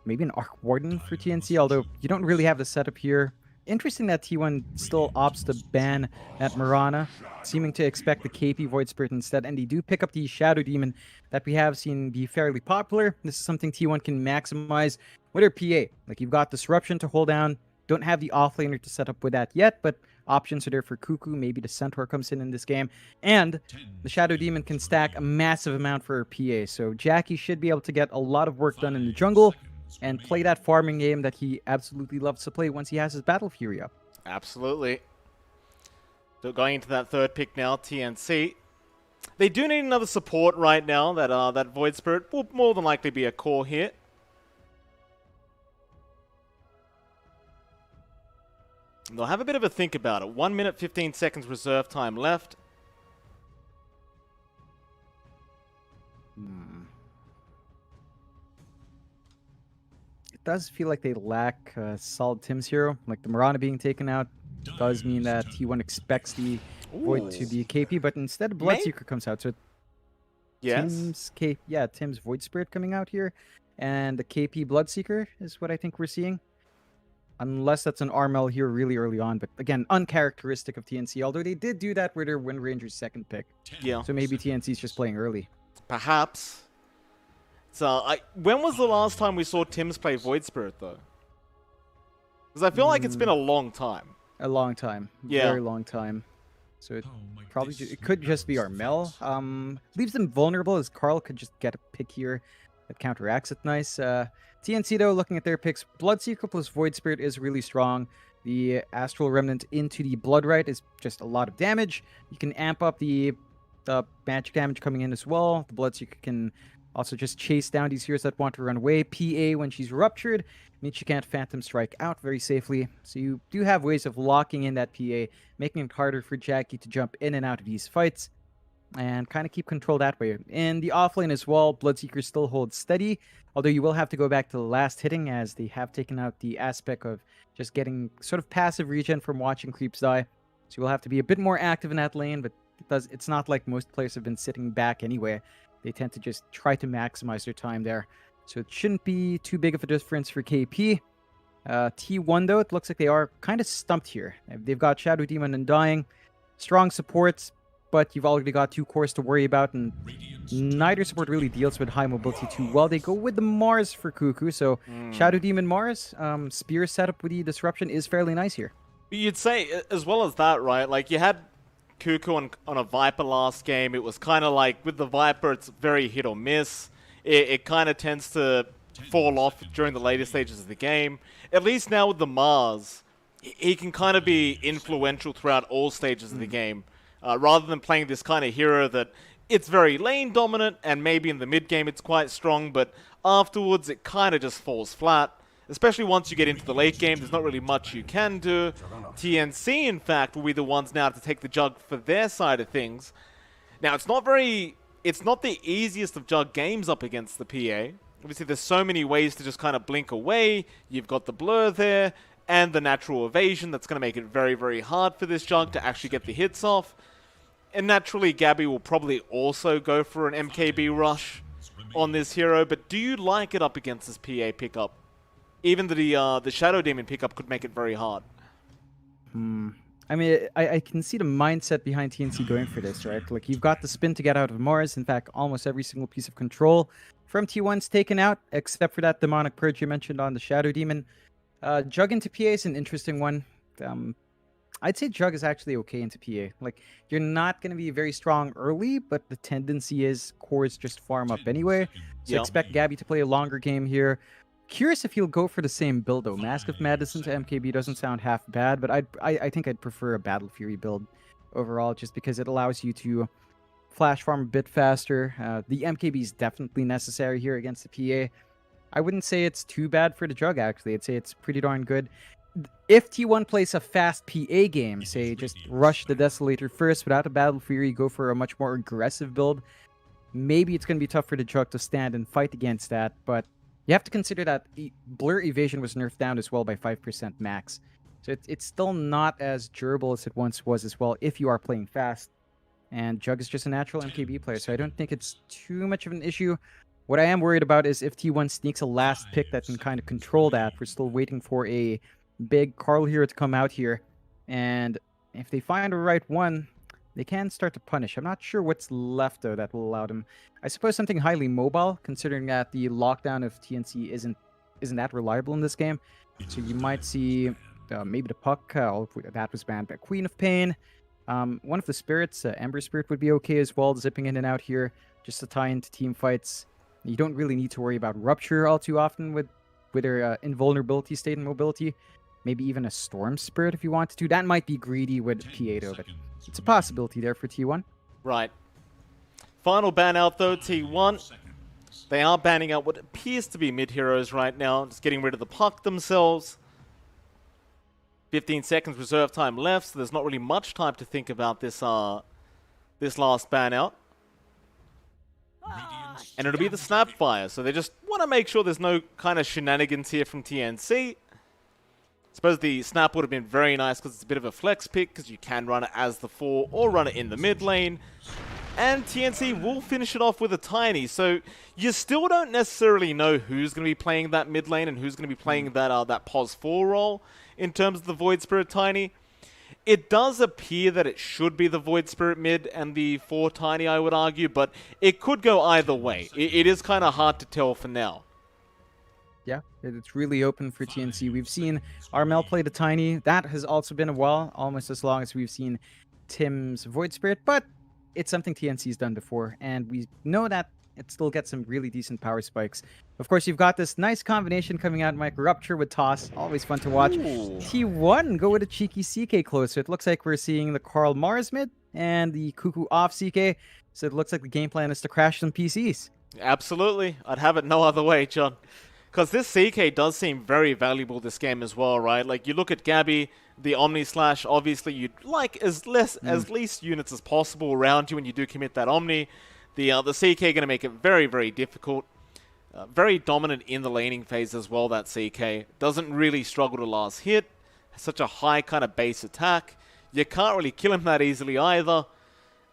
Speaker 1: maybe an Arc Warden for TNC, although you don't really have the setup here. Interesting that T1 still opts to ban at Mirana, seeming to expect the KP Void Spirit instead, and they do pick up the Shadow Demon that we have seen be fairly popular. This is something T1 can maximize with their PA. Like, you've got Disruption to hold down, don't have the offlaner to set up with that yet, but options are there for Cuckoo. Maybe the Centaur comes in this game, and the Shadow Demon can stack a massive amount for her PA, so Jackie should be able to get a lot of work done in the jungle and play that farming game that he absolutely loves to play once he has his Battle Fury up.
Speaker 2: Absolutely. So going into that third pick now, TNC. They do need another support right now. That Void Spirit will more than likely be a core hit. And they'll have a bit of a think about it. 1 minute, 15 seconds reserve time left.
Speaker 1: It does feel like they lack solid Tim's hero. Like, the Mirana being taken out does mean that T1 expects the Void to be KP, but instead Bloodseeker comes out. So
Speaker 2: Yes.
Speaker 1: Tim's Void Spirit coming out here, and the KP Bloodseeker is what I think we're seeing. Unless that's an Armel here really early on, but again, uncharacteristic of TNC, although they did do that with their Wind Ranger's second pick.
Speaker 2: Yeah.
Speaker 1: So maybe TNC's just playing early.
Speaker 2: Perhaps. So, when was the last time we saw Tim's play Void Spirit, though? Because I feel like it's been a long time.
Speaker 1: A long time.
Speaker 2: Yeah.
Speaker 1: Very long time. So it it could just be Armel. Leaves them vulnerable, as Carl could just get a pick here that counteracts it nice. TNC, though, looking at their picks, Bloodseeker plus Void Spirit is really strong. The Astral Remnant into the Bloodrite is just a lot of damage. You can amp up the magic damage coming in as well. The Bloodseeker can also just chase down these heroes that want to run away. PA, when she's ruptured, means she can't Phantom Strike out very safely. So you do have ways of locking in that PA, making it harder for Jackie to jump in and out of these fights, and kind of keep control that way. In the offlane as well, Bloodseeker still holds steady, although you will have to go back to the last hitting, as they have taken out the aspect of just getting sort of passive regen from watching creeps die. So you will have to be a bit more active in that lane, but it's not like most players have been sitting back anyway. They tend to just try to maximize their time there. So it shouldn't be too big of a difference for KP. T1, though, it looks like they are kind of stumped here. They've got Shadow Demon and Dying, strong supports, but you've already got 2 cores to worry about, and neither support really deals with high mobility too well. They go with the Mars for Cuckoo, so Shadow Demon Mars, Spear setup with the Disruption is fairly nice here.
Speaker 2: You'd say, as well as that, right? Like, you had Cuckoo on a Viper last game. It was kind of like, with the Viper, it's very hit or miss. It kind of tends to fall off during the later stages of the game. At least now with the Mars, he can kind of be influential throughout all stages of the game. Rather than playing this kind of hero that it's very lane dominant, and maybe in the mid game it's quite strong, but afterwards it kind of just falls flat. Especially once you get into the late game, there's not really much you can do. TNC, in fact, will be the ones now to take the jug for their side of things. Now, it's not the easiest of jug games up against the PA. Obviously, there's so many ways to just kind of blink away. You've got the blur there, and the natural evasion that's going to make it very, very hard for this jug to actually get the hits off. And naturally, Gabby will probably also go for an MKB rush on this hero, but do you like it up against this PA pickup? Even the Shadow Demon pickup could make it very hard.
Speaker 1: I mean, I can see the mindset behind TNC going for this, right? Like, you've got the spin to get out of Mars. In fact, almost every single piece of control from T1's taken out, except for that Demonic Purge you mentioned on the Shadow Demon. Jug into PA is an interesting one. I'd say Jug is actually okay into PA. Like, you're not going to be very strong early, but the tendency is cores just farm up anyway. So expect Gabby to play a longer game here. Curious if he'll go for the same build, though. Mask of Madness into MKB doesn't sound half bad, but I think I'd prefer a Battle Fury build overall, just because it allows you to flash farm a bit faster. The MKB is definitely necessary here against the PA. I wouldn't say it's too bad for the Jug, actually. I'd say it's pretty darn good. if T1 plays a fast PA game, say just rush the Desolator first without a Battle Fury, go for a much more aggressive build, maybe it's going to be tough for the Jug to stand and fight against that. But you have to consider that Blur Evasion was nerfed down as well by 5% max. So it's still not as durable as it once was as well if you are playing fast. And Jug is just a natural MKB player, so I don't think it's too much of an issue. What I am worried about is if T1 sneaks a last pick that can kind of control that. We're still waiting for a big Carl hero to come out here. And if they find the right one, they can start to punish. I'm not sure what's left, though, that will allow them. I suppose something highly mobile, considering that the lockdown of TNC isn't that reliable in this game. So you might see maybe the puck. That was banned by Queen of Pain. One of the spirits, Ember Spirit, would be okay as well, zipping in and out here just to tie into team fights. You don't really need to worry about Rupture all too often with their invulnerability state and mobility. Maybe even a Storm Spirit if you wanted to. That might be greedy with PA though, but it's a possibility there for T1.
Speaker 2: Right. Final ban out though, T1. They are banning out what appears to be mid-heroes right now, just getting rid of the puck themselves. 15 seconds reserve time left, so there's not really much time to think about this last ban out. And it'll be the Snapfire, so they just want to make sure there's no kind of shenanigans here from TNC. Suppose the Snap would have been very nice because it's a bit of a flex pick, because you can run it as the 4 or run it in the mid lane. And TNC will finish it off with a Tiny, so you still don't necessarily know who's going to be playing that mid lane and who's going to be playing that pos 4 role in terms of the Void Spirit Tiny. It does appear that it should be the Void Spirit mid and the 4 Tiny, I would argue, but it could go either way. It is kind of hard to tell for now.
Speaker 1: Yeah, it's really open for TNC. We've seen Armel play the Tiny. That has also been a while, almost as long as we've seen Tim's Void Spirit, but it's something TNC's done before, and we know that it still gets some really decent power spikes. Of course, you've got this nice combination coming out, Mike. Rupture with Toss, always fun to watch.
Speaker 2: Ooh.
Speaker 1: T1 go with a cheeky CK close, so it looks like we're seeing the Karl Mars mid and the Cuckoo off CK, so it looks like the game plan is to crash some PCs.
Speaker 2: Absolutely. I'd have it no other way, John. Because this CK does seem very valuable this game as well, right? Like, you look at Gabby, the Omni Slash, obviously you'd like as least units as possible around you when you do commit that Omni. The CK going to make it very, very difficult. Very dominant in the laning phase as well, that CK. Doesn't really struggle to last hit. Has such a high kind of base attack. You can't really kill him that easily either.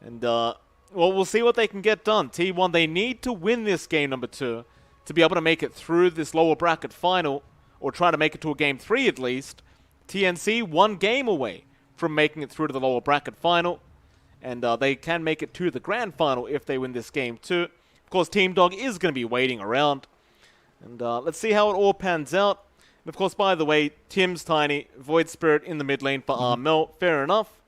Speaker 2: And, well, we'll see what they can get done. T1, they need to win this game number 2 to be able to make it through this lower bracket final, or try to make it to a game 3 at least. TNC 1 game away from making it through to the lower bracket final, and they can make it to the grand final if they win this game too. Of course, Team Dog is going to be waiting around, and let's see how it all pans out. And of course, by the way, Tim's Tiny, Void Spirit in the mid lane for Armel, fair enough.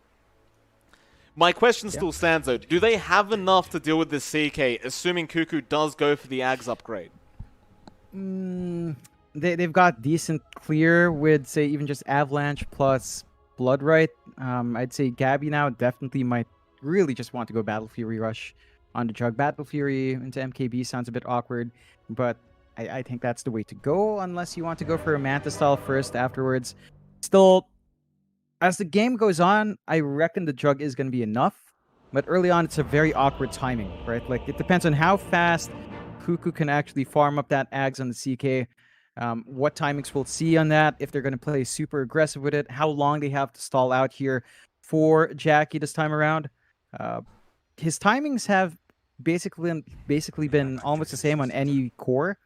Speaker 2: My question still stands though, do they have enough to deal with this CK, assuming Cuckoo does go for the Ags upgrade?
Speaker 1: They've got decent clear with, say, even just Avalanche plus Bloodright. I'd say Gabby now definitely might really just want to go Battle Fury Rush on the Jug. Battle Fury into MKB sounds a bit awkward, but I think that's the way to go, unless you want to go for a Manta style first afterwards. Still, as the game goes on, I reckon the Jug is going to be enough, but early on it's a very awkward timing, right? Like, it depends on how fast Cuckoo can actually farm up that Ags on the CK. What timings we'll see on that, if they're going to play super aggressive with it, how long they have to stall out here for Jackie this time around. His timings have basically been almost the same on any core.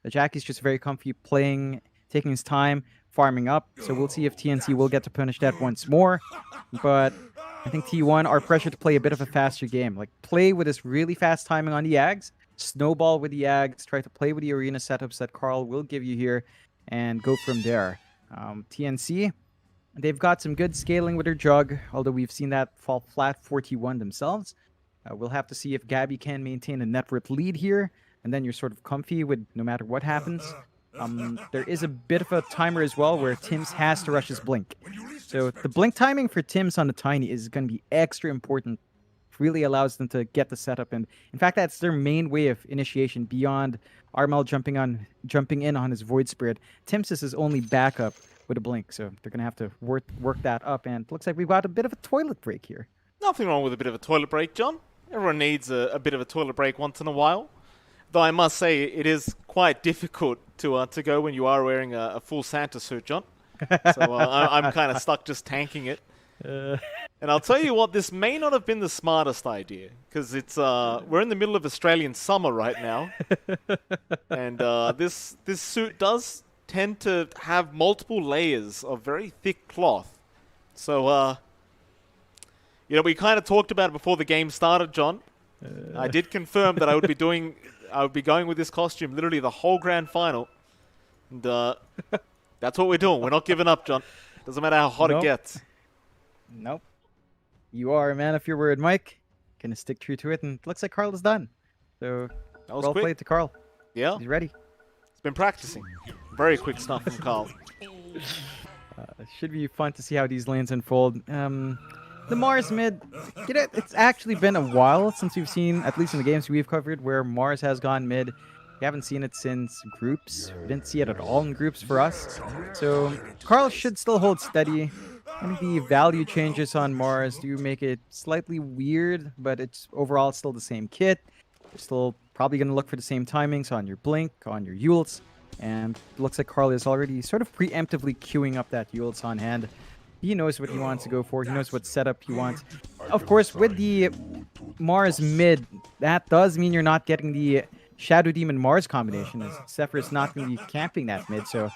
Speaker 1: Jackie's just very comfy playing, taking his time, farming up. So we'll see if TNC will get to punish that once more. But I think T1 are pressured to play a bit of a faster game. Like, play with this really fast timing on the Ags, snowball with the Ags, try to play with the arena setups that Carl will give you here, and go from there. TNC, they've got some good scaling with their Jug, although we've seen that fall flat for T1 themselves. We'll have to see if Gabby can maintain a net worth lead here, and then you're sort of comfy with no matter what happens. There is a bit of a timer as well where Tims has to rush his blink. So the blink timing for Tims on the Tiny is going to be extra important. Really allows them to get the setup, and in fact that's their main way of initiation beyond Armel jumping in on his Void Spirit. Tims is his only backup with a blink. So they're going to have to work that up. And it looks like we've got a bit of a toilet break here.
Speaker 2: Nothing wrong with a bit of a toilet break, John. Everyone needs a bit of a toilet break once in a while. Though I must say, it is quite difficult to go when you are wearing a full Santa suit, John. So I'm kind of stuck just tanking it. And I'll tell you what, this may not have been the smartest idea, because it's we're in the middle of Australian summer right now, and this suit does tend to have multiple layers of very thick cloth. So we kind of talked about it before the game started, John. I did confirm that I would be going with this costume literally the whole grand final, and that's what we're doing. We're not giving up, John. Doesn't matter how hot it gets.
Speaker 1: Nope. You are a man of your word, Mike. Gonna stick true to it, and it looks like Carl is done. So,
Speaker 2: That was
Speaker 1: well
Speaker 2: quick.
Speaker 1: played to Carl.
Speaker 2: Yeah,
Speaker 1: He's ready.
Speaker 2: he's been practicing. Very quick stuff from Carl.
Speaker 1: Should be fun to see how these lanes unfold. The Mars mid, it's actually been a while since we've seen, at least in the games we've covered, where Mars has gone mid. We haven't seen it since groups. We didn't see it at all in groups for us. So Carl should still hold steady. I think the value changes on Mars do make it slightly weird, but it's overall still the same kit. You're still probably going to look for the same timings on your Blink, on your Yules, and it looks like Carl is already sort of preemptively queuing up that Yules on hand. He knows what he wants to go for. He knows what setup he wants. Of course, with the Mars mid, that does mean you're not getting the Shadow Demon Mars combination, as Zephyr's not going to be camping that mid, so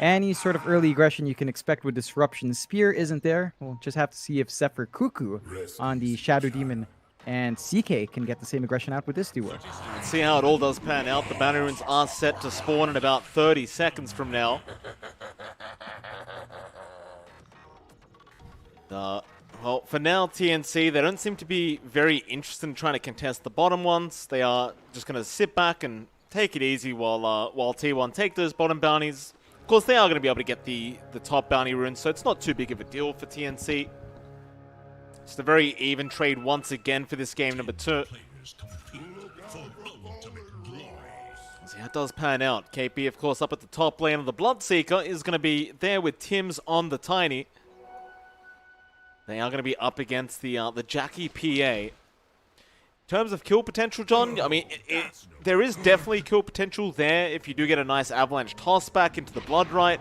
Speaker 1: any sort of early aggression you can expect with Disruption Spear isn't there. We'll just have to see if Zephyr Cuckoo on the Shadow Demon and CK can get the same aggression out with this duo.
Speaker 2: Let's see how it all does pan out. The bounty runes are set to spawn in about 30 seconds from now. Well, for now, TNC, they don't seem to be very interested in trying to contest the bottom ones. They are just going to sit back and take it easy while T1 take those bottom bounties. Of course, they are going to be able to get the top bounty runes, so it's not too big of a deal for TNC. It's a very even trade once again for this game number 2. See how it does pan out. KP, of course, up at the top lane of the Bloodseeker is going to be there with Tim's on the Tiny. They are going to be up against the Jackie PA. In terms of kill potential, John, I mean, there is definitely kill potential there if you do get a nice Avalanche toss back into the Blood Right.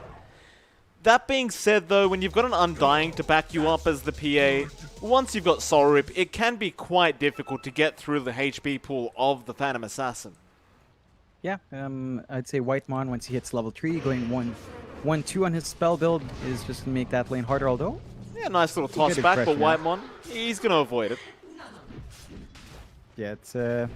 Speaker 2: That being said, though, when you've got an Undying to back you up as the PA, once you've got Soul Rip, it can be quite difficult to get through the HP pool of the Phantom Assassin.
Speaker 1: Yeah, I'd say Whitemon, once he hits level 3, going 1-2 on his spell build is just going to make that lane harder, although...
Speaker 2: Yeah, nice little toss back, but Whitemon, he's going to avoid it.
Speaker 1: Yeah, it's going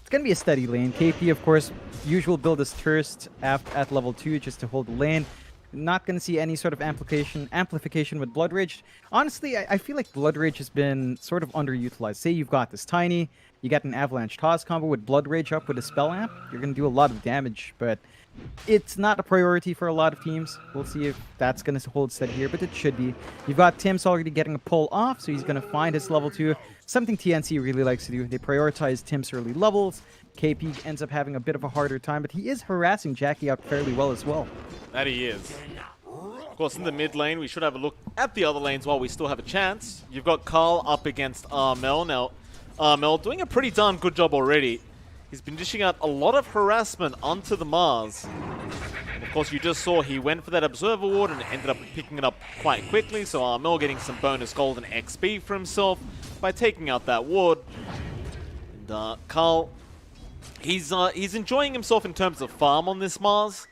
Speaker 1: to be a steady lane. KP, of course, usual build is Thirst at level 2 just to hold the lane. Not going to see any sort of amplification with Blood Rage. Honestly, I feel like Blood Rage has been sort of underutilized. Say you've got this Tiny, you got an Avalanche Toss combo with Blood Rage up with a Spell Amp. You're going to do a lot of damage, but it's not a priority for a lot of teams. We'll see if that's going to hold steady here, but it should be. You've got Tim's already getting a pull off, so he's going to find his level 2. Something TNC really likes to do. They prioritize Tim's early levels. KP ends up having a bit of a harder time, but he is harassing Jackie out fairly well as well.
Speaker 2: That he is. Of course, in the mid lane, we should have a look at the other lanes while we still have a chance. You've got Carl up against Armel. Now, Armel doing a pretty darn good job already. He's been dishing out a lot of harassment onto the Mars. Of course, you just saw he went for that Observer Ward and ended up picking it up quite quickly, so Armel getting some bonus gold and XP for himself by taking out that ward. And Carl, he's enjoying himself in terms of farm on this Mars.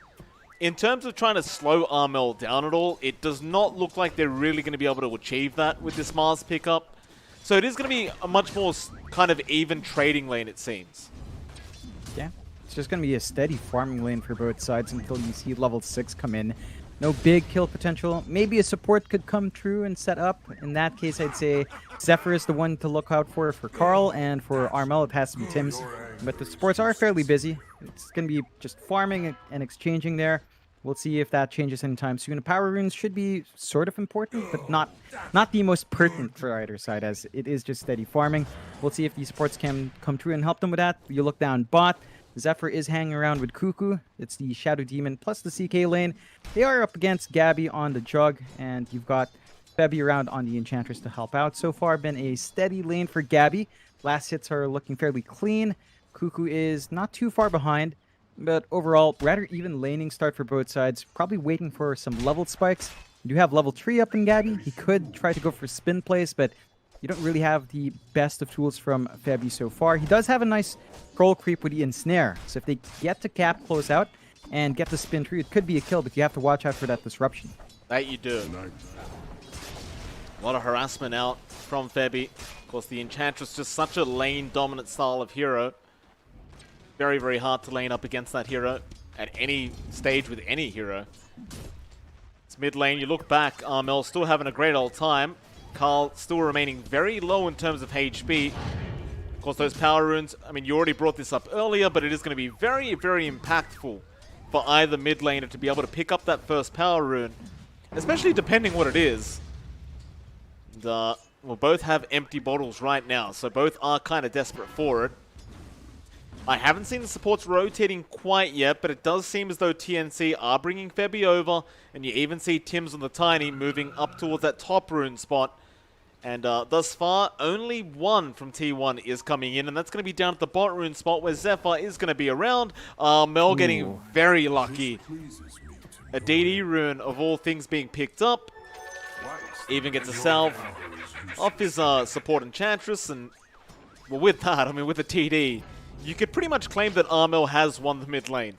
Speaker 2: In terms of trying to slow Armel down at all, it does not look like they're really going to be able to achieve that with this Mars pickup. So it is going to be a much more kind of even trading lane, it seems.
Speaker 1: Yeah, it's just going to be a steady farming lane for both sides until you see level 6 come in. No big kill potential. Maybe a support could come true and set up. In that case, I'd say Zephyr is the one to look out for Carl, and for Armel, it has to be Tim's. But the supports are fairly busy. It's going to be just farming and exchanging there. We'll see if that changes anytime soon. Power runes should be sort of important, but not the most pertinent for either side, as it is just steady farming. We'll see if these supports can come through and help them with that. You look down bot. Zephyr is hanging around with Cuckoo. It's the Shadow Demon plus the CK lane. They are up against Gabby on the Jug, and you've got Febby around on the Enchantress to help out. So far, been a steady lane for Gabby. Last hits are looking fairly clean. Cuckoo is not too far behind, but overall, rather even laning start for both sides. Probably waiting for some level spikes. You do have level 3 up in Gabby. He could try to go for spin plays, but you don't really have the best of tools from Febby so far. He does have a nice troll creep with the ensnare. So if they get to cap close out and get the spin tree, it could be a kill, but you have to watch out for that disruption.
Speaker 2: That you do. A lot of harassment out from Febby. Of course, the Enchantress just such a lane-dominant style of hero. Very, very hard to lane up against that hero at any stage with any hero. It's mid lane. You look back, Armel still having a great old time. Carl still remaining very low in terms of HP. Of course, those power runes, I mean, you already brought this up earlier, but it is going to be very, very impactful for either mid laner to be able to pick up that first power rune, especially depending what it is. And, we'll both have empty bottles right now, so both are kind of desperate for it. I haven't seen the supports rotating quite yet, but it does seem as though TNC are bringing Febby over, and you even see Tim's on the Tiny moving up towards that top rune spot. And thus far, only one from T1 is coming in, and that's going to be down at the bot rune spot where Zephyr is going to be around. Mel getting very lucky. A DD rune of all things being picked up. Even gets a salve off his support Enchantress, and well, with that, I mean, with the TD, you could pretty much claim that Armel has won the mid lane.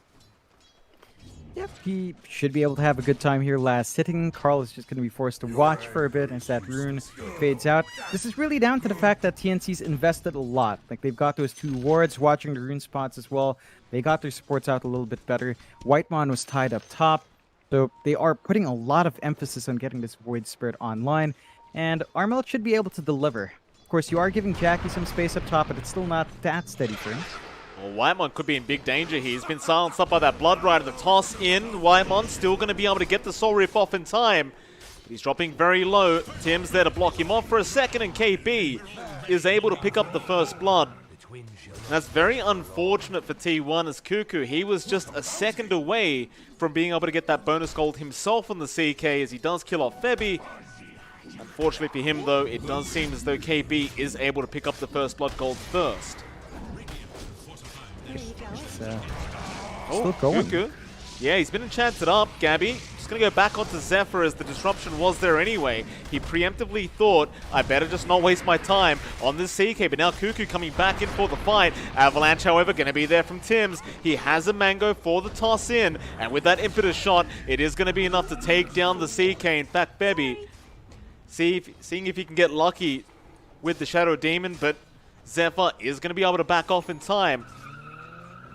Speaker 1: Yep, he should be able to have a good time here last hitting. Carl is just going to be forced to watch for a bit as that rune fades out. This is really down to the fact that TNC's invested a lot. Like, they've got those 2 wards, watching the rune spots as well. They got their supports out a little bit better. Whitemon was tied up top. So they are putting a lot of emphasis on getting this Void Spirit online. And Armel should be able to deliver. Of course, you are giving Jackie some space up top, but it's still not that steady for him.
Speaker 2: Well, Whitemon could be in big danger here. He's been silenced up by that Blood Rider. The toss in. Whitemon still going to be able to get the Soul Reap off in time. But he's dropping very low. Tim's there to block him off for a second, and KB is able to pick up the first blood. And that's very unfortunate for T1 as Cuckoo. He was just a second away from being able to get that bonus gold himself on the CK as he does kill off Febby. Unfortunately for him, though, it does seem as though KB is able to pick up the first blood gold first.
Speaker 1: Still going.
Speaker 2: Cuckoo. Yeah, he's been enchanted up. Gabby just going to go back onto Zephyr as the disruption was there anyway. He preemptively thought, I better just not waste my time on this CK. But now Cuckoo coming back in for the fight. Avalanche, however, going to be there from Tim's. He has a mango for the toss in. And with that impetus shot, it is going to be enough to take down the CK. In fact, Febby seeing if he can get lucky with the Shadow Demon. But Zephyr is going to be able to back off in time.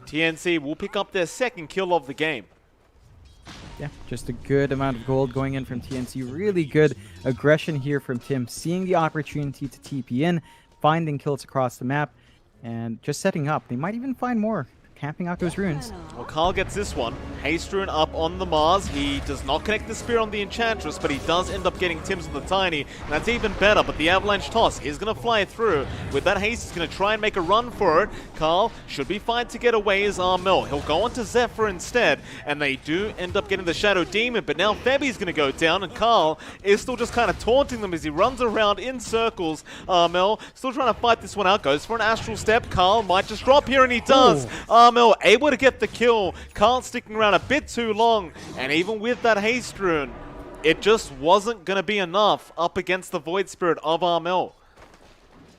Speaker 2: TNC will pick up their second kill of the game.
Speaker 1: Yeah, just a good amount of gold going in from TNC. Really good aggression here from Tim, seeing the opportunity to TP in, finding kills across the map, and just setting up. They might even find more, camping out those runes.
Speaker 2: Well, Carl gets this one. Haste rune up on the Mars. He does not connect the spear on the Enchantress, but he does end up getting Tim's on the Tiny, and that's even better. But the Avalanche toss is going to fly through. With that haste, he's going to try and make a run for it. Carl should be fine to get away as Armel. He'll go on to Zephyr instead, and they do end up getting the Shadow Demon, but now Febby's going to go down, and Carl is still just kind of taunting them as he runs around in circles. Armel still trying to fight this one out, goes for an Astral Step. Carl might just drop here, and he does. Armel able to get the kill. Carl sticking around a bit too long, and even with that haste rune, it just wasn't going to be enough up against the Void Spirit of Armel.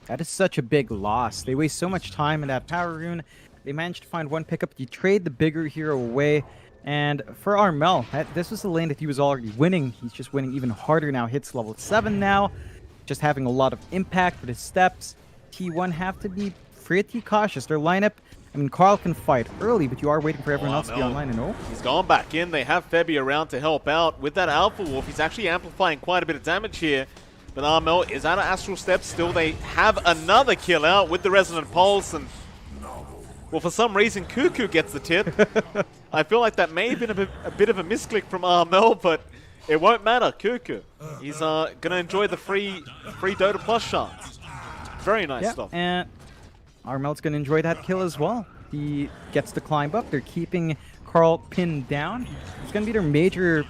Speaker 1: That is such a big loss. They waste so much time in that power rune. They managed to find one pickup. You trade the bigger hero away, and for Armel, this was the lane that he was already winning. He's just winning even harder now. Hits level 7 now, just having a lot of impact with his steps. T1 have to be pretty cautious. Their lineup, I mean, Carl can fight early, but you are waiting for everyone else to be online, and
Speaker 2: he's gone back in. They have Febby around to help out. With that Alpha Wolf, he's actually amplifying quite a bit of damage here. But Armel is out of Astral Steps. Still, they have another kill out with the Resonant Pulse. And, well, for some reason, Cuckoo gets the tip. I feel like that may have been a bit of a misclick from Armel, but it won't matter. Cuckoo, he's going to enjoy the free Dota Plus shards. Very nice stuff.
Speaker 1: And Armel's going to enjoy that kill as well. He gets to climb up. They're keeping Carl pinned down. He's going to be their major,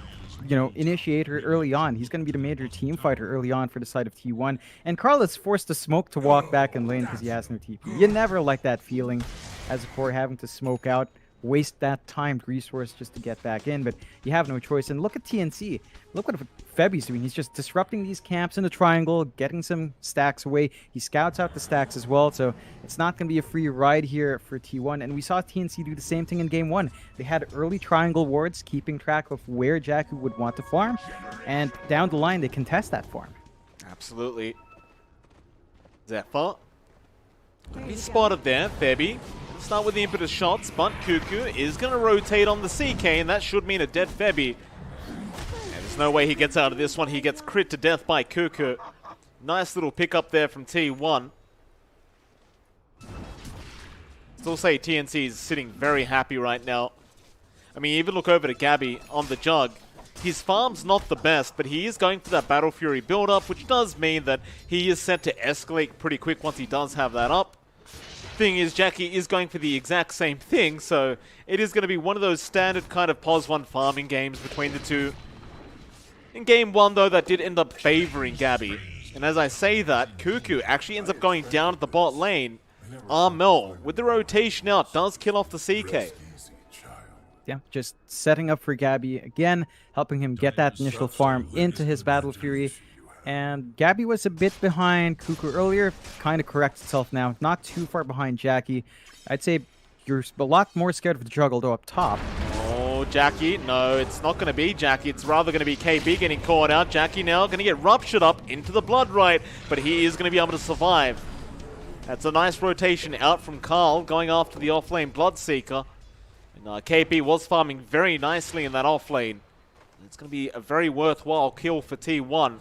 Speaker 1: initiator early on. He's going to be the major team fighter early on for the side of T1. And Carl is forced to smoke to walk back in lane because he has no TP. You never like that feeling as a core having to smoke out, waste that timed resource just to get back in, but you have no choice. And look at TNC. Look what Febi's doing. He's just disrupting these camps in the triangle, getting some stacks away. He scouts out the stacks as well, so it's not going to be a free ride here for T1. And we saw TNC do the same thing in game 1. They had early triangle wards, keeping track of where Jackie would want to farm, and down the line, they contest that farm.
Speaker 2: Absolutely. Zephyr. He's spotted there, Febi. Start with the impetus shots, but Cuckoo is going to rotate on the CK, and that should mean a dead Febi. And there's no way he gets out of this one. He gets crit to death by Cuckoo. Nice little pickup there from T1. Still say TNC is sitting very happy right now. I mean, even look over to Gabby on the jug. His farm's not the best, but he is going for that Battle Fury build-up, which does mean that he is set to escalate pretty quick once he does have that up. Thing is, Jackie is going for the exact same thing, so it is going to be one of those standard kind of pos 1 farming games between the two. In game 1, though, that did end up favoring Gabby. And as I say that, Cuckoo actually ends up going down at the bot lane. Armel, with the rotation out, does kill off the CK.
Speaker 1: Yeah, just setting up for Gabby again, helping him get that initial farm into his Battle Fury. And Gabby was a bit behind Cuckoo earlier, kind of corrects itself now. Not too far behind Jackie. I'd say you're a lot more scared of the juggle, though, up top.
Speaker 2: Oh, Jackie. No, it's not going to be Jackie. It's rather going to be KB getting caught out. Jackie now going to get ruptured up into the blood right, but he is going to be able to survive. That's a nice rotation out from Carl, going after the offlane Bloodseeker. And KP was farming very nicely in that offlane. It's going to be a very worthwhile kill for T1.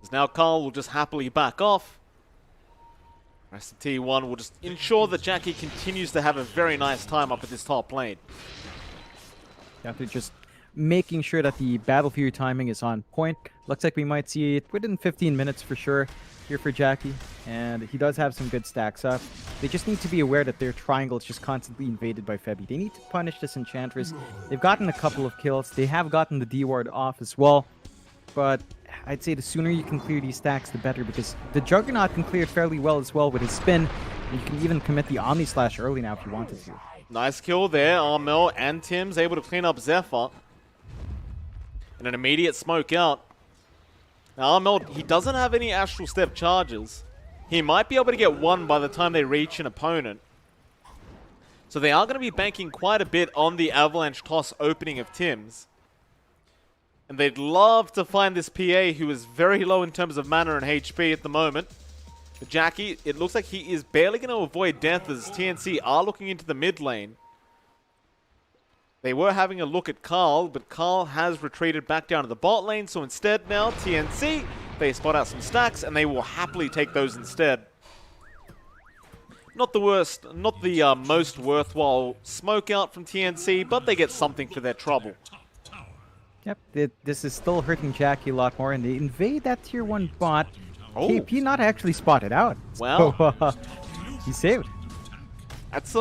Speaker 2: As now Carl will just happily back off. The rest of T1 will just ensure that Jackie continues to have a very nice time up at this top lane.
Speaker 1: Yeah, they're just making sure that the Battle Fury timing is on point. Looks like we might see it within 15 minutes for sure here for Jackie. And he does have some good stacks up. They just need to be aware that their triangle is just constantly invaded by Febi. They need to punish this Enchantress. They've gotten a couple of kills. They have gotten the D ward off as well. But I'd say the sooner you can clear these stacks, the better, because the Juggernaut can clear it fairly well as well with his spin. And you can even commit the Omni Slash early now if you wanted to.
Speaker 2: Nice kill there. Armel and Tim's able to clean up Zephyr. And an immediate smoke out. Now Armel, he doesn't have any Astral Step charges. He might be able to get one by the time they reach an opponent. So they are going to be banking quite a bit on the Avalanche Toss opening of Tim's. And they'd love to find this PA who is very low in terms of mana and HP at the moment. But Jackie, it looks like he is barely going to avoid death as TNC are looking into the mid lane. They were having a look at Carl, but Carl has retreated back down to the bot lane. So instead now, TNC, they spot out some stacks and they will happily take those instead. Not the worst, not the most worthwhile smoke out from TNC, but they get something for their trouble.
Speaker 1: Yep, this is still hurting Jackie a lot more, and they invade that tier 1 bot.
Speaker 2: Oh.
Speaker 1: KP not actually spotted out.
Speaker 2: Wow.
Speaker 1: So, he's saved.
Speaker 2: That's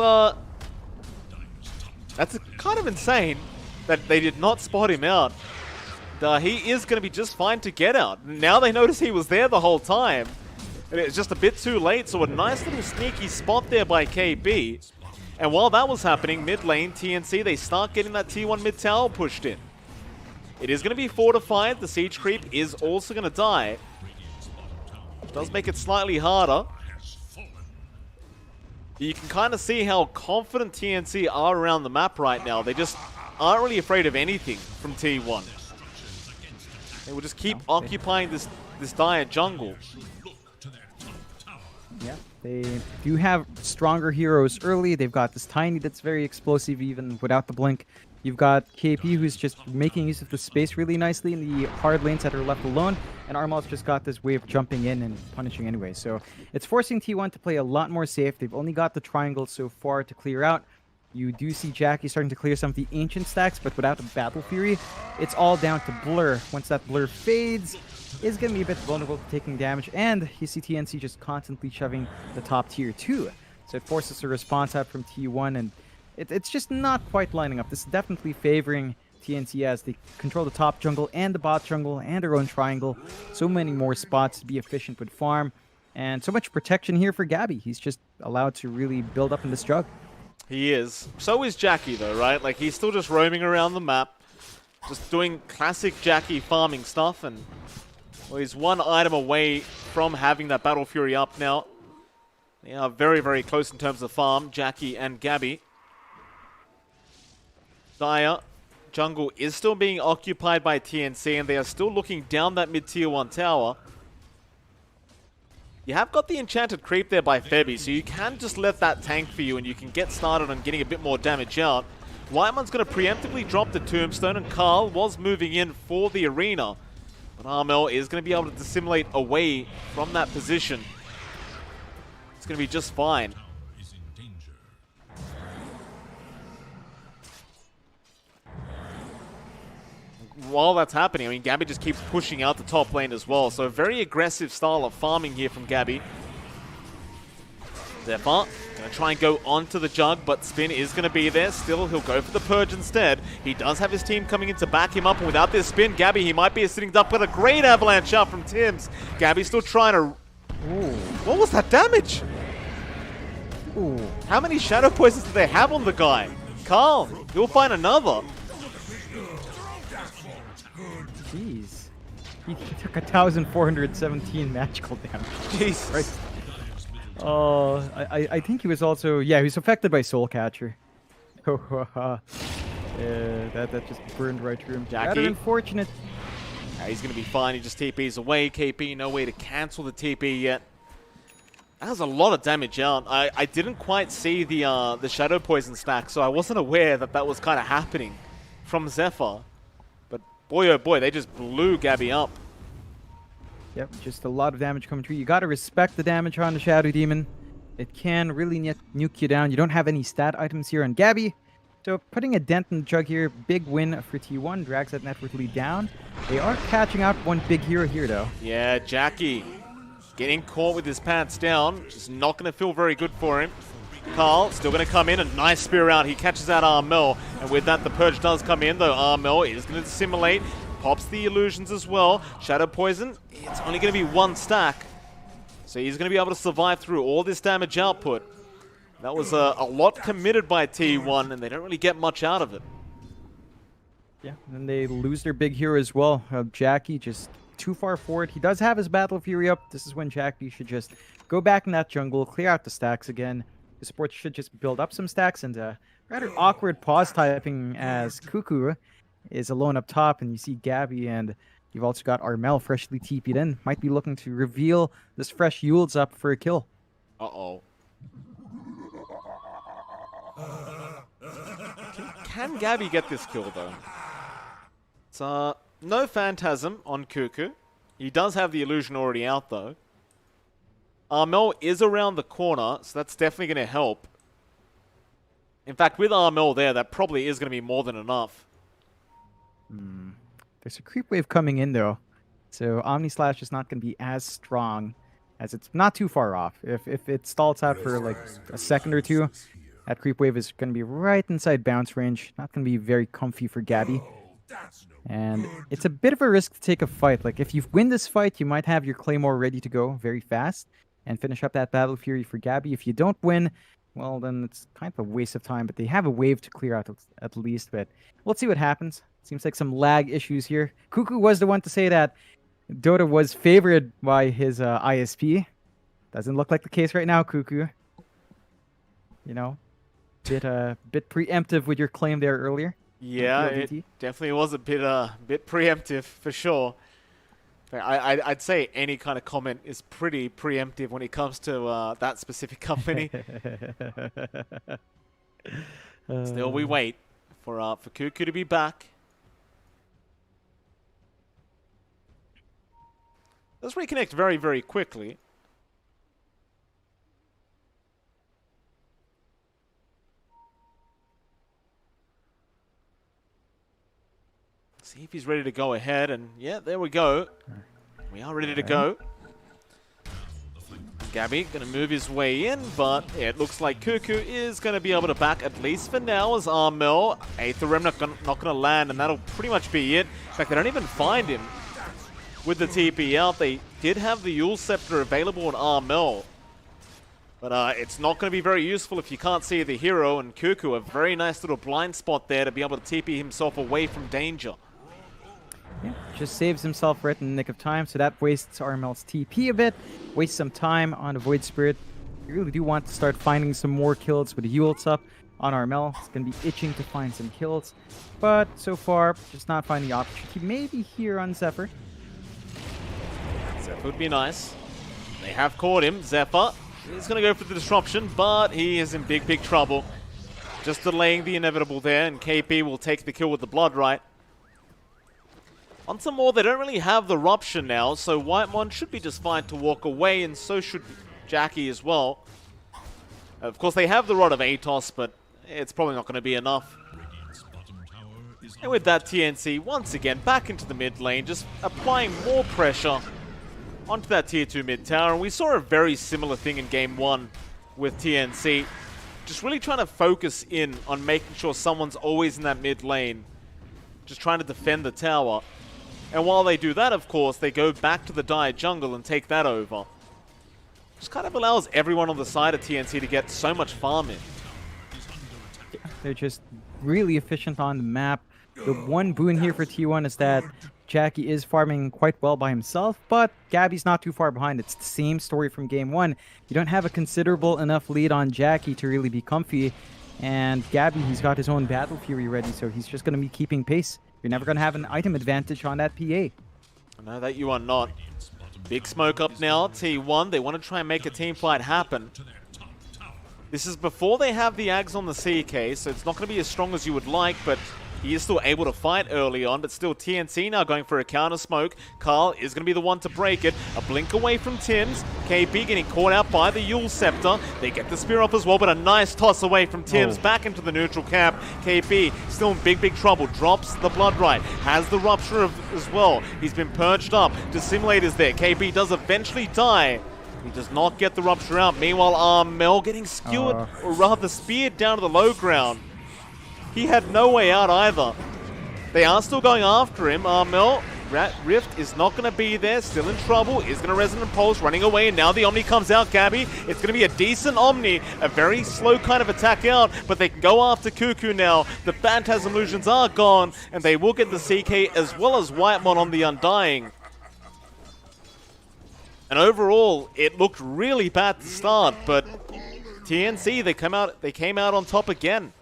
Speaker 2: kind of insane that they did not spot him out. He is going to be just fine to get out. Now they notice he was there the whole time. And it's just a bit too late, so a nice little sneaky spot there by KB. And while that was happening, mid lane, TNC, they start getting that T1 mid tower pushed in. It is going to be fortified. The siege creep is also going to die. It does make it slightly harder. You can kind of see how confident TNC are around the map right now. They just aren't really afraid of anything from T1. They will just keep occupying this dire jungle.
Speaker 1: Yeah, they do have stronger heroes early. They've got this Tiny that's very explosive even without the blink. You've got KP who's just making use of the space really nicely in the hard lanes that are left alone. And Armal's just got this way of jumping in and punishing anyway. So it's forcing T1 to play a lot more safe. They've only got the triangle so far to clear out. You do see Jackie starting to clear some of the ancient stacks, but without the Battle Fury, it's all down to Blur. Once that Blur fades, is going to be a bit vulnerable to taking damage. And you see TNC just constantly shoving the top tier 2. So it forces a response out from T1, and it's just not quite lining up. This is definitely favoring TNC as they control the top jungle and the bot jungle and their own triangle. So many more spots to be efficient with farm. And so much protection here for Gabby. He's just allowed to really build up in this jug.
Speaker 2: He is. So is Jackie, though, right? Like, he's still just roaming around the map, just doing classic Jackie farming stuff, and well, he's one item away from having that Battle Fury up now. They are very, very close in terms of farm, Jackie and Gabby. Dire jungle is still being occupied by TNC, and they are still looking down that mid-tier 1 tower. You have got the enchanted creep there by Febby, so you can just let that tank for you and you can get started on getting a bit more damage out. Whiteman's going to preemptively drop the tombstone, and Carl was moving in for the arena. But Armel is going to be able to dissimulate away from that position. It's going to be just fine.
Speaker 4: Is in danger.
Speaker 2: While that's happening, I mean, Gabby just keeps pushing out the top lane as well. So a very aggressive style of farming here from Gabby. Zephyr going to try and go onto the jug, but Spin is going to be there. Still, he'll go for the Purge instead. He does have his team coming in to back him up, and without this Spin, Gabby, he might be a sitting duck, but a great avalanche out from Tims. Gabby's still trying to... Ooh. What was that damage?
Speaker 1: Ooh.
Speaker 2: How many Shadow Poisons do they have on the guy? Carl, you'll find another.
Speaker 1: Jeez. He took 1,417 magical damage.
Speaker 2: Jesus.
Speaker 1: Right. Oh, I think he was also... Yeah, he was affected by Soul Catcher. That just burned right through him.
Speaker 2: Jackie.
Speaker 1: Rather unfortunate.
Speaker 2: He's going to be fine. He just TP's away. KP, no way to cancel the TP yet. That was a lot of damage out. I didn't quite see the Shadow Poison stack, so I wasn't aware that that was kind of happening from Zephyr. But boy, oh boy, they just blew Gabby up.
Speaker 1: Yep, just a lot of damage coming through. You got to respect the damage on the Shadow Demon. It can really nuke you down. You don't have any stat items here on Gabby. So putting a dent in the jug here, big win for T1, drags that net worth lead down. They are catching out one big hero here, though.
Speaker 2: Yeah, Jackie getting caught with his pants down. Just not going to feel very good for him. Carl still going to come in. A nice spear out. He catches out Armel. And with that, the Purge does come in, though Armel is going to dissimulate. Pops the illusions as well. Shadow Poison, it's only going to be one stack. So he's going to be able to survive through all this damage output. That was a lot committed by T1, and they don't really get much out of it.
Speaker 1: Yeah, and they lose their big hero as well. Jackie just too far forward. He does have his Battle Fury up. This is when Jackie should just go back in that jungle, clear out the stacks again. The support should just build up some stacks, and rather awkward pause typing as Cuckoo is alone up top, and you see Gabby, and you've also got Armel freshly TP'd in. Might be looking to reveal this fresh Yule's up for a kill.
Speaker 2: Uh-oh. Can Gabby get this kill, though? It's no Phantasm on Cuckoo. He does have the illusion already out, though. Armel is around the corner, so that's definitely going to help. In fact, with Armel there, that probably is going to be more than enough.
Speaker 1: There's a creep wave coming in, though. So Omni Slash is not going to be as strong, as it's not too far off. If it stalls out for like a second or two, that creep wave is going to be right inside bounce range. Not going to be very comfy for Gabby. And it's a bit of a risk to take a fight. Like, if you win this fight, you might have your Claymore ready to go very fast and finish up that Battle Fury for Gabby. If you don't win, well, then it's kind of a waste of time. But they have a wave to clear out at least. But we'll see what happens. Seems like some lag issues here. Cuckoo was the one to say that Dota was favored by his ISP. Doesn't look like the case right now, Cuckoo. You know, bit preemptive with your claim there earlier.
Speaker 2: Yeah, it definitely was a bit preemptive for sure. I'd say any kind of comment is pretty preemptive when it comes to that specific company. Still, we wait for Cuckoo to be back. Let's reconnect very, very quickly. See if he's ready to go ahead, and yeah, there we go. We are ready to go. Gabby going to move his way in, but it looks like Cuckoo is going to be able to back at least for now as Armel. Aether Remnant not going to land, and that'll pretty much be it. In fact, they don't even find him with the TP out. They did have the Yule Scepter available on Armel, but it's not going to be very useful if you can't see the hero, and Cuckoo, a very nice little blind spot there to be able to TP himself away from danger.
Speaker 1: Yeah, just saves himself right in the nick of time, so that wastes Armel's TP a bit, wastes some time on a Void Spirit. You really do want to start finding some more kills with the Yulet's up on Armel. It's going to be itching to find some kills, but so far, just not finding the opportunity. Maybe here on Zephyr.
Speaker 2: Zephyr would be nice. They have caught him. Zephyr is going to go for the disruption, but he is in big, big trouble. Just delaying the inevitable there, and KP will take the kill with the Blood Right. On some more, they don't really have the Rupture now, so Whitemon should be just fine to walk away, and so should Jackie as well. Of course, they have the Rod of Atos, but it's probably not going to be enough. And with that, TNC, once again, back into the mid lane, just applying more pressure onto that tier 2 mid tower. And we saw a very similar thing in game 1 with TNC. Just really trying to focus in on making sure someone's always in that mid lane, just trying to defend the tower. And while they do that, of course, they go back to the Dire jungle and take that over. Just kind of allows everyone on the side of TNC to get so much farm in.
Speaker 1: Yeah, they're just really efficient on the map. The one boon here for T1 is that Jackie is farming quite well by himself, but Gabby's not too far behind. It's the same story from game 1. You don't have a considerable enough lead on Jackie to really be comfy. And Gabby, he's got his own Battle Fury ready, so he's just going to be keeping pace. You're never going to have an item advantage on that PA.
Speaker 2: No, that you are not. Big smoke up now, T1. They want to try and make a team fight happen. This is before they have the Ags on the CK, so it's not going to be as strong as you would like, but he is still able to fight early on, but still TNC now going for a counter smoke. Carl is going to be the one to break it. A blink away from Tim's. KP getting caught out by the Yule Scepter. They get the spear off as well, but a nice toss away from Tim's back into the neutral camp. KP still in big, big trouble. Drops the Blood Right. Has the Rupture as well. He's been purged up. Dissimulators there. KP does eventually die. He does not get the Rupture out. Meanwhile, Armel getting skewered, or rather speared down to the low ground. He had no way out either. They are still going after him. Armel, Rift is not going to be there. Still in trouble. Is going to Resonant Pulse, running away. And now the Omni comes out, Gabby. It's going to be a decent Omni. A very slow kind of attack out. But they can go after Cuckoo now. The Phantasm Illusions are gone. And they will get the CK as well as Whitemon on the Undying. And overall, it looked really bad to start. But TNC, they came out on top again.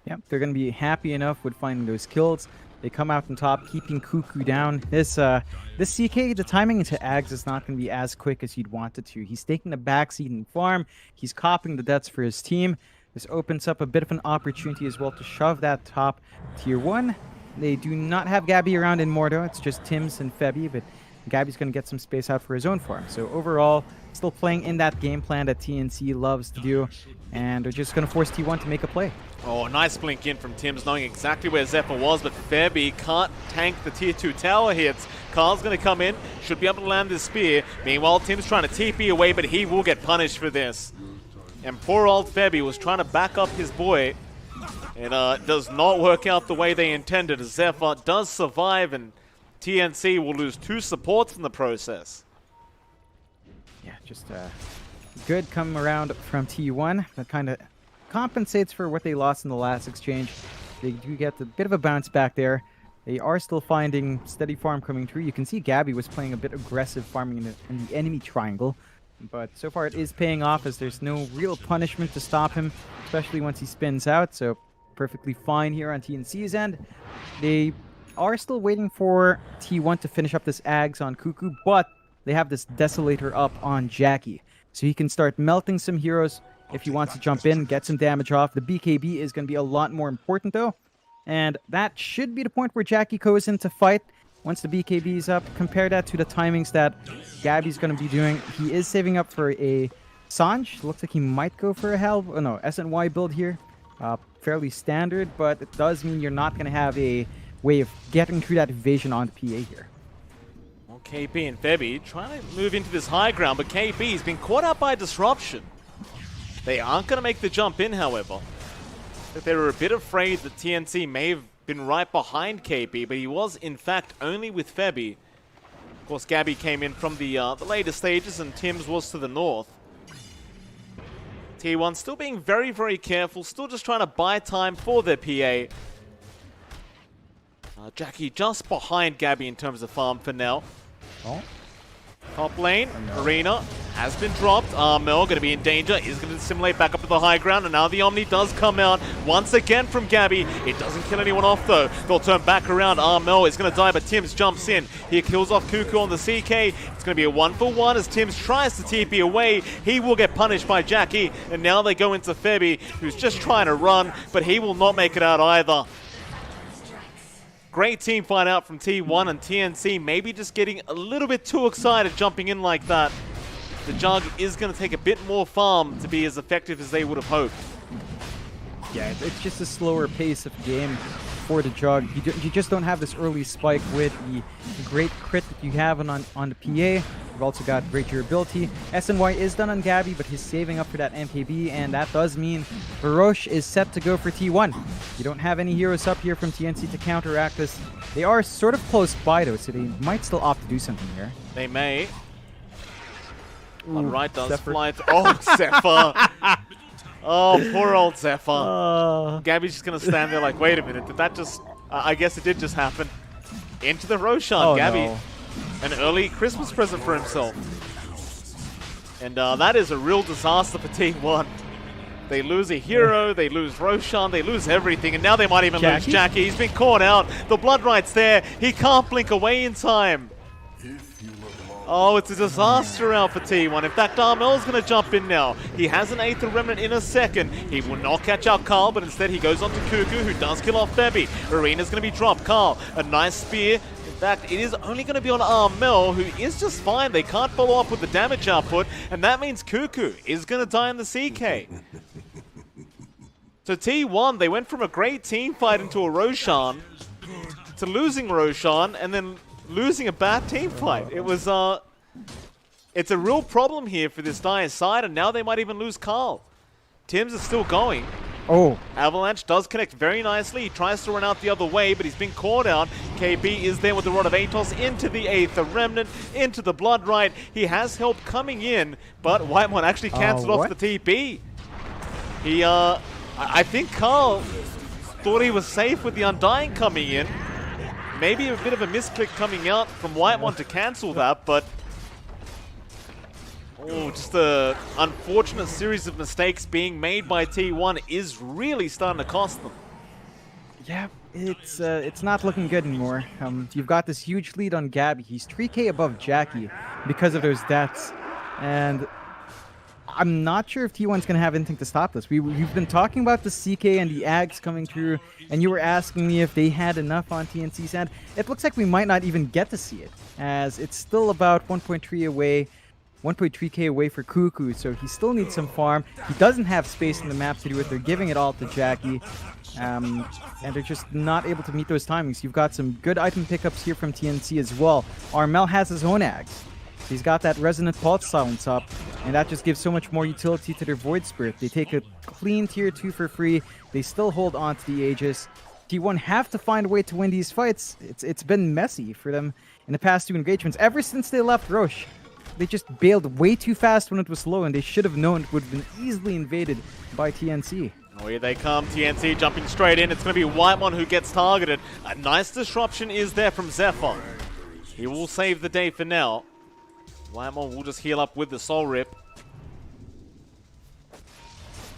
Speaker 1: Yep, they're going to be happy enough with finding those kills. They come out on top, keeping Cuckoo down. This CK, the timing into Ags is not going to be as quick as you'd want it to. He's taking the backseat in farm. He's copying the deaths for his team. This opens up a bit of an opportunity as well to shove that top tier 1. They do not have Gabby around in Mordo. It's just Tims and Febby, but Gabby's going to get some space out for his own farm. So overall, still playing in that game plan that TNC loves to do. And they're just going to force T1 to make a play.
Speaker 2: Oh, nice blink in from Tims, knowing exactly where Zephyr was, but Febby can't tank the tier 2 tower hits. Carl's going to come in, should be able to land this spear. Meanwhile, Tims trying to TP away, but he will get punished for this. And poor old Febby was trying to back up his boy. It does not work out the way they intended. Zephyr does survive, and TNC will lose 2 supports in the process.
Speaker 1: Yeah, just good come around from T1. That kind of compensates for what they lost in the last exchange. They do get a bit of a bounce back there. They are still finding steady farm coming through. You can see Gabby was playing a bit aggressive farming in the enemy triangle. But so far it is paying off as there's no real punishment to stop him, especially once he spins out. So perfectly fine here on TNC's end. They are still waiting for T1 to finish up this Ags on Cuckoo, but they have this Desolator up on Jackie. So he can start melting some heroes if he wants to jump in, get some damage off. The BKB is going to be a lot more important though. And that should be the point where Jackie goes in to fight once the BKB is up. Compare that to the timings that Gabby's going to be doing. He is saving up for a Sanj. Looks like he might go for a SNY build here. Fairly standard, but it does mean you're not going to have a way of getting through that evasion on the PA here.
Speaker 2: KP and Febby trying to move into this high ground, but KP's been caught out by disruption. They aren't going to make the jump in, however. They were a bit afraid that TNC may have been right behind KP, but he was, in fact, only with Febby. Of course, Gabby came in from the later stages, and Tim's was to the north. T1 still being very, very careful, still just trying to buy time for their PA. Jackie just behind Gabby in terms of farm for now.
Speaker 1: Oh.
Speaker 2: Top lane, Arena has been dropped. Mel going to be in danger, is going to simulate back up to the high ground, and now the Omni does come out once again from Gabby. It doesn't kill anyone off though. They'll turn back around. Mel is going to die, but Tims jumps in. He kills off Cuckoo on the CK. It's going to be a 1-for-1 as Tims tries to TP away. He will get punished by Jackie, and now they go into Febby, who's just trying to run, but he will not make it out either. Great team fight out from T1 and TNC, maybe just getting a little bit too excited jumping in like that. The Jug is going to take a bit more farm to be as effective as they would have hoped.
Speaker 1: Yeah, it's just a slower pace of game for the Jug. You just don't have this early spike with the great crit that you have on the PA. You've also got great durability. SNY is done on Gabby, but he's saving up for that MKB, and that does mean Baroche is set to go for T1. You don't have any heroes up here from TNC to counteract this. They are sort of close by, though, so they might still opt to do something here.
Speaker 2: They may. On right does
Speaker 1: Zephyr.
Speaker 2: fly. Oh, Zephyr. Oh, poor old Zephyr. Gabby's just going to stand there like, wait a minute, did that just... I guess it did just happen. Into the Roshan,
Speaker 1: Oh,
Speaker 2: Gabby.
Speaker 1: no.
Speaker 2: An early Christmas present for himself. And that is a real disaster for T1. They lose a hero, they lose Roshan, they lose everything, and now they might even lose Jackie. He's been caught out. The Blood Right's there. He can't blink away in time. Oh, it's a disaster out for T1. In fact, Armel's going to jump in now. He has an Aether Remnant in a second. He will not catch out Carl, but instead he goes on to Cuckoo, who does kill off Febby. Arena's going to be dropped. Carl, a nice spear. In fact, it is only going to be on Armel, who is just fine. They can't follow up with the damage output, and that means Cuckoo is going to die in the CK. So T1, they went from a great team fight into a Roshan to losing Roshan, and then losing a bad team fight. It was, it's a real problem here for this dire side, and now they might even lose Carl. Tims is still going.
Speaker 1: Oh.
Speaker 2: Avalanche does connect very nicely. He tries to run out the other way, but he's been caught out. KB is there with the Rod of Atos into the Aether Remnant, into the Blood Right. He has help coming in, but Whitemon actually cancelled off the TP. He, I think Carl thought he was safe with the Undying coming in. Maybe a bit of a misclick coming out from Whitemon to cancel that, but... Oh, just a unfortunate series of mistakes being made by T1 is really starting to cost them.
Speaker 1: Yeah, it's not looking good anymore. You've got this huge lead on Gabby. He's 3k above Jackie because of those deaths. And I'm not sure if T1's going to have anything to stop this. We've been talking about the CK and the Ags coming through, and you were asking me if they had enough on TNC's end. It looks like we might not even get to see it, as it's still about 1.3 away. 1.3k away for Cuckoo, so he still needs some farm. He doesn't have space in the map to do it. They're giving it all to Jackie, and they're just not able to meet those timings. You've got some good item pickups here from TNC as well. Armel has his own Axe. He's got that Resonant Pulse Silence up, and that just gives so much more utility to their Void Spirit. They take a clean tier 2 for free. They still hold on to the Aegis. T1 have to find a way to win these fights. It's been messy for them in the past 2 engagements. Ever since they left Roche, they just bailed way too fast when it was low, and they should have known it would have been easily invaded by TNC.
Speaker 2: Oh, here they come. TNC jumping straight in. It's going to be Whitemon who gets targeted. A nice disruption is there from Zephyr. He will save the day for now. Whitemon will just heal up with the Soul Rip.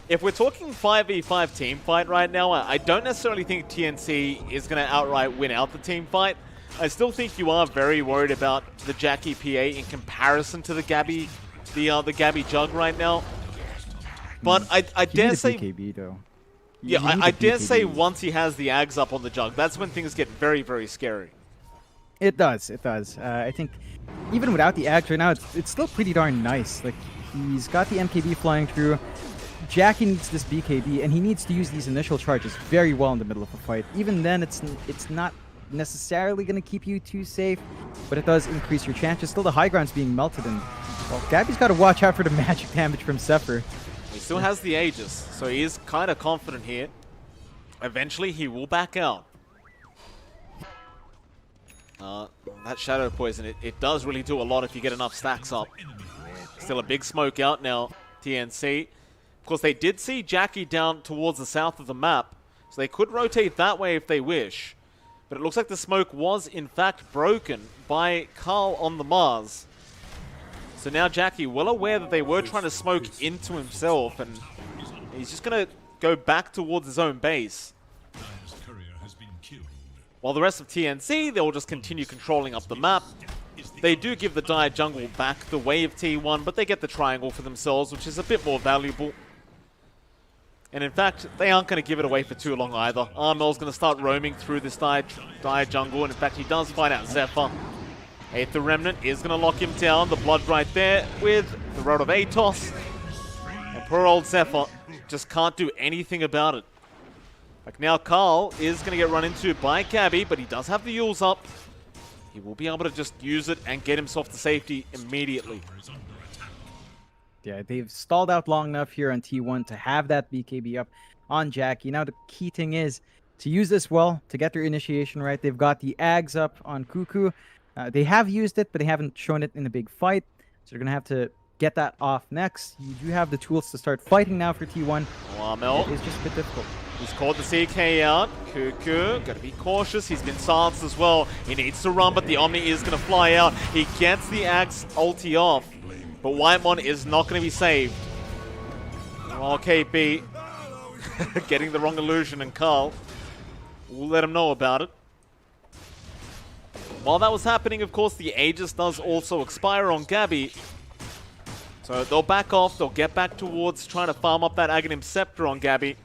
Speaker 2: If we're talking 5v5 team fight right now, I don't necessarily think TNC is going to outright win out the team fight. I still think you are very worried about the Jackie PA in comparison to the Gabby, the Gabby Jug right now. But I dare say,
Speaker 1: BKB, though.
Speaker 2: Yeah, I dare say once he has the Ags up on the Jug, that's when things get very, very scary.
Speaker 1: It does, it does. I think even without the Ags right now, it's still pretty darn nice. Like, he's got the MKB flying through. Jackie needs this BKB, and he needs to use these initial charges very well in the middle of a fight. Even then, it's not necessarily going to keep you too safe, but it does increase your chances. Still, the high ground's being melted, and well, Gabby's got to watch out for the magic damage from Zephyr.
Speaker 2: He still has the Aegis, so he is kind of confident here. Eventually, he will back out. That Shadow Poison, it does really do a lot if you get enough stacks up. Still a big smoke out now, TNC. Of course, they did see Jackie down towards the south of the map, so they could rotate that way if they wish. But it looks like the smoke was, in fact, broken by Carl on the Mars. So now Jackie, well aware that they were trying to smoke into himself, and he's just going to go back towards his own base. While the rest of TNC, they'll just continue controlling up the map. They do give the Dire jungle back the way of T1, but they get the triangle for themselves, which is a bit more valuable. And in fact, they aren't going to give it away for too long either. Armel's going to start roaming through this Dire jungle, and in fact, he does find out Zephyr. Aether Remnant is going to lock him down. The blood right there with the Rod of Atos. And poor old Zephyr just can't do anything about it. Like now, Carl is going to get run into by Gabby, but he does have the Yules up. He will be able to just use it and get himself to safety immediately.
Speaker 1: Yeah, they've stalled out long enough here on T1 to have that BKB up on Jackie. Now the key thing is to use this well, to get their initiation right. They've got the Ags up on Cuckoo. They have used it, but they haven't shown it in a big fight. So they're going to have to get that off next. You do have the tools to start fighting now for T1.
Speaker 2: Amel.
Speaker 1: It's just a bit difficult.
Speaker 2: He's called the CK out. Cuckoo, gotta be cautious. He's been silenced as well. He needs to run, but the Omni is gonna fly out. He gets the Axe ulti off, but Whitemon is not gonna be saved. Well, KP getting the wrong illusion, and Carl will let him know about it. While that was happening, of course, the Aegis does also expire on Gabby. So they'll back off, they'll get back towards trying to farm up that Aghanim Scepter on Gabby.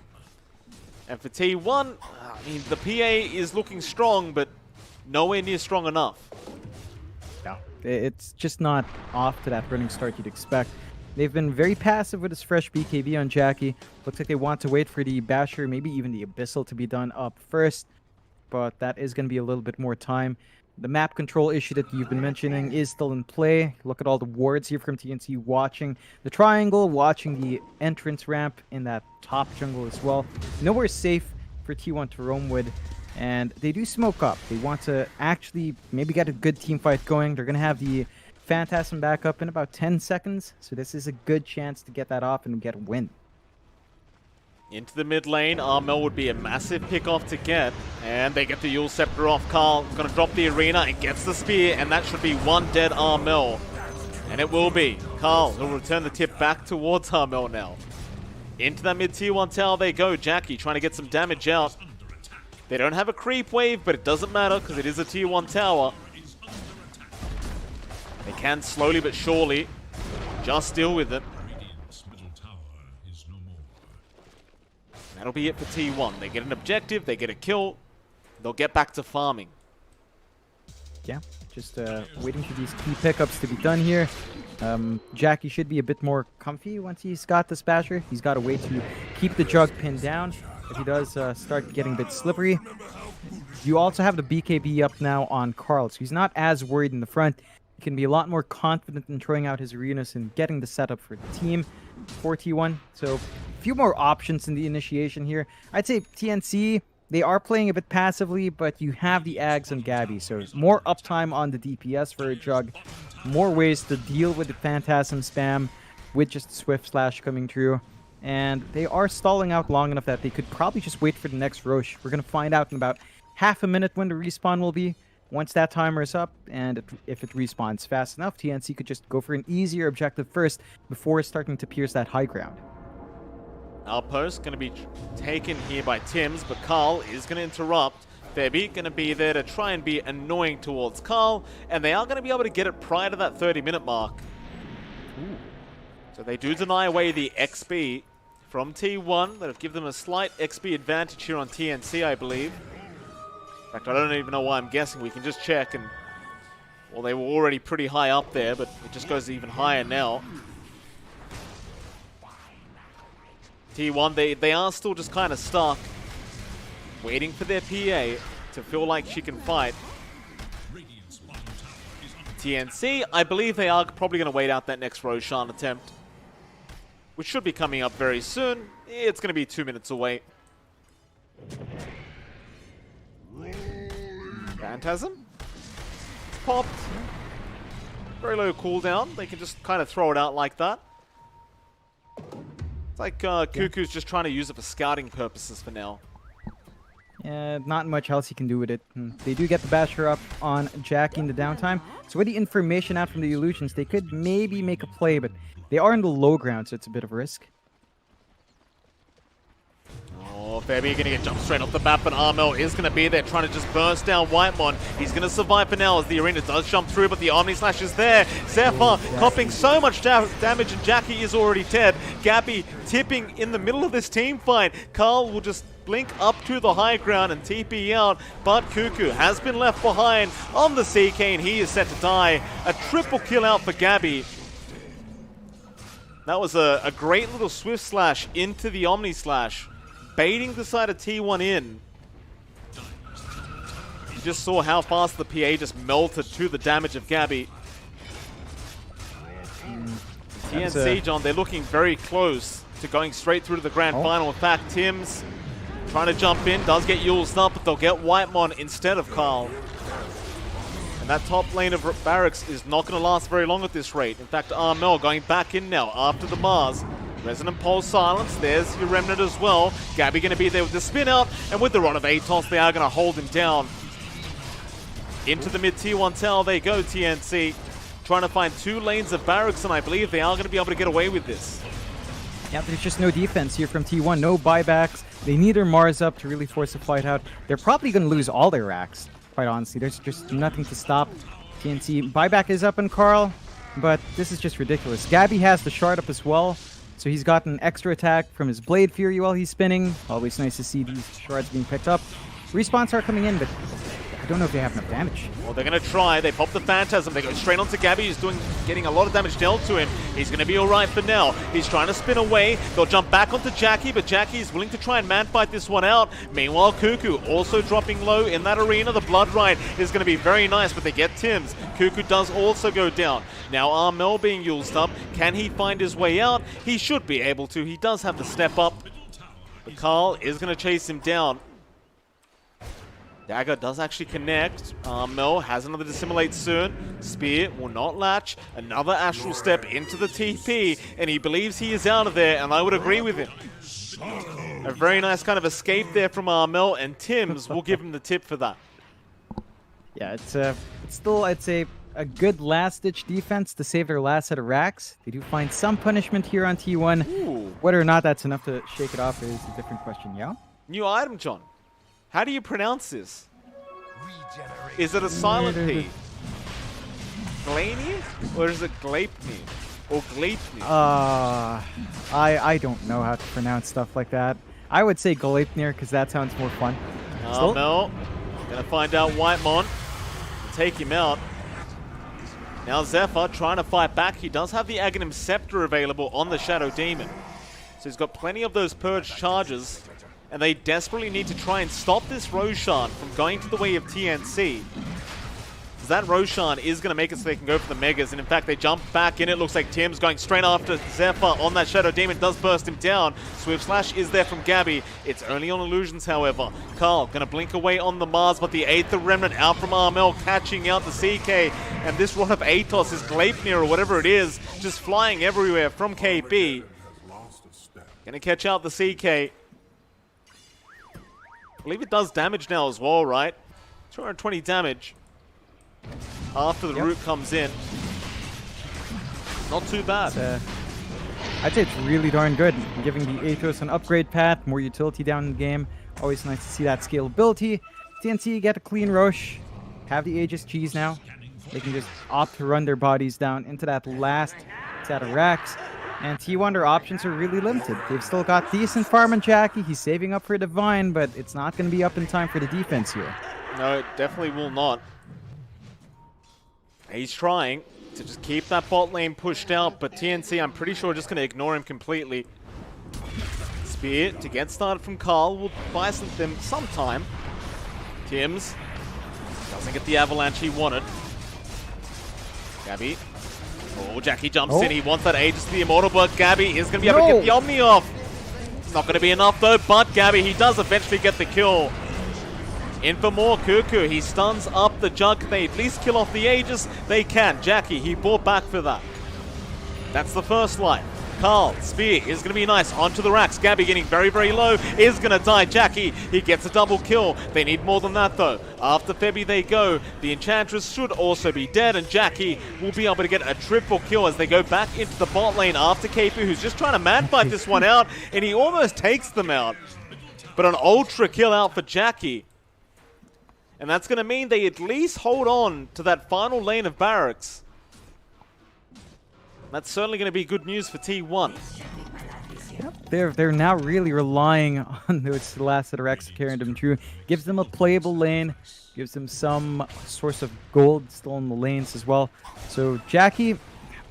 Speaker 2: And for T1, I mean, the PA is looking strong, but nowhere near strong enough.
Speaker 1: No, it's just not off to that running start you'd expect. They've been very passive with this fresh BKB on Jackie. Looks like they want to wait for the Basher, maybe even the Abyssal to be done up first. But that is going to be a little bit more time. The map control issue that you've been mentioning is still in play. Look at all the wards here from TNC watching the triangle, watching the entrance ramp in that top jungle as well. Nowhere safe for T1 to roam with, and they do smoke up. They want to actually maybe get a good team fight going. They're going to have the Phantasm back up in about 10 seconds, so this is a good chance to get that off and get a win.
Speaker 2: Into the mid lane, Armel would be a massive pick-off to get. And they get the Yule Scepter off. Carl is going to drop the arena and gets the spear. And that should be one dead Armel. And it will be. Carl will return the tip back towards Armel now. Into that mid-tier 1 tower they go. Jackie trying to get some damage out. They don't have a creep wave, but it doesn't matter because it is a tier 1 tower. They can slowly but surely just deal with it. That'll be it for T1. They get an objective, they get a kill, they'll get back to farming.
Speaker 1: Yeah, just waiting for these key pickups to be done here. Jackie should be a bit more comfy once he's got this Basher. He's got a way to keep the Jug pinned down if he does start getting a bit slippery. You also have the BKB up now on Carl, so he's not as worried in the front. He can be a lot more confident in throwing out his arenas and getting the setup for the team for T1. So a few more options in the initiation here. I'd say TNC, they are playing a bit passively, but you have the Ags and Gabby, so more uptime on the DPS for a Jug. More ways to deal with the Phantasm spam with just Swift Slash coming through. And they are stalling out long enough that they could probably just wait for the next Roche. We're going to find out in about half a minute when the respawn will be. Once that timer is up, and if it respawns fast enough, TNC could just go for an easier objective first before starting to pierce that high ground.
Speaker 2: Outpost going to be taken here by Tims, but Carl is going to interrupt. Febby going to be there to try and be annoying towards Carl, and they are going to be able to get it prior to that 30-minute mark. Ooh. So they do deny away the XP from T1. That'll give them a slight XP advantage here on TNC, I believe. In fact, I don't even know why I'm guessing. We can just check, and well, they were already pretty high up there, but it just goes even higher now. T1, they are still just kind of stuck, waiting for their PA to feel like she can fight.
Speaker 4: Radiant's bottom tower is under
Speaker 2: TNC, I believe they are probably going to wait out that next Roshan attempt, which should be coming up very soon. It's going to be 2 minutes away. Phantasm? Popped. Very low cooldown. They can just kind of throw it out like that. It's like Cuckoo's just trying to use it for scouting purposes for now.
Speaker 1: Yeah, not much else you can do with it. They do get the basher up on Jackie in the downtime. So with the information out from the illusions, they could maybe make a play, but they are in the low ground, so it's a bit of a risk.
Speaker 2: Oh, Fabi going to get jumped straight off the bat, but Armel is going to be there trying to just burst down Whitemon. He's going to survive for now as the arena does jump through, but the Omni Slash is there. Zephyr copping so much damage, and Jackie is already dead. Gabby tipping in the middle of this team fight. Carl will just blink up to the high ground and TP out, but Cuckoo has been left behind on the CK, and he is set to die. A triple kill out for Gabby. That was a great little Swift Slash into the Omni Slash, baiting the side of T1 in. You just saw how fast the PA just melted to the damage of Gabby. TNC, John, they're looking very close to going straight through to the grand final. In fact, Tim's trying to jump in, does get Yule's up, but they'll get Whitemon instead of Carl. And that top lane of Barracks is not going to last very long at this rate. In fact, Armel going back in now after the Mars. Resonant Pulse silence. There's your Remnant as well. Gabby going to be there with the spin out, and with the Rod of Atos, they are going to hold him down. Into the mid T1 tower they go, TNC. Trying to find 2 lanes of Barracks, and I believe they are going to be able to get away with this.
Speaker 1: Yeah, there's just no defense here from T1. No buybacks. They need their Mars up to really force the fight out. They're probably going to lose all their racks, quite honestly. There's just nothing to stop TNC. Buyback is up on Carl, but this is just ridiculous. Gabby has the shard up as well, so he's got an extra attack from his Blade Fury while he's spinning. Always nice to see these shards being picked up. Respawns are coming in, but I don't know if they have enough damage.
Speaker 2: Well, they're going to try. They pop the Phantasm. They go straight onto Gabby, who's getting a lot of damage dealt to him. He's going to be all right for now. He's trying to spin away. They'll jump back onto Jackie, but Jackie is willing to try and man-fight this one out. Meanwhile, Cuckoo also dropping low in that arena. The Blood Ride is going to be very nice, but they get Tim's. Cuckoo does also go down. Now Armel being used up. Can he find his way out? He should be able to. He does have the step up. But Carl is going to chase him down. Dagger does actually connect. Mel has another Dissimulate soon. Spear will not latch. Another Astral Step into the TP, and he believes he is out of there, and I would agree with him. A very nice kind of escape there from Armel, and Tim's will give him the tip for that.
Speaker 1: Yeah, it's still, I'd say, a good last-ditch defense to save their last set of racks. They do find some punishment here on T1.
Speaker 2: Ooh.
Speaker 1: Whether or not that's enough to shake it off is a different question, yeah?
Speaker 2: New item, John. How do you pronounce this? Is it a silent P? Glaney? Or is it Gleipney? Or Gleipney?
Speaker 1: I don't know how to pronounce stuff like that. I would say Gleipnir because that sounds more fun.
Speaker 2: No. Gonna find out Whitemon. Take him out. Now Zephyr trying to fight back. He does have the Aghanim Scepter available on the Shadow Demon. So he's got plenty of those Purge charges. And they desperately need to try and stop this Roshan from going to the way of TNC. Because that Roshan is going to make it so they can go for the Megas. And in fact, they jump back in. It looks like Tim's going straight after Zephyr on that Shadow Demon. Does burst him down. Swift Slash is there from Gabby. It's only on illusions, however. Carl going to blink away on the Mars, but the Aether Remnant out from Armel, catching out the CK. And this Rod of Atos is Gleipnir or whatever it is, just flying everywhere from KB. Going to catch out the CK. I believe it does damage now as well, right? 220 damage after the root comes in. Not too bad.
Speaker 1: I'd say it's really darn good. Giving the Atos an upgrade path, more utility down in the game. Always nice to see that scalability. TNC get a clean rush. Have the Aegis cheese now. They can just opt to run their bodies down into that last set of racks. And T1, their options are really limited. They've still got decent farm on Jackie. He's saving up for Divine, but it's not going to be up in time for the defense here.
Speaker 2: No, it definitely will not. He's trying to just keep that bot lane pushed out, but TNC, I'm pretty sure, just going to ignore him completely. Spear to get started from Carl will buy them some time. Tim's doesn't get the avalanche he wanted. Gabby. Oh, Jackie jumps in. He wants that Aegis to the Immortal, but Gabby is going to be able to get the Omni off. It's not going to be enough though, but Gabby, he does eventually get the kill. In for more, Cuckoo. He stuns up the Jug. Can they at least kill off the Aegis? They can. Jackie, he bought back for that. That's the first life. Carl, Spear is going to be nice. Onto the racks. Gabby getting very, very low. Is going to die. Jackie, he gets a double kill. They need more than that, though. After Febby they go. The Enchantress should also be dead, and Jackie will be able to get a triple kill as they go back into the bot lane after KP, who's just trying to man fight this one out, and he almost takes them out. But an ultra kill out for Jackie. And that's going to mean they at least hold on to that final lane of barracks. That's certainly going to be good news for T1.
Speaker 1: Yep, they're now really relying on those last that are X carrying them through. Gives them a playable lane, gives them some source of gold still in the lanes as well. So Jackie,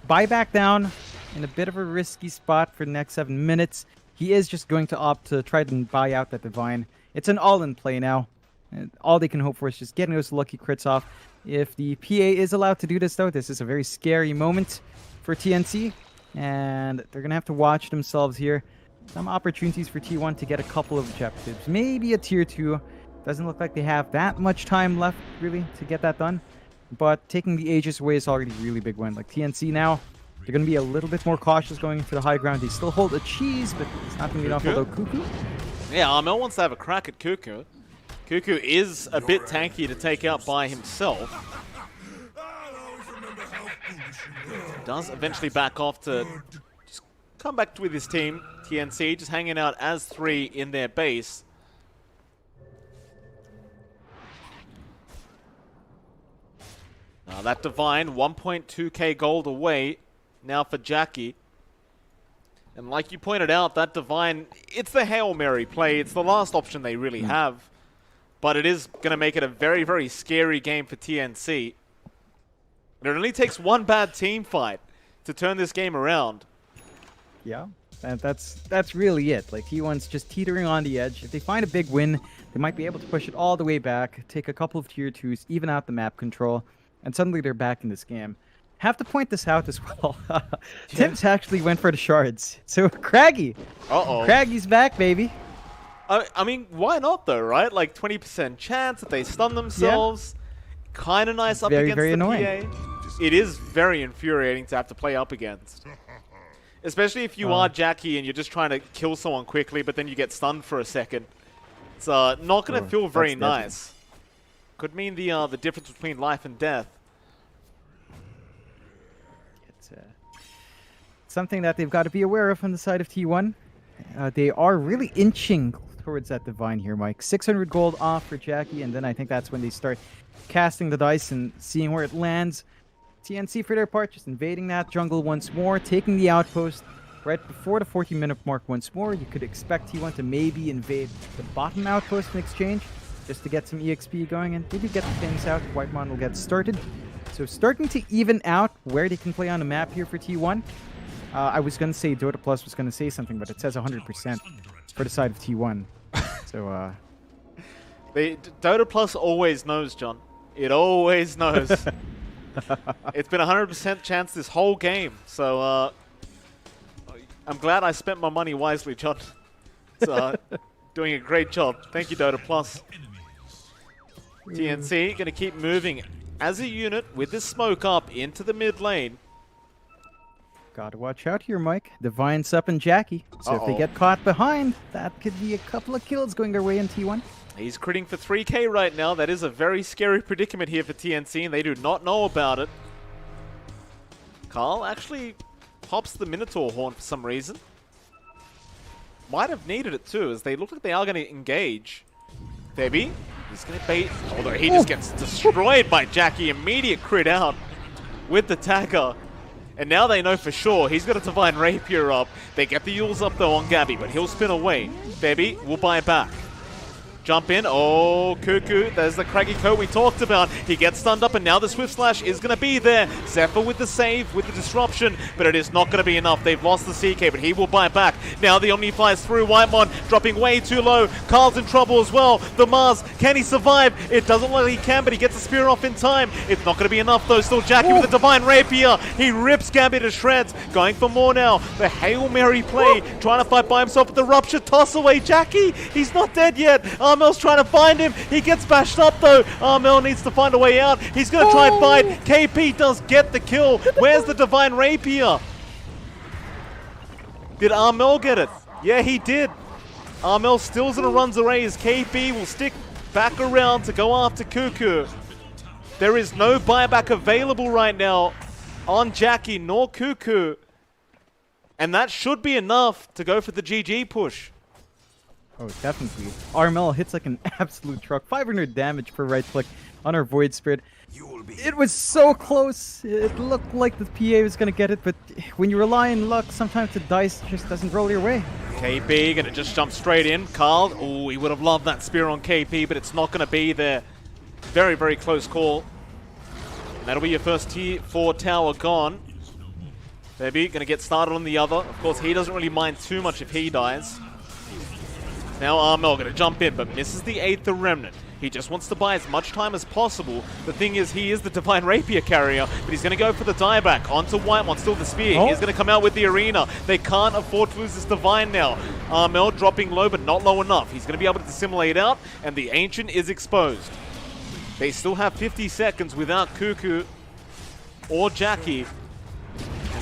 Speaker 1: buy back down in a bit of a risky spot for the next 7 minutes. He is just going to opt to try to buy out that Divine. It's an all-in play now. And all they can hope for is just getting those lucky crits off. If the PA is allowed to do this, though, this is a very scary moment for TNC, and they're going to have to watch themselves here. Some opportunities for T1 to get a couple of objectives. Maybe a tier 2. Doesn't look like they have that much time left, really, to get that done. But taking the Aegis away is already a really big win. Like TNC now, they're going to be a little bit more cautious going for the high ground. They still hold a cheese, but it's not going to be enough, although Cuckoo.
Speaker 2: Yeah, Armel wants to have a crack at Cuckoo. Cuckoo is a bit tanky to take out by himself. Does eventually back off to just come back with his team. TNC just hanging out as 3 in their base. Now that Divine, 1.2k gold away now for Jackie. And like you pointed out, that Divine, it's the Hail Mary play. It's the last option they really have. But it is going to make it a very, very scary game for TNC. And it only takes one bad team fight to turn this game around.
Speaker 1: Yeah, and that's really it. Like T1's just teetering on the edge. If they find a big win, they might be able to push it all the way back, take a couple of tier 2s, even out the map control, and suddenly they're back in this game. Have to point this out as well. Tim's actually went for the shards. So Craggy. Craggy's back, baby.
Speaker 2: I mean, why not though, right? Like 20% chance that they stun themselves. Yeah. Kind of nice up against the annoying. PA. It is very infuriating to have to play up against. Especially if you are Jackie and you're just trying to kill someone quickly, but then you get stunned for a second. It's not going to feel very nice. Could mean the difference between life and death.
Speaker 1: It's something that they've got to be aware of on the side of T1. They are really inching towards that Divine here, Mike. 600 gold off for Jackie, and then I think that's when they start casting the dice and seeing where it lands. TNC, for their part, just invading that jungle once more, taking the outpost right before the 40-minute mark once more. You could expect T1 to maybe invade the bottom outpost in exchange, just to get some EXP going, and maybe get the things out. Whitemon will get started. So starting to even out where they can play on the map here for T1. I was going to say Dota Plus was going to say something, but it says 100% for the side of T1. So,
Speaker 2: Dota Plus always knows, John. It always knows. It's been 100% chance this whole game. So, I'm glad I spent my money wisely, John. It's doing a great job. Thank you, Dota Plus. TNC going to keep moving as a unit with this smoke up into the mid lane.
Speaker 1: Gotta watch out here, Mike. Divine's up and Jackie. So if they get caught behind, that could be a couple of kills going their way in T1.
Speaker 2: He's critting for 3k right now. That is a very scary predicament here for TNC, and they do not know about it. Carl actually pops the Minotaur horn for some reason. Might have needed it too, as they look like they are going to engage. Febby, he's going to bait, although he just gets destroyed by Jackie. Immediate crit out with the Tagger. And now they know for sure he's got a Divine Rapier up. They get the Yules up though on Gabby, but he'll spin away. Febby will buy back. Jump in. Oh, Cuckoo. There's the craggy coat we talked about. He gets stunned up, and now the Swift Slash is going to be there. Zephyr with the save, with the disruption, but it is not going to be enough. They've lost the CK, but he will buy back. Now the Omni flies through. Whitemon dropping way too low. Carl's in trouble as well. The Mars, can he survive? It doesn't look like he can, but he gets the spear off in time. It's not going to be enough, though. Still Jackie with the Divine Rapier. He rips Gambit to shreds. Going for more now. The Hail Mary play. Trying to fight by himself with the Rupture toss away. Jackie, he's not dead yet. Armel's trying to find him. He gets bashed up, though. Armel needs to find a way out. He's going to try and fight. KP does get the kill. Where's the Divine Rapier? Did Armel get it? Yeah, he did. Armel stills and runs away as KP will stick back around to go after Cuckoo. There is no buyback available right now on Jackie nor Cuckoo. And that should be enough to go for the GG push.
Speaker 1: Oh, definitely. Armel hits like an absolute truck. 500 damage per right click on our Void Spirit. It was so close. It looked like the PA was going to get it, but when you rely on luck, sometimes the dice just doesn't roll your way.
Speaker 2: KP gonna just jump straight in. Carl, oh, he would have loved that spear on KP, but it's not gonna be there. Very, very close call. And that'll be your first tier 4 tower gone. Maybe gonna get started on the other. Of course, he doesn't really mind too much if he dies. Now Armel gonna jump in, but misses the Aether Remnant. He just wants to buy as much time as possible. The thing is, he is the Divine Rapier carrier, but he's going to go for the dieback onto Whitemon. Still the spear. He's going to come out with the arena. They can't afford to lose this Divine now. Armel dropping low, but not low enough. He's going to be able to dissimulate out, and the Ancient is exposed. They still have 50 seconds without Cuckoo or Jackie.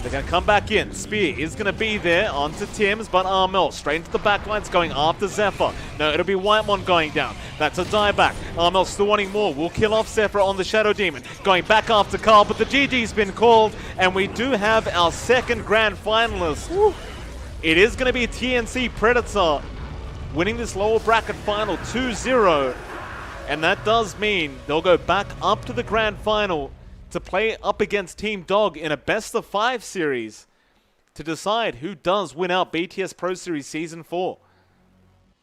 Speaker 2: They're going to come back in. Spear is going to be there onto Tim's, but Armel straight into the backlines going after Zephyr. No, it'll be Whitemon going down. That's a dieback. Armel still wanting more. We'll kill off Zephyr on the Shadow Demon. Going back after Carl, but the GG's been called, and we do have our second grand finalist. Woo. It is going to be TNC Predator winning this lower bracket final 2-0, and that does mean they'll go back up to the grand final to play up against Team Dog in a best-of-5 series to decide who does win out BTS Pro Series Season 4.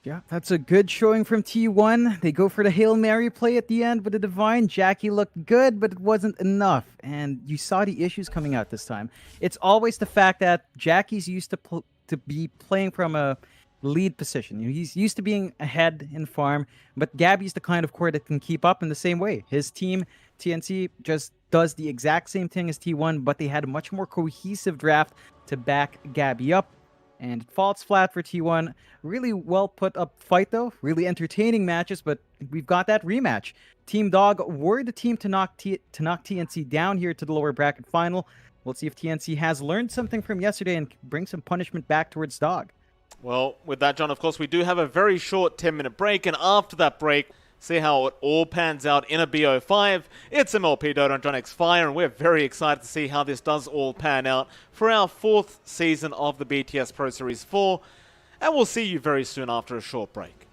Speaker 1: Yeah, that's a good showing from T1. They go for the Hail Mary play at the end with the Divine. Jackie looked good, but it wasn't enough. And you saw the issues coming out this time. It's always the fact that Jackie's used to be playing from a lead position. You know, he's used to being ahead in farm, but Gabby's the kind of core that can keep up in the same way. His team, TNC, just does the exact same thing as T1, but they had a much more cohesive draft to back Gabby up. And it falls flat for T1. Really well put up fight, though. Really entertaining matches, but we've got that rematch. Team Dog were the team to knock TNC down here to the lower bracket final. We'll see if TNC has learned something from yesterday and bring some punishment back towards Dog.
Speaker 2: Well, with that, John, of course, we do have a very short 10-minute break, and after that break, see how it all pans out in a BO5. It's MLP Dota and John X Fire, and we're very excited to see how this does all pan out for our 4th season of the BTS Pro Series 4. And we'll see you very soon after a short break.